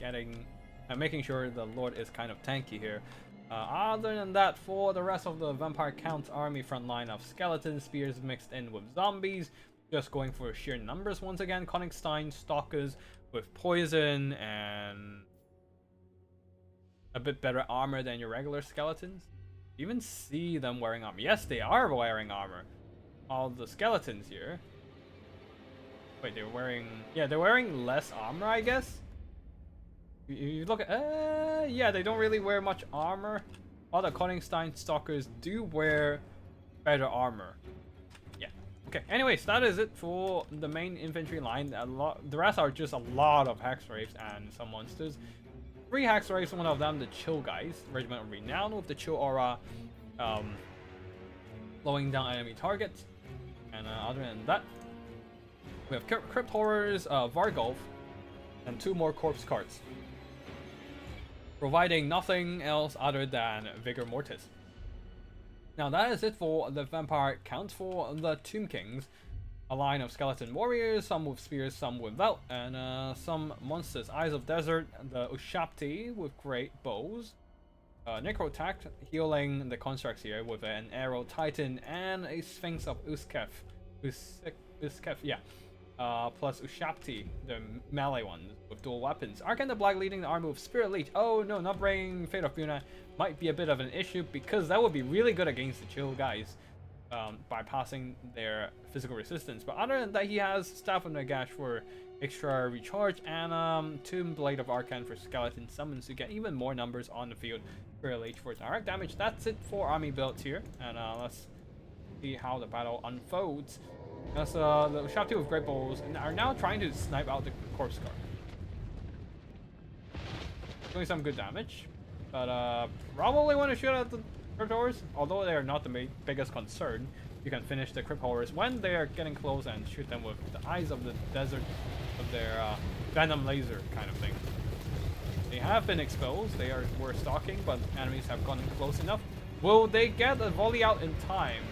making sure the Lord is kind of tanky here. Other than that, for the rest of the Vampire Count's army front line of skeleton spears mixed in with zombies, just going for sheer numbers once again. Konigstein stalkers with poison and a bit better armor than your regular skeletons. You even see them wearing armor. Yes, they are wearing armor. All the skeletons here. Wait, they're wearing... Yeah, they're wearing less armor, I guess. You look at... yeah, they don't really wear much armor. All the Konigstein stalkers do wear better armor. Yeah. Okay, anyways, that is it for the main infantry line. The rest are just a lot of Hex Wraiths and some monsters. 3 Hex Wraiths, one of them the Chill guys. Regiment of Renown with the Chill aura. Slowing down enemy targets. And other than that, we have Crypt Horrors, Vargolf, and 2 more Corpse Cards, providing nothing else other than Vigor Mortis. Now that is it for the Vampire Count. For the Tomb Kings, a line of skeleton warriors, some with spears, some without, and some monsters. Eyes of Desert, the Ushapti with great bows, Necrotact healing the constructs here with an Arrow Titan, and a Sphinx of Uskef, yeah. Plus Ushapti, the melee ones with dual weapons. Arkan the Black leading the army with Spirit Leech. Oh no, not bringing Fate of Buna might be a bit of an issue, because that would be really good against the Chill guys, bypassing their physical resistance. But other than that, he has Staff of Nagash for extra recharge, and Tomb Blade of Arkan for skeleton summons to get even more numbers on the field. Spirit Leech for direct damage. That's it for army builds here, and let's see how the battle unfolds. As the Ushapti with great bows are now trying to snipe out the Corpse Guard. Doing some good damage, but probably want to shoot at the Crypt Horrors, although they are not the biggest concern. You can finish the Crypt Horrors when they are getting close and shoot them with the Eyes of the Desert of their Venom Laser kind of thing. They have been exposed, were stalking, but enemies have gotten close enough. Will they get a volley out in time?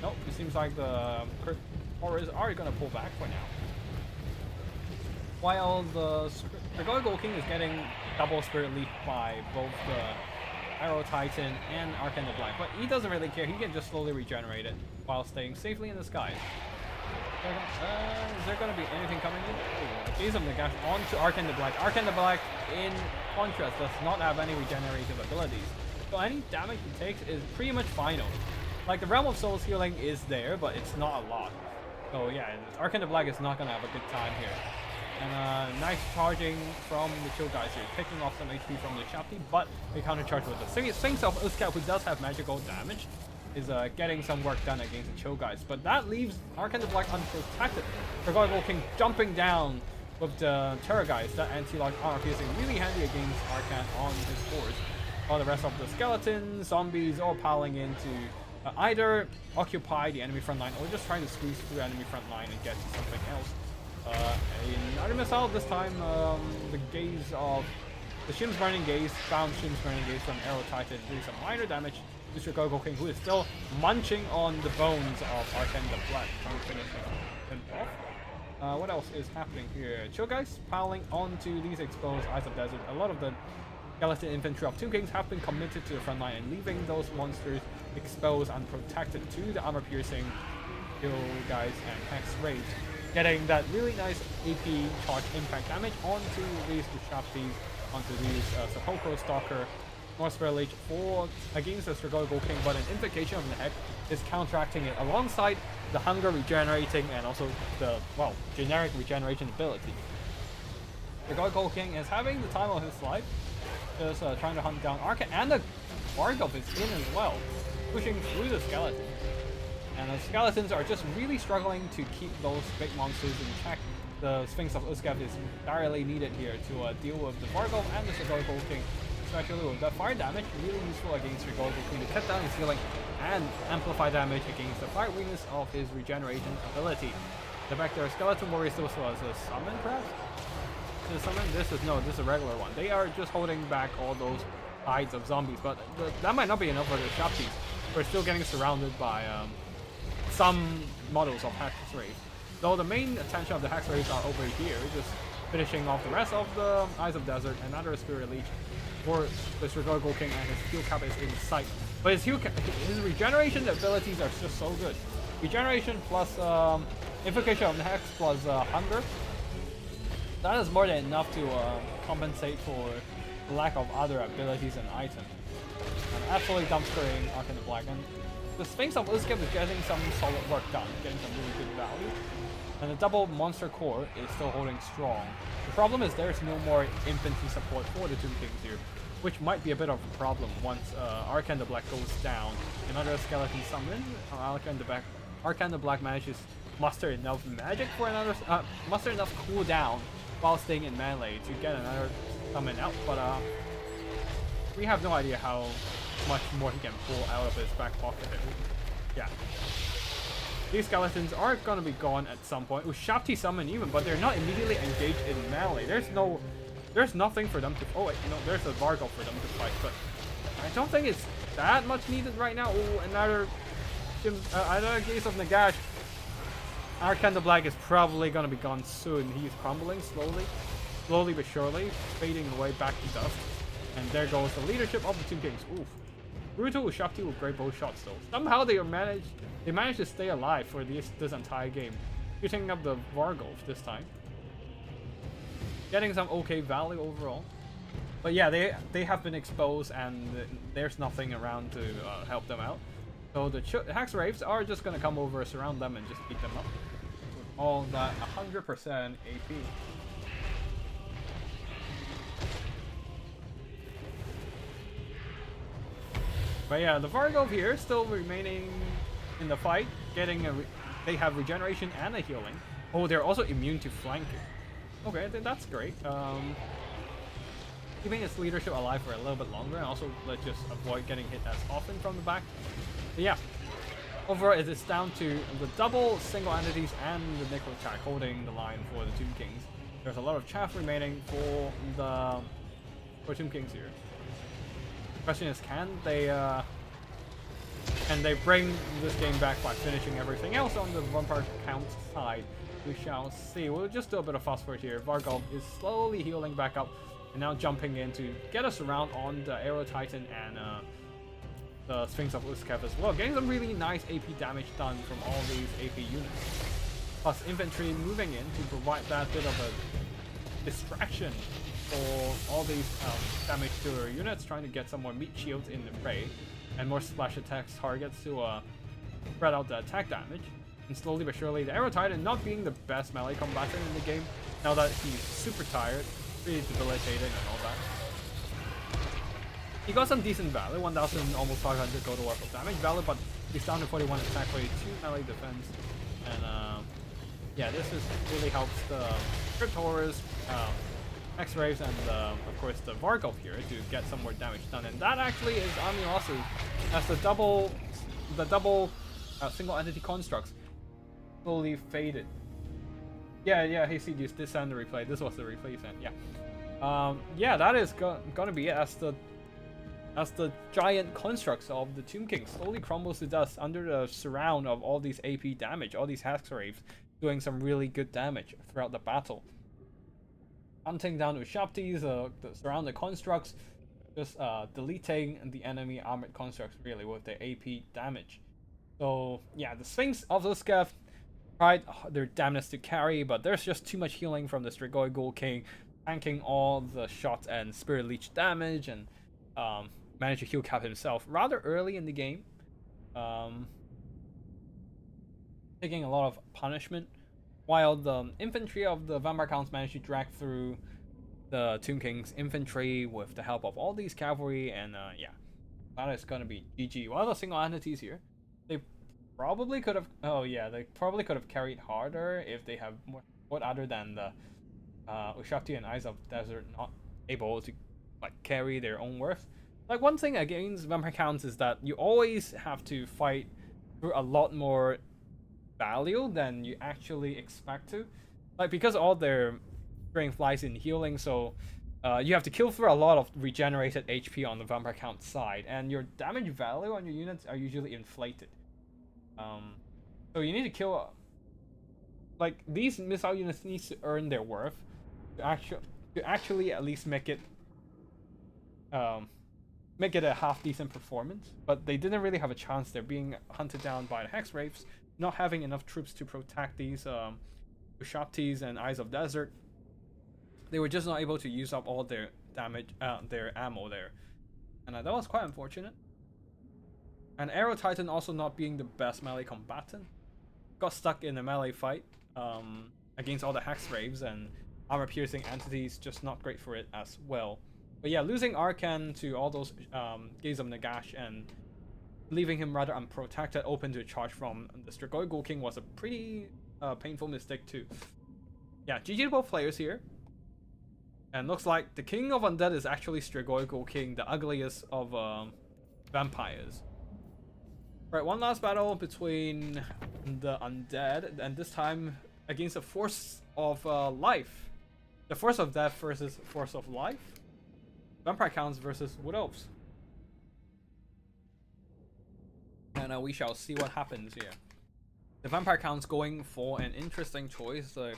Nope, it seems like the Crypt Horrors are going to pull back for now. While the Gargoyle King is getting double Spirit Leap by both the Arrow Titan and Arkan the Black, but he doesn't really care. He can just slowly regenerate it while staying safely in the skies. Is there going to be anything coming in? Gaze of Nagash onto Arkan the Black. Arkan the Black, in contrast, does not have any regenerative abilities, so any damage he takes is pretty much final. Like, the Realm of Souls healing is there, but it's not a lot. So yeah, Arkan the Black is not going to have a good time here. And nice charging from the Chill guys here, picking off some HP from the Ushapti, but they countercharge with the Sphinx of Uskep, who does have magical damage, is getting some work done against the Chill guys. But that leaves Arkan the Black unprotected. The Gargoyle King jumping down with the Terror guys, that anti-lock armor piercing really handy against Arkan on his horse. While the rest of the skeletons, zombies, all piling into either occupy the enemy front line or just trying to squeeze through enemy front line and get to something else. Another missile this time. The gaze of the Shim's Burning Gaze found Shim's Burning Gaze from Arrow Titan, doing some minor damage to Mr. Gargoyle King, who is still munching on the bones of Arkan the Black, trying to finish him off. What else is happening here? Chill guys piling onto these exposed Eyes of Desert. A lot of the skeleton infantry of Tomb Kings have been committed to the front line and leaving those monsters exposed and protected to the armor piercing Chill guys and Hex Rage, getting that really nice AP charge impact damage onto these Ushaptis, onto these Sepulchral Stalker. More Spirit Leech for against the Gargoyle King, but an Invocation of the Heck is counteracting it alongside the Hunger regenerating and also the, well, generic regeneration ability. The Gargoyle King is having the time of his life, just trying to hunt down Arkan, and the Vargolf is in as well, pushing through the skeletons. And the skeletons are just really struggling to keep those big monsters in check. The Sphinx of Uskep is direly needed here to deal with the Vargolf and the Gargoyle King, especially with the fire damage, really useful against the Gargoyle King to cut down his healing and amplify damage against the fire weakness of his regeneration ability. The back there, Skeleton Warriors still has a summon, perhaps? This is a regular one. They are just holding back all those hides of zombies, but that might not be enough for the Ushaptis. we're still getting surrounded by some models of Hex Wraith. Though the main attention of the Hex Wraiths are over here, just finishing off the rest of the Eyes of Desert, another Spirit Leech for the Strigoi Ghoul King, and his heal cap is in sight. But his regeneration abilities are just so good. Regeneration plus Invocation of the Hex plus Hunger. That is more than enough to compensate for the lack of other abilities and items. And absolutely dumpstering Arcane the Black. And the Sphinx of Uskep is getting some solid work done, getting some really good value. And the double monster core is still holding strong. The problem is there's no more infantry support for the Tomb Kings here, which might be a bit of a problem once Arcane the Black goes down. Another skeleton summon, Arcane the Black manages to muster enough magic for another, muster enough cooldown while staying in melee to get another summon out, but we have no idea how much more he can pull out of his back pocket. Yeah. These skeletons are gonna be gone at some point. Ushapti summon even, but they're not immediately engaged in melee. There's nothing for them to. Oh wait, no, there's a Vargal for them to fight, but I don't think it's that much needed right now. Ooh, another Gaze of Nagash. Arcane the Black is probably gonna be gone soon. He's crumbling slowly but surely, fading away back to dust. And there goes the leadership of the Tomb Kings. Oof. Brutal Ushapti with great bow shots though. Somehow they managed to stay alive for this entire game. Shooting up the Vargulf this time. Getting some okay value overall. But yeah, they have been exposed and there's nothing around to help them out. So the Hex Wraiths are just gonna come over, surround them, and just beat them up. With all that 100% AP. But yeah, the Vargulf here still remaining in the fight, getting they have regeneration and a healing. Oh, they're also immune to flanking. Okay, then that's great. Keeping its leadership alive for a little bit longer, and also let's just avoid getting hit as often from the back. But yeah, overall it is down to the double single entities and the Necrochack holding the line for the Tomb Kings. There's a lot of chaff remaining for Tomb Kings here. The question is, can they bring this game back by finishing everything else on the vampire count side? We shall see. We'll just do a bit of fast forward here. Vargulf is slowly healing back up and now jumping in to get us around on the Aero Titan and the Sphinx of Uskep as well. Getting some really nice AP damage done from all these AP units. Plus infantry moving in to provide that bit of a distraction for all these damage to our units, trying to get some more meat shields in the fray and more splash attacks targets to spread out the attack damage. And slowly but surely, the Aero Titan not being the best melee combatant in the game, now that he's super tired, really debilitating and all that. He got some decent value, 1,000 almost 500 gold worth of damage value, but he's down to 41 attack, 42 melee defense, and yeah, this really helps the Crypt Horrors, X-Rays, and of course the Vargulf here to get some more damage done. And that actually is Amiwasu as the double single entity constructs slowly faded. Yeah, hey see, this send the replay. This was the replay you sent, yeah. Yeah, that is gonna be it as the giant constructs of the Tomb King slowly crumbles to dust under the surround of all these AP damage, all these Hex Wraiths doing some really good damage throughout the battle. Hunting down Ushaptis, the surrounded constructs, just deleting the enemy armored constructs really with the AP damage. So yeah, the Sphinx of Uskep tried their damnness to carry, but there's just too much healing from the Strigoi Ghoul King, tanking all the shots and Spirit Leech damage, and managed to heal cap himself rather early in the game. Taking a lot of punishment, while the infantry of the Vampire Counts managed to drag through the Tomb King's infantry with the help of all these cavalry, and yeah, that is gonna be GG. While the single entities here, they probably could have, they probably could have carried harder if they have more support other than the Ushapti and Eyes of Desert not able to like carry their own worth. Like, one thing against Vampire Counts is that you always have to fight through a lot more value than you actually expect to. Like, because all their strength lies in healing, so You have to kill through a lot of regenerated HP on the vampire count side, and your damage value on your units are usually inflated. So you need to kill. Like these missile units needs to earn their worth to actually at least make it a half decent performance. But they didn't really have a chance. They're being hunted down by the Hex Wraiths, not having enough troops to protect these Ushaptis and Eyes of Desert. They were just not able to use up all their damage, their ammo there, and that was quite unfortunate. And Arrow Titan also not being the best melee combatant, got stuck in a melee fight against all the Hex Wraiths and armor-piercing entities, just not great for it as well. But yeah, losing Arcan to all those Gaze of Nagash and leaving him rather unprotected, open to a charge from the Strigoi Ghoul King was a pretty painful mistake too. Yeah, GG to both players here. And looks like the King of Undead is actually Strigoi Ghoul King, the ugliest of vampires. Right, one last battle between the Undead, and this time against the Force of Life. The Force of Death versus Force of Life. Vampire Counts versus Wood Elves. And we shall see what happens here. The Vampire Counts going for an interesting choice, the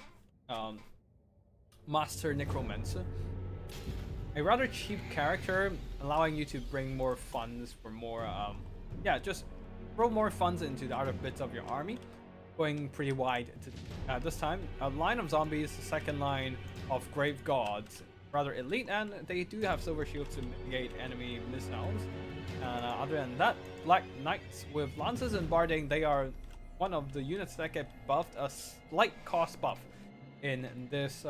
Master Necromancer. A rather cheap character, allowing you to bring more funds for more, yeah, just throw more funds into the other bits of your army. Going pretty wide this time. A line of zombies, second line of Grave Gods, rather elite, and they do have silver shields to negate enemy missiles. And other than that, Black Knights with Lances and Barding, they are one of the units that get buffed, a slight cost buff in this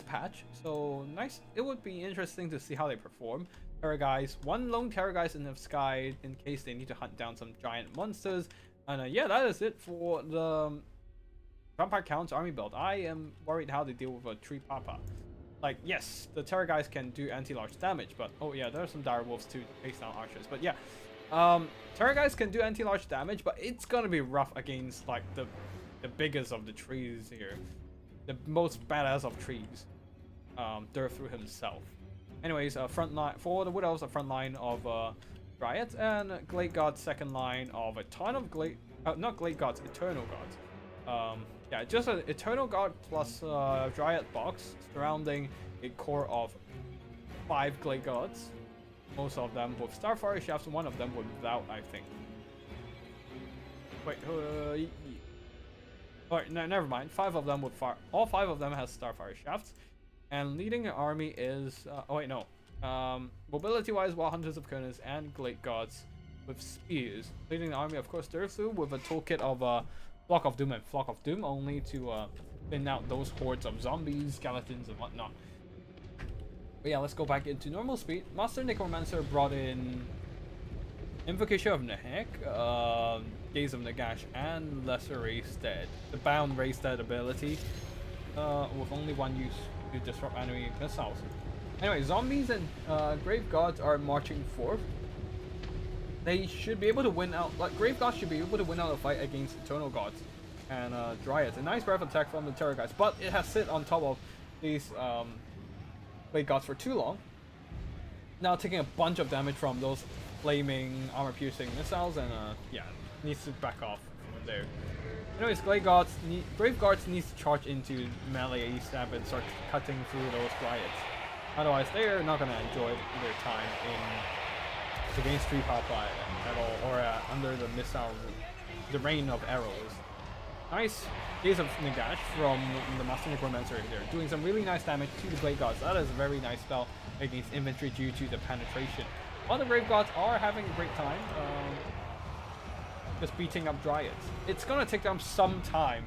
patch. So nice. It would be interesting to see how they perform. Terror guys, one lone terror guys in the sky in case they need to hunt down some giant monsters. And yeah, that is it for the Vampire Counts army build. I am worried how they deal with a Tree Papa. Like, yes, the terror guys can do anti-large damage, but oh yeah, there are some dire wolves to face down archers. But yeah, terror guys can do anti-large damage, but it's gonna be rough against like the biggest of the trees here, the most badass of trees, Durthru himself. Anyways, front line for the Wood Elves, a front line of Dryads, and Glade Gods, second line of a ton of not Glade Gods, Eternal Gods. Yeah, just an Eternal God plus Dryad box surrounding a core of 5 Glade Gods. Most of them with Starfire Shafts, one of them without, I think. Wait, alright, no, never mind. 5 of them with fire. All 5 of them has Starfire Shafts. And leading an army is, oh wait, no. Mobility-wise, Wild Hunters of Kurnos and Glade Gods with spears. Leading the army, of course, Durthru with a toolkit of Flock of Doom and Flock of Doom, only to thin out those hordes of zombies, skeletons, and whatnot. But yeah, let's go back into normal speed. Master Necromancer brought in Invocation of Nehek, Gaze of Nagash, and Lesser Raised Dead. The Bound Raised Dead ability, with only one use to disrupt enemy missiles. Anyway, zombies and Grave Gods are marching forth. They should be able to win out, like Grave Gods should be able to win out a fight against Eternal Gods and Dryads. A nice breath attack from the Terror guys, but it has sit on top of these Blade Gods for too long. Now taking a bunch of damage from those flaming armor-piercing missiles, and yeah, needs to back off from there. Anyways, Grave Gods needs to charge into melee stab and start cutting through those Dryads. Otherwise, they're not gonna enjoy their time against Tree Papa at all, or under the missile, the rain of arrows. Nice Gaze of Nagash from the Master Necromancer here, doing some really nice damage to the Blade Gods. That is a very nice spell against infantry due to the penetration. While the Grave Gods are having a great time, just beating up Dryads. It's gonna take them some time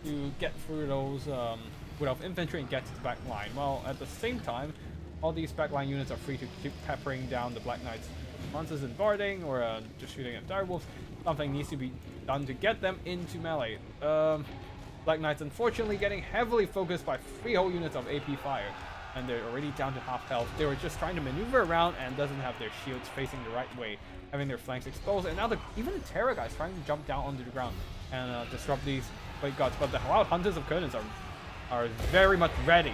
to get through those without infantry and get to the back line. While at the same time, all these backline units are free to keep peppering down the Black Knights. Monsters and barding, or just shooting at direwolves. Something needs to be done to get them into melee. Black Knights unfortunately getting heavily focused by 3 whole units of AP fire, and they're already down to half health. They were just trying to maneuver around and doesn't have their shields facing the right way, having their flanks exposed, and now even the Terror guys trying to jump down onto the ground and disrupt these Blade Gods. But the Wild Hunters of Kurnos are very much ready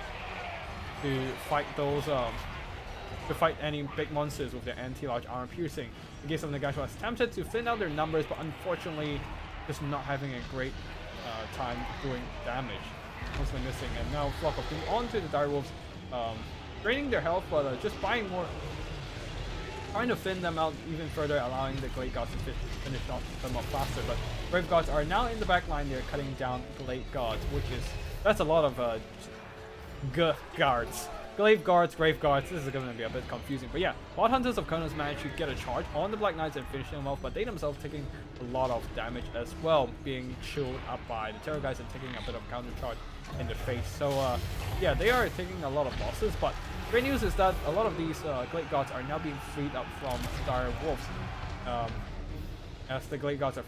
to fight those to fight any big monsters with their anti-large armor piercing. In case of Nagash was tempted to thin out their numbers, but unfortunately just not having a great time doing damage. Mostly missing. And now Flock of Doom onto the Direwolves, draining their health, but just buying more, trying to thin them out even further, allowing the Glade Gods to finish them up faster. But Grave Gods are now in the back line. They're cutting down Glade Gods, that's a lot of guards. Glaive Guards, Grave Guards, this is going to be a bit confusing. But yeah, Wild Hunters of Konos managed to get a charge on the Black Knights and finish them off, but they themselves taking a lot of damage as well, being chilled up by the Terror guys and taking a bit of counter charge in the face. So yeah, they are taking a lot of losses, but great news is that a lot of these Glade Gods are now being freed up from Dire Wolves. As the Glade Gods are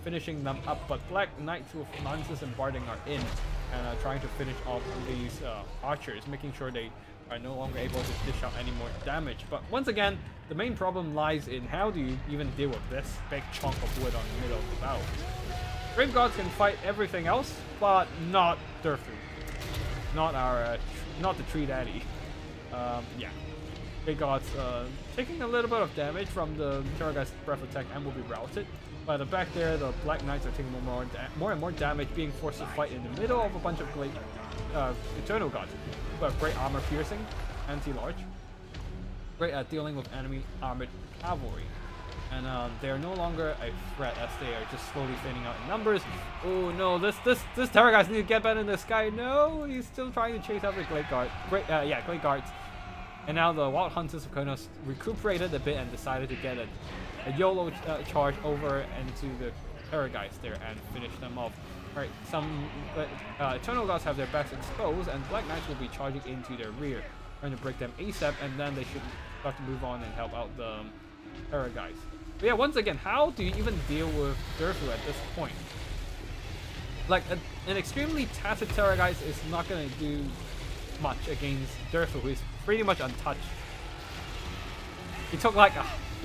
finishing them up, but Black Knights with Lances and Barding are in and trying to finish off these archers, making sure they are no longer able to dish out any more damage. But once again, the main problem lies in how do you even deal with this big chunk of wood on the middle of the battle. Grave Gods can fight everything else, but not Durfu. Not the Tree Daddy. Yeah. Grave Gods taking a little bit of damage from the Terror Guy's breath attack and will be routed. But at the back there, the Black Knights are taking more and more damage, being forced to fight in the middle of a bunch of Glade Eternal Gods who have great armor piercing, anti-large, great at dealing with enemy armored cavalry. And they are no longer a threat as they are just slowly thinning out in numbers. Oh no, this Terror Guys need to get better in the sky. No, he's still trying to chase after Glade Guard. Glade Guards. And now the Wild Hunters of Konos recuperated a bit and decided to get a YOLO charge over into the Terror Guys there and finish them off. Right, some Eternal Gods have their backs exposed, and Black Knights will be charging into their rear, trying to break them ASAP, and then they should start to move on and help out the Terror Guys. But yeah, once again, how do you even deal with Durfu at this point? Like, an extremely tattered Terror Guys is not going to do much against Durfu, who is pretty much untouched. He took like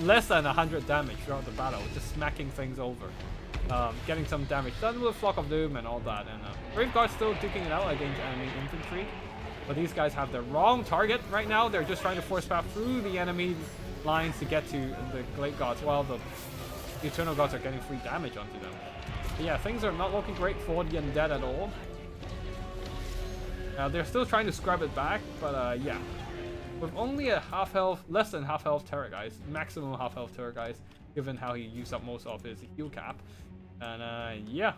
less than 100 damage throughout the battle, just smacking things over. Getting some damage done with Flock of Doom and all that. And Grave Guard's still duking it out against enemy infantry. But these guys have the wrong target right now. They're just trying to force path through the enemy lines to get to the Glade Gods, while the Eternal Gods are getting free damage onto them. But yeah, things are not looking great for the Undead at all. They're still trying to scrub it back, but yeah. With only a half health, less than half health Terror Guys, maximum half health Terror Guys, given how he used up most of his heal cap. And yeah,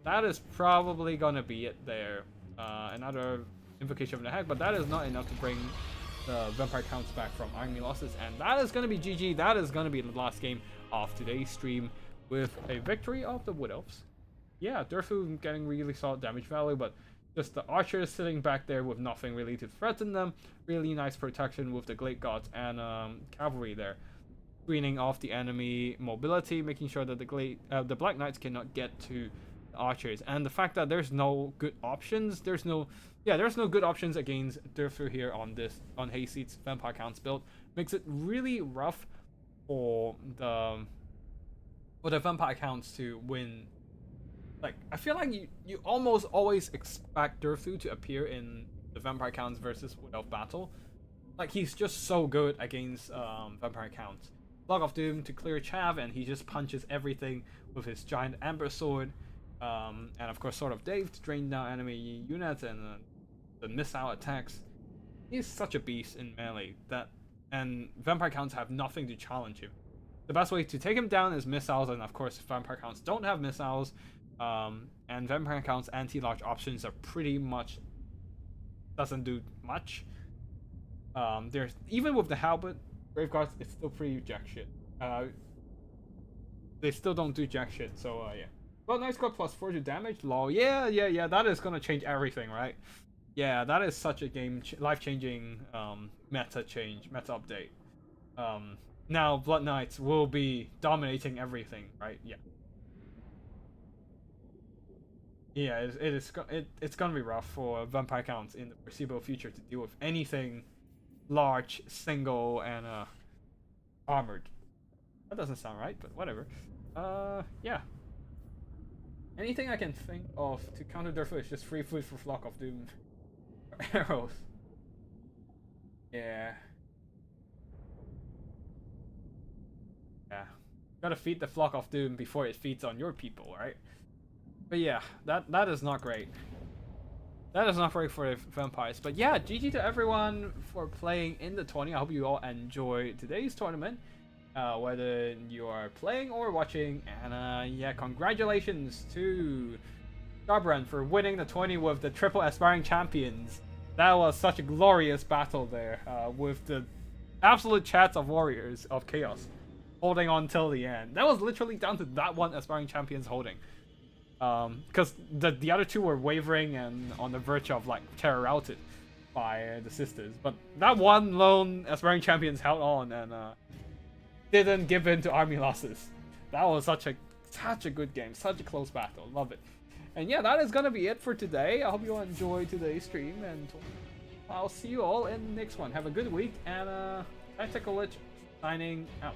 that is probably gonna be it there. Another Invocation of the Heck, but that is not enough to bring the Vampire counts back from army losses, and that is gonna be GG. That is gonna be the last game of today's stream with a victory of the Wood Elves. Yeah, Durfu getting really solid damage value, but just the archers sitting back there with nothing really to threaten them. Really nice protection with the Glade Gods and cavalry there, screening off the enemy mobility, making sure that the Black Knights cannot get to the archers. And the fact that there's no good options, there's no good options against Durfu here on Hayseed's Vampire Counts build, makes it really rough for the Vampire Counts to win. Like, I feel like you almost always expect Durfu to appear in the Vampire Counts versus Wood Elf battle. Like, he's just so good against Vampire Counts. Flock of Doom to clear Chav, and he just punches everything with his giant Amber Sword. And of course, Sword of Dave to drain down enemy units and the missile attacks. He's such a beast in melee and Vampire Counts have nothing to challenge him. The best way to take him down is missiles, and of course, Vampire Counts don't have missiles. And Vampire Counts anti-large options are pretty much doesn't do much. There's even with the halberd, Grave Guards, it's still pretty jack shit. They still don't do jack shit. So yeah. Well, Knights got +4 to damage. Lol. Yeah. That is gonna change everything, right? Yeah, that is such a life-changing meta update. Now Blood Knights will be dominating everything, right? Yeah. Yeah, it's gonna be rough for Vampire Counts in the foreseeable future to deal with anything large, single, and armored. That doesn't sound right, but whatever. Yeah. Anything I can think of to counter Durfu is just free food for Flock of Doom arrows. Yeah. Yeah. Gotta feed the flock of doom before it feeds on your people, right? But yeah, that is not great. That is not great for the vampires. But yeah, GG to everyone for playing in the tourney. I hope you all enjoy today's tournament. Whether you are playing or watching. And yeah, congratulations to Garbran for winning the tourney with the triple aspiring champions. That was such a glorious battle there, with the absolute chats of warriors of chaos holding on till the end. That was literally down to that one aspiring champions holding. Because the other two were wavering and on the verge of like terror routed by the sisters. But that one lone aspiring champions held on and didn't give in to army losses. That was such a good game, such a close battle. Love it. And yeah, that is gonna be it for today. I hope you all enjoyed today's stream, and I'll see you all in the next one. Have a good week, and Tactical Lich signing out.